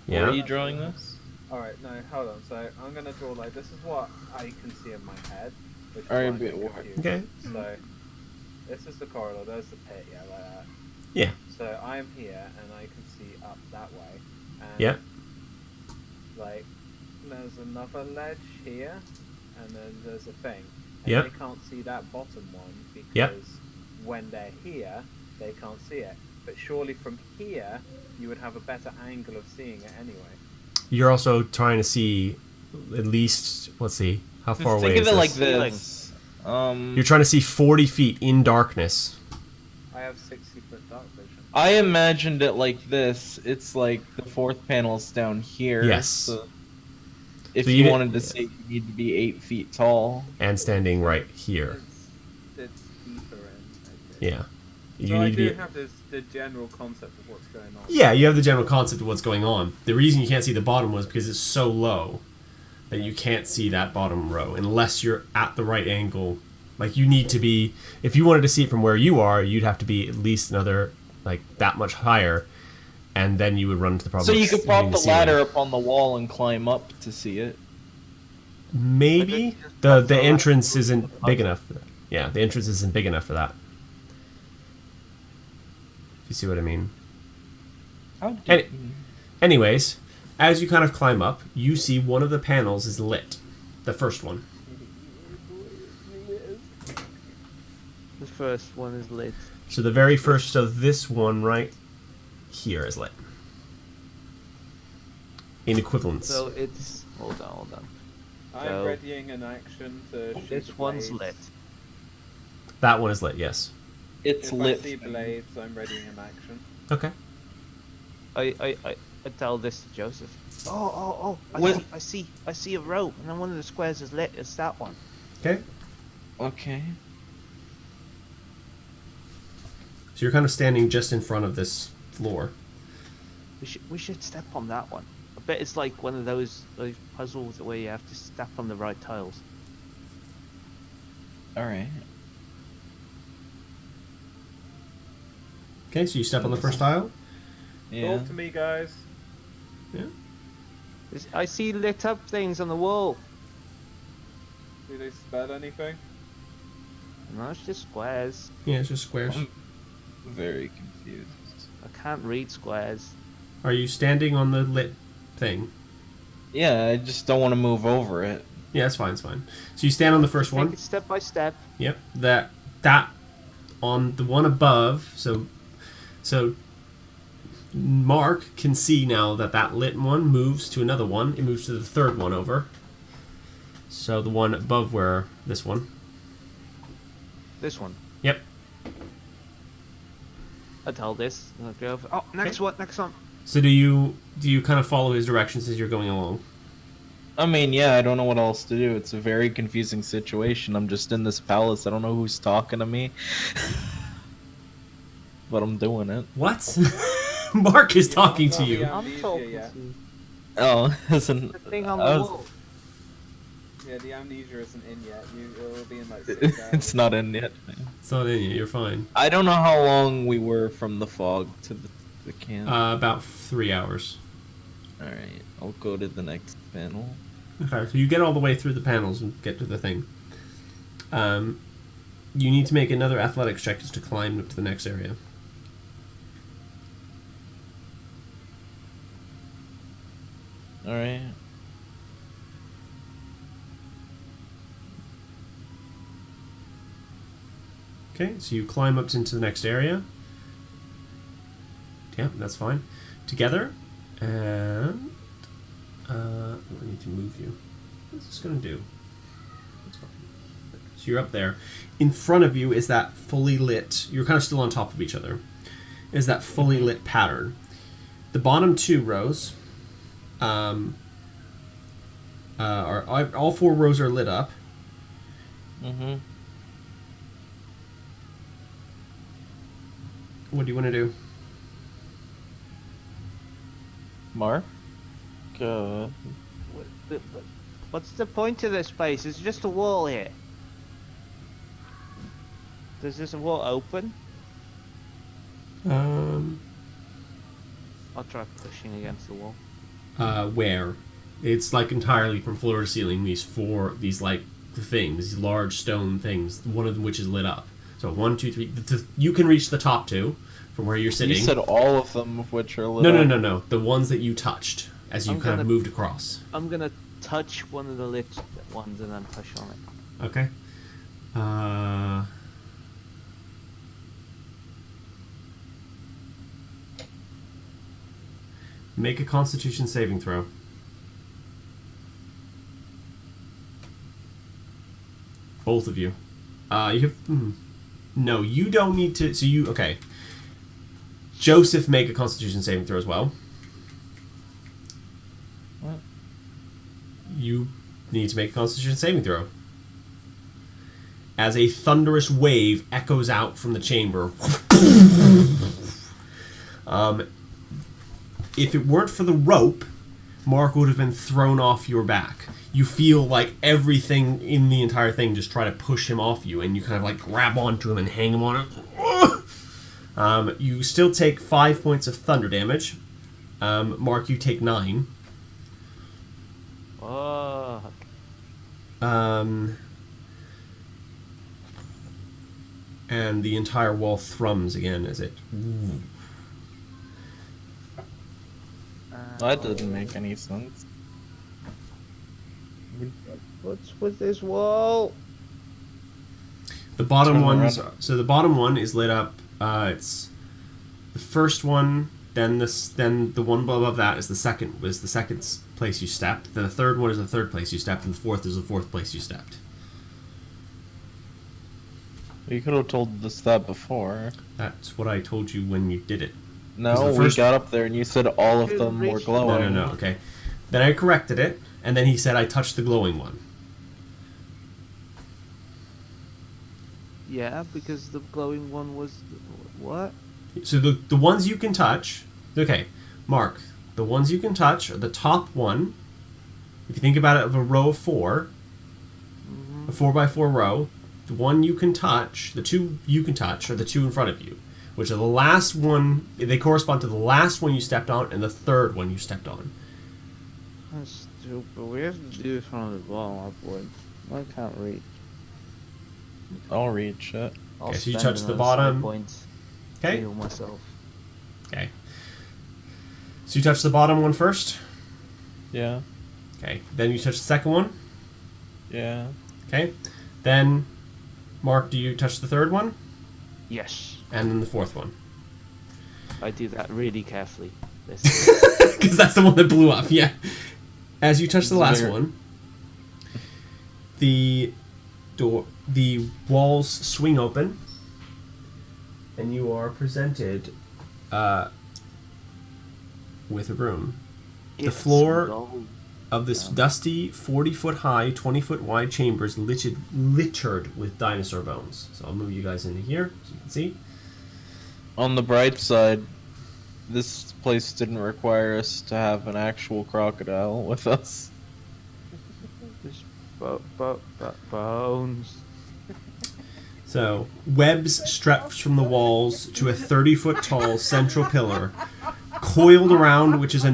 Where are yeah. you drawing this? Alright, no, hold on. So I'm gonna draw like this is what I can see in my head. Which is Alright, why I'm but confused. what- Okay. So this is the corridor, there's the pit, yeah, like that. Yeah. So I'm here and I can see up that way. And Yeah. like there's another ledge here and then there's a thing. And Yeah. they can't see that bottom one because Yep. when they're here they can't see it. But surely from here you would have a better angle of seeing it anyway. You're also trying to see at least let's see how far Just away think is of it like this? this. You're trying to see 40 feet in darkness. I have 60-foot dark vision. I imagined it like this. It's like the 4th panel's down here. Yes. So if So you you- wanted to say you need to be 8 feet tall. And standing right here. It's deeper in. Yeah. You So I need to do be. have the general concept of what's going on. Yeah, you have the general concept of what's going on. The reason you can't see the bottom was because it's so low that you can't see that bottom row unless you're at the right angle. Like you need to be. If you wanted to see it from where you are, you'd have to be at least another like that much higher, and then you would run into the problem. So you of could prop hitting the ceiling. ladder up on the wall and climb up to see it. Maybe the entrance isn't big enough for that. Yeah, the entrance isn't big enough for that. you see what I mean. How do Any- Anyways, as you kind of climb up, you see one of the panels is lit. The first one. The first one is lit. So the very first, so this one right here is lit. In equivalence. So it's hold on. I'm So- readying an action to shoot This the one's blades. lit. That one is lit, yes. It's If lit. I see blades, I'm readying an action. Okay. I tell this to Joseph. Oh! What- I see a rope, and then one of the squares is lit. It's that one. Okay. Okay. So you're kind of standing just in front of this floor. We should step on that one. I bet it's like one of those puzzles where you have to step on the right tiles. All right. Okay, so you step on the first tile. Yeah. Talk to me, guys. Yeah. I see lit up things on the wall. Do they spell anything? No, it's just squares. Yeah, it's just squares. Very confused. I can't read squares. Are you standing on the lit thing? Yeah, I just don't want to move over it. Yeah, it's fine, it's fine. So you stand on the first Take one. it step by step. Yep. That on the one above. So Mark can see now that lit one moves to another one. It moves to the third one over. So the one above where this one. This one. Yep. I tell this. And I'll go over. Oh, next one. Next one. So do you kind of follow his directions as you're going along? I mean, yeah, I don't know what else to do. It's a very confusing situation. I'm just in this palace. I don't know who's talking to me. But I'm doing it. What? Mark is talking to you. Yeah, I'm amnesia, talking yeah. to you. Oh, isn't The thing on the I was- wall. Yeah, the amnesia isn't in yet. It'll be in like 6 hours. it's not in yet. It's not in you. You're fine. I don't know how long we were from the fog to the camp. About 3 hours. Alright, I'll go to the next panel. Okay, so you get all the way through the panels and get to the thing. You need to make another athletics check just to climb up to the next area. Alright. Okay, so you climb up into the next area. Yeah, that's fine. Together, and I need to move you. What's this gonna do? That's fine. So you're up there. In front of you is that fully lit. You're kind of still on top of each other. Is that fully lit pattern? The bottom two rows are all 4 rows are lit up. Mm-hmm. What do you want to do? Mark? What's the point of this place? It's just a wall here. Does this wall open? I'll try pushing against the wall. Where? It's like entirely from floor to ceiling. These like things, these large stone things. One of them which is lit up. So 1, 2, 3. You can reach the top 2 from where you're sitting. You said all of them of which are lit no, up. no. The ones that you touched as you I'm kind of gonna- moved across. I'm gonna touch one of the lit ones and then push on it. Okay. Make a Constitution saving throw. Both of you. You have. No, you don't need to. So you. Okay. Joseph, make a Constitution saving throw as well. What? You need to make a Constitution saving throw. As a thunderous wave echoes out from the chamber. If it weren't for the rope, Mark would have been thrown off your back. You feel like everything in the entire thing just try to push him off you, and you kind of like grab onto him and hang him on it. You still take 5 points of thunder damage. Mark, you take 9. Oh, And the entire wall thrums again as it That didn't make any sense. What's with this wall? The bottom Turn ones. around. So the bottom one is lit up. It's the first one. Then this. Then the one above that is the second. Was the second place you stepped. Then the third one is the third place you stepped, and the fourth is the fourth place you stepped. You could have told us that before. That's what I told you when you did it. No, the we first- got up there and you said all of them were No, glowing. no, no. Okay. Then I corrected it, and then he said I touched the glowing one. Yeah, because the glowing one was what? So the ones you can touch. Okay, Mark. The ones you can touch are the top one. If you think about it, of a row of four, a 4x4 row. The one you can touch, the two you can touch, are the two in front of you, which are the last one. They correspond to the last one you stepped on and the third one you stepped on. That's stupid. We have to do it from the bottom upward. I can't read. I'll read shit. I'll Okay, so you spend touch the another bottom. points to Okay. heal myself. Okay. So you touch the bottom one first. Yeah, Okay. Then you touch the second one. yeah. Okay. Then, Mark, do you touch the third one? Yes, And then the fourth one. I do that really carefully. This Because that's the one that blew up, yeah. As you touch the last Bigger. one, the walls swing open, and you are presented with a room. The floor of this dusty, 40-foot high, 20-foot wide chamber is littered with dinosaur bones. So I'll move you guys into here so you can see. On the bright side, this place didn't require us to have an actual crocodile with us. Just bones. So, webs stretched from the walls to a 30-foot tall central pillar, coiled around which is a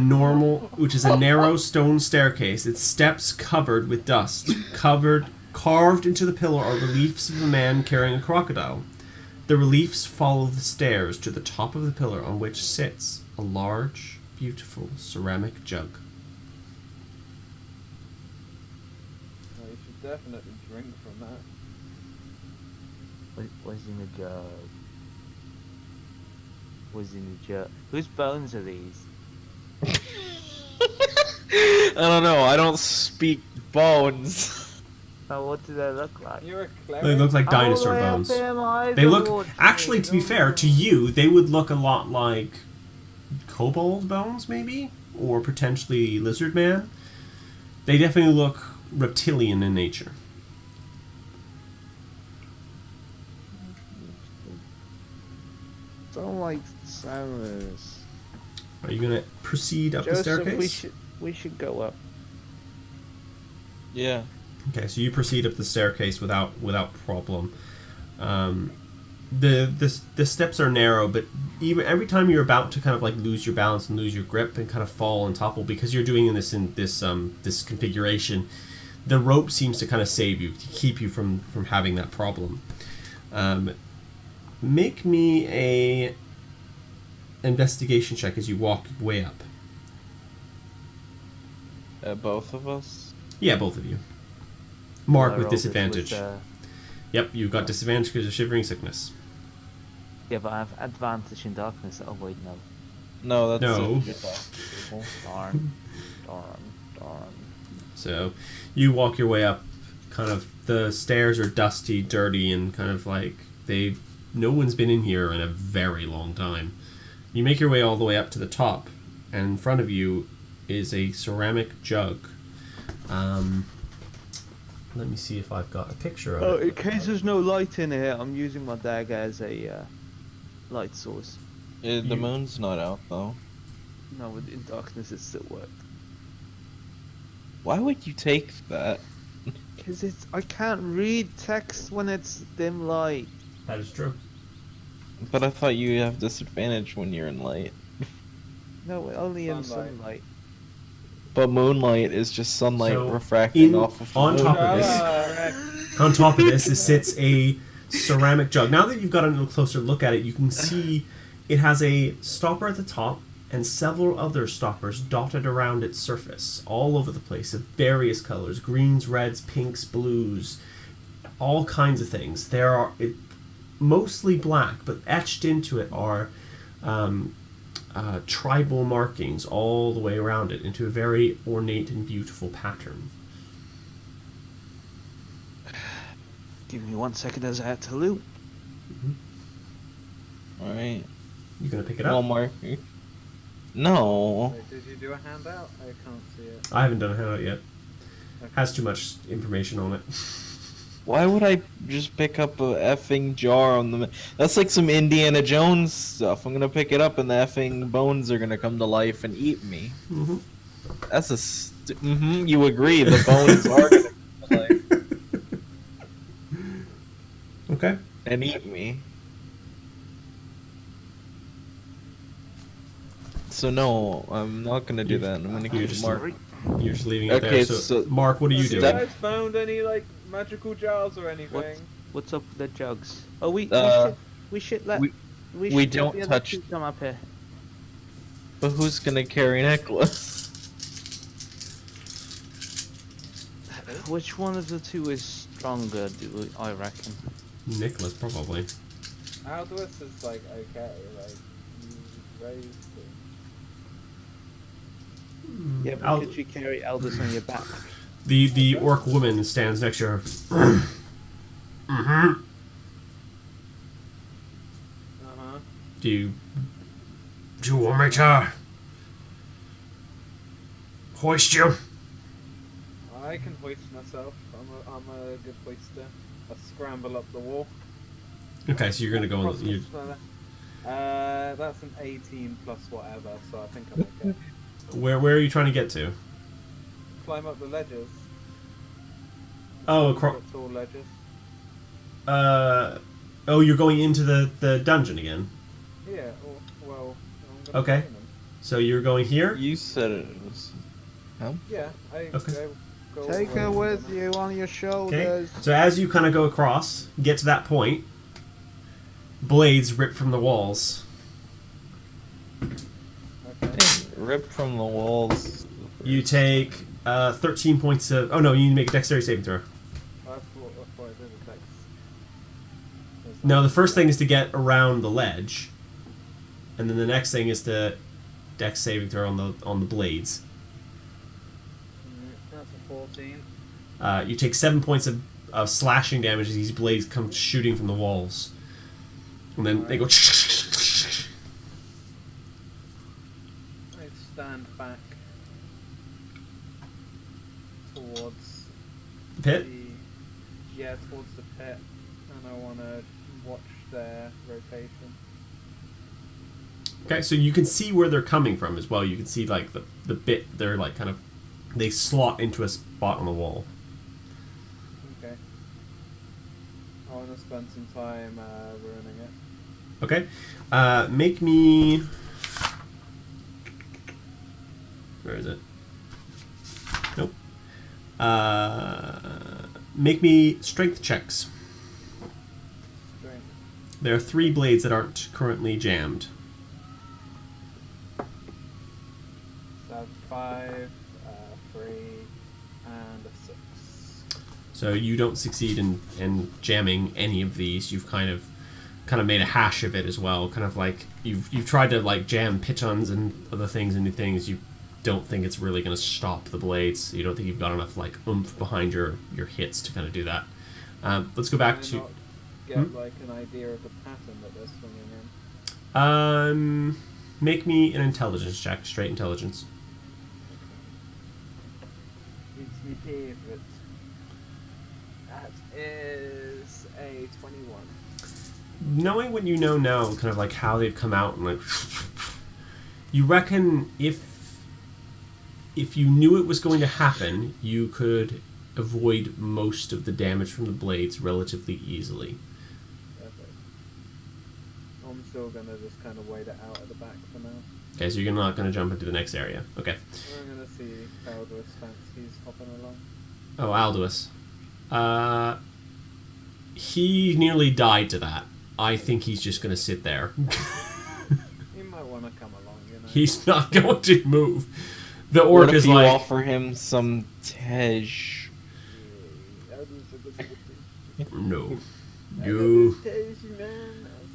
narrow stone staircase, its steps covered with dust. Carved into the pillar are reliefs of a man carrying a crocodile. The reliefs follow the stairs to the top of the pillar on which sits a large, beautiful ceramic jug. Well, you should definitely drink from that. What's in the jug? What's in the jug? Whose bones are these? I don't know, I don't speak bones. Oh, what do they look like? You're a They cleric. look like dinosaur All the way up bones. there, my They look, lord. actually, to be fair, to you, they would look a lot like kobold bones, maybe? Or potentially lizard man. They definitely look reptilian in nature. Don't like the sound of this. Are you going to proceed up the Joseph, staircase? we should go up. Yeah. Okay, so you proceed up the staircase without problem. The steps are narrow, but even every time you're about to kind of like lose your balance and lose your grip and kind of fall and topple because you're doing this in this configuration, the rope seems to kind of save you, to keep you from having that problem. Make me a investigation check as you walk way up. Both of us? Yeah, both of you. Mark I with rolled this disadvantage. with, Yep, you've got disadvantage because of shivering sickness. yeah, but I have advantage in darkness. Oh wait, no. No, that's No. if you're talking to people. Darn. So you walk your way up. Kind of the stairs are dusty, dirty, and kind of like no one's been in here in a very long time. You make your way all the way up to the top, and in front of you is a ceramic jug. Let me see if I've got a picture of Oh, it. in case there's no light in here, I'm using my dagger as a light source. The You- moon's not out though. No, in darkness it still works. Why would you take that? Cause I can't read text when it's dim light. That is true. But I thought you have disadvantage when you're in light. No, only in Sunlight. sunlight. But moonlight is just sunlight So, refracting off of the on moon. top of this, Correct. on top of this sits a ceramic jug. Now that you've got a little closer look at it, you can see it has a stopper at the top and several other stoppers dotted around its surface, all over the place, of various colors: greens, reds, pinks, blues, all kinds of things. There are mostly black, but etched into it are tribal markings all the way around it into a very ornate and beautiful pattern. Give me 1 second as I had to loot. Alright. You gonna pick it up? Walmart. No. Wait, did you do a handout? I can't see it. I haven't done a handout yet. Okay. Has too much information on it. Why would I just pick up a effing jar on the... That's like some Indiana Jones stuff. I'm gonna pick it up and the effing bones are gonna come to life and eat me. Mm-hmm. That's a... you agree, the bones are gonna come to life Okay. and eat me. So no, I'm not gonna do that. I'm gonna You're keep just Mark. You're just leaving it Okay, there. So, so- Mark, what are you Have you doing? guys found any like magical jars or anything? What's up with the jugs? Oh, we should let we should let don't the other touch- two come up here. But who's gonna carry Nicholas? Which one of the two is stronger? I reckon. Nicholas, probably. Aldous is like okay, like you raised him. Yeah, but Al- could you carry Elders on your back? The orc woman stands next to her. Mm-hmm. Uh-huh. Do you want me to hoist you? I can hoist myself. I'm a good hoister. I scramble up the wall. Okay, so you're gonna go on. Cross the ladder. That's an 18 plus whatever, so I think I'm okay. Where are you trying to get to? Climb up the ledges. Oh, Got tall ledges. oh, you're going into the dungeon again. Yeah. Well, I'm gonna Okay. climb them. So you're going here. You said it was. Yeah. Okay. Go Take away her from with them. you on your Okay. shoulders. So as you kind of go across, get to that point, blades rip from the walls. Okay. Ripped from the walls. You take 13 points of. Oh no, you need to make a dexterity saving throw. I thought I did a dex. No, the first thing is to get around the ledge, and then the next thing is to dex saving throw on the blades. That's a 14. You take 7 points of slashing damage as these blades come shooting from the walls, and then they go. I stand back towards The pit. towards the pit, and I want to watch their rotation. Okay, so you can see where they're coming from as well. You can see like the bit they're like kind of they slot into a spot on the wall. Okay. I want to spend some time ruining it. Okay, make me. Where is it? Nope. Make me strength checks. Strength. There are 3 blades that aren't currently jammed. So I have 5, 3, and a 6. So you don't succeed in jamming any of these. You've kind of made a hash of it as well. Kind of like you've tried to like jam pitons and other things into things. You don't think it's really going to stop the blades. You don't think you've got enough like oomph behind your hits to kind of do that. Let's go back Can I to. not get like an idea of the pattern that they're swinging in. Make me an intelligence check, straight intelligence. It's my favorite. That is a 21. Knowing what you know now, kind of like how they've come out and like, you reckon if you knew it was going to happen, you could avoid most of the damage from the blades relatively easily. Perfect. I'm still gonna just kind of wait it out at the back for now. Okay, so you're not going to jump into the next area. Okay. I'm gonna see how Aldous fancies hopping along. Oh, Alduus. He nearly died to that. I think he's just going to sit there. He might want to come along, you know. He's not going to move. The What orc if is you like, offer him some tej? no. You.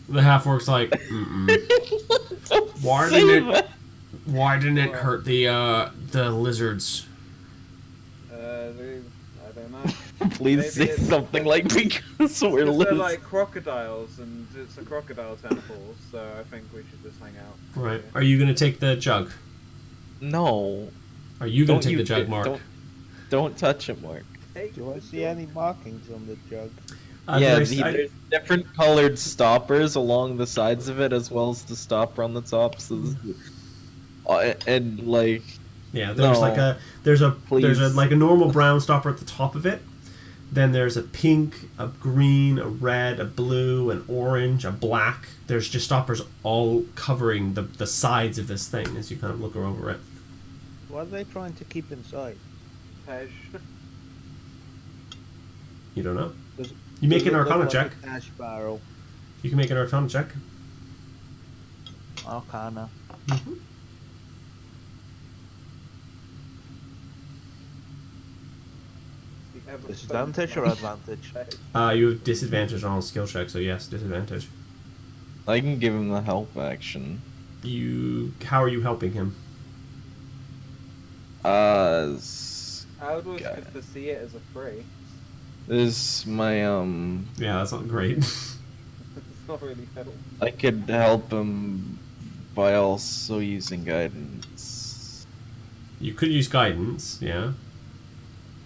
The half orc's like, mm-mm. Why Say didn't it? that. Why didn't it hurt the lizards? I don't know. Please Maybe say it's- something like because we're Because they're lizards. like crocodiles, and it's a crocodile temple, so I think we should just hang out. Right. here. Are you gonna take the jug? No. Are you gonna Don't take you the jug, get- Mark? Don't touch it, Mark. Do I see any markings on the jug? Yeah, there's- there's different colored stoppers along the sides of it, as well as the stopper on the top. So, and like, yeah. There's No. like a there's a Please. like a normal brown stopper at the top of it. Then there's a pink, a green, a red, a blue, an orange, a black. There's just stoppers all covering the sides of this thing as you kind of look over it. What are they trying to keep inside? Tej. You don't know. Does- You make Does an it look Arcana like check. a cash barrel. You can make an Arcana check. Arcana. Disadvantage or advantage? You have disadvantage on skill check, so yes, disadvantage. I can give him the help action. How are you helping him? How do Got I see it as a free? This is my Yeah, that's not great. It's not really help. I could help him by also using guidance. You could use guidance, yeah.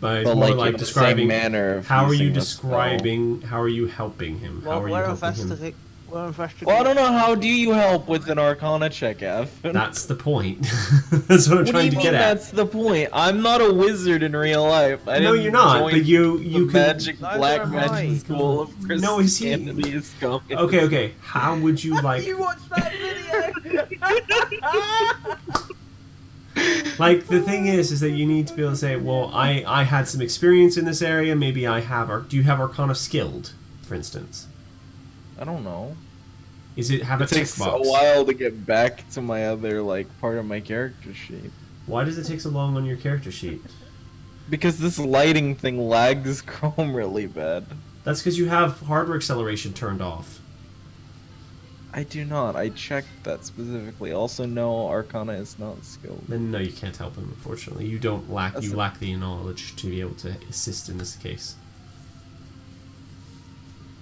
But it's But more like, like in the describing same manner. Of how are you using the spell. describing, how are you helping him? How are you we're helping him? investigating. We're investigating. Well, I don't know. How do you help with an Arcana check, F? That's the point. That's what I'm What do trying you to mean get at. that's the point? I'm not a wizard in real life. I No, didn't you're not, join but you the can magic Neither black am I. magic school of No, is he- Christianity is coming. Okay. How would you like watched that video? like the thing is that you need to be able to say, well, I had some experience in this area, maybe I have do you have Arcana skilled, for instance? I don't know. Is it have a It takes a tick box? while to get back to my other part of my character sheet. Why does it take so long on your character sheet? Because this lighting thing lags Chrome really bad. That's because you have hardware acceleration turned off. I do not. I checked that specifically. Also, no, Arcana is not skilled. Then no, you can't help him. Unfortunately, you don't lack. That's You a- lack the knowledge to be able to assist in this case.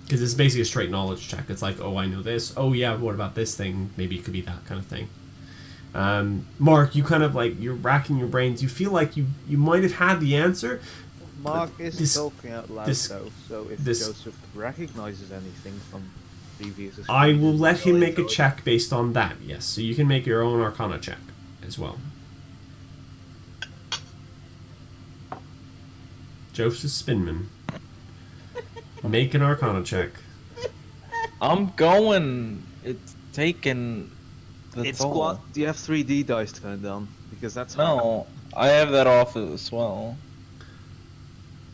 Because it's basically a straight knowledge check. It's like, oh, I know this. Oh, yeah. What about this thing? Maybe it could be that kind of thing. Mark, you kind of like you're racking your brains. You feel like you might have had the answer. Mark is This- talking out loud this- though, so if this- Joseph recognizes anything from previous I will experiences, let him he'll make a enjoy it. check based on that. Yes, so you can make your own Arcana check as well. Joseph Spinman, make an Arcana check. I'm going. It's taken. That's It's all. what? Do you have 3D dice turned on? Because that's hard. No, I have that off as well.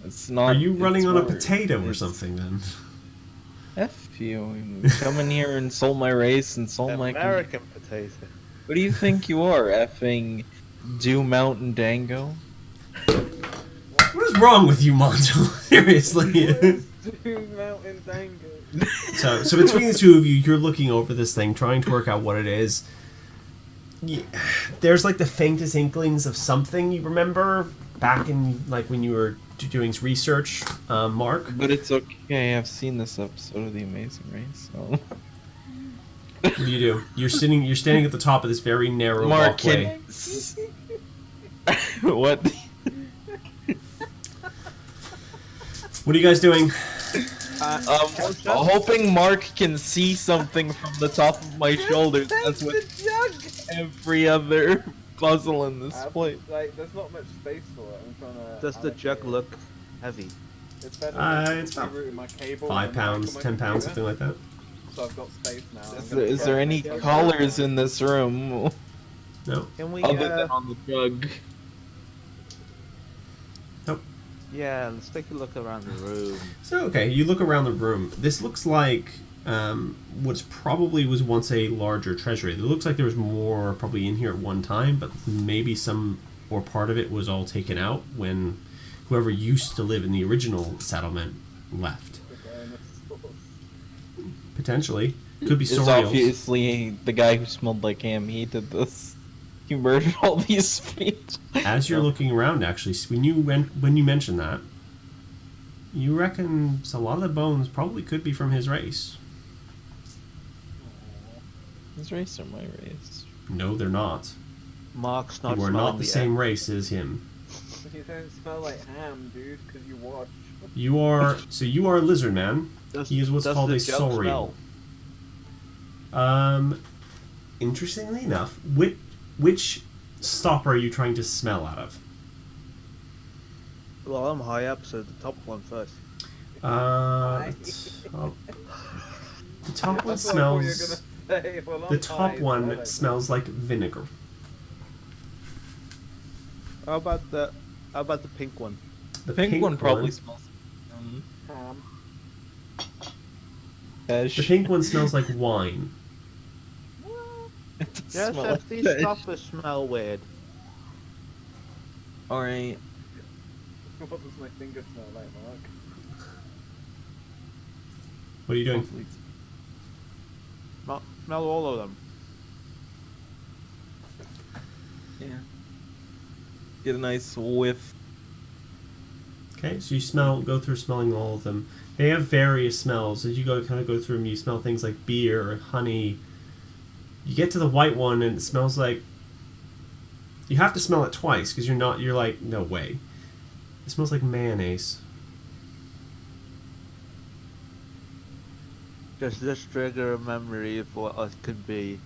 It's not. Are you running it's on a hard. potato or It's- something then? F you. Come in here and insult my race, insult my. American potato. What do you think you are, effing Dew Mountain Dango? What is wrong with you, Monto? Seriously. Dude, Mountain Dango. So between the two of you, you're looking over this thing, trying to work out what it is. There's like the faintest inklings of something you remember back in like when you were doing research, Mark. But it's okay. I've seen this episode of The Amazing Race. So. What do you do? You're standing at the top of this very narrow Mark, walkway. what? What are you guys doing? Hoping Mark can see something from the top of my shoulders. That's what every other puzzle in this place. Like, there's not much space for it. I'm trying to. Does the jug allocate it. look heavy? It's better It's about routing my cable 5 and pounds, my 10 pounds, computer, something like that. So I've got space now. I'm Is gonna there try any and make it- collars in this room No. Can we? other than on the jug? Yeah, let's take a look around the room. So okay, you look around the room. This looks like what's probably was once a larger treasury. It looks like there was more probably in here at one time, but maybe some or part of it was all taken out when whoever used to live in the original settlement left. Potentially. Could be It's Sorials. obviously the guy who smelled like ham. He did this. He murdered all these people. As you're looking around, actually, when you mentioned that, you reckon a lot of the bones probably could be from his race. His race or my race? No, they're not. Mark's not You are smelling not the yet. same race as him. You don't smell like ham, dude, because you watch. You are a lizard man. Does- He is what's does called the a jug saurian. smell? Interestingly enough, which stopper are you trying to smell out of? Well, I'm high up, so the top one first. The top one That's what I thought you were smells. gonna say. Well, The I'm top high, so I one don't- smells like vinegar. How about the pink one? The Pink one probably smells. Ham. Fish. The pink one smells like wine. It does Yes, smell if like these fish. stoppers smell weird. Alright. What does my finger smell like, Mark? What are you doing? Smell all of them. Yeah. Get a nice whiff. Okay, so you go through smelling all of them. They have various smells. As you go through them, you smell things like beer, honey. You get to the white one and it smells like. You have to smell it twice because you're like, no way. It smells like mayonnaise. Does this trigger a memory of what it could be?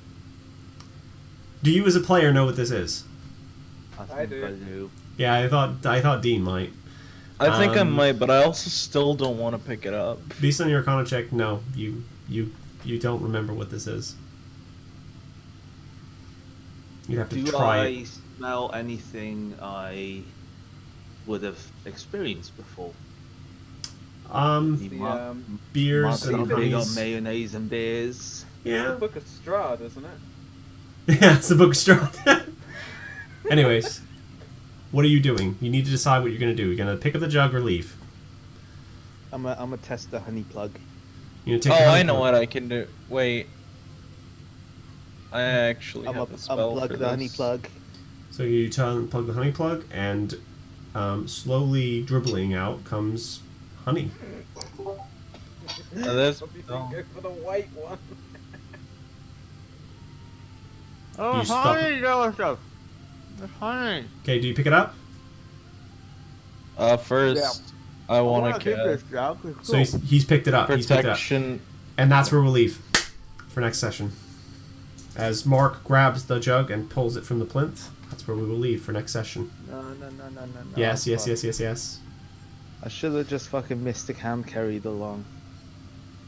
Do you as a player know what this is? I I think do. I do. Yeah, I thought Dean might. I think I Um, might, but I also still don't want to pick it up. Based on your Arcana check, no, you don't remember what this is. You'd have to Do try I it. smell anything I would have experienced before? Um, The, Mark, beers and Mark's big on honeys. mayonnaise and beers. Yeah, Book of Strahd, isn't it? yeah, it's the book of straw. Anyways, what are you doing? You need to decide what you're gonna do. You're gonna pick up the jug or leave. I'm a test the honey plug. You're gonna Oh, take. the I honey know plug. what I can do. Wait. I actually I'm have a a spell plug for the honey this. plug. So you plug the honey plug, and slowly dribbling out comes honey. That's Or do you oh. go for the white one? Oh, You stop honey, Joseph! It's honey! Okay, do you pick it up? First, I want to keep get this job. It's So cool. he's picked it up. He's picked it up. protection. And that's where we'll leave for next session. As Mark grabs the jug and pulls it from the plinth, that's where we will leave for next session. No. Yes, yes, fuck. yes. I should have just fucking Mystic Hand carried along.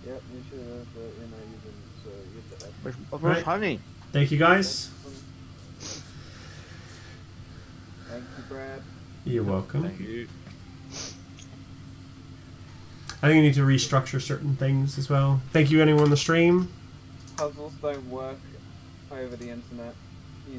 Yep, you should have, but you know, you didn't, so you did that. Where's Right. honey? Thank you, guys. Thank you, Brad. You're welcome. Thank you. I think I need to restructure certain things as well. Thank you, anyone on the stream. Puzzles don't work over the internet.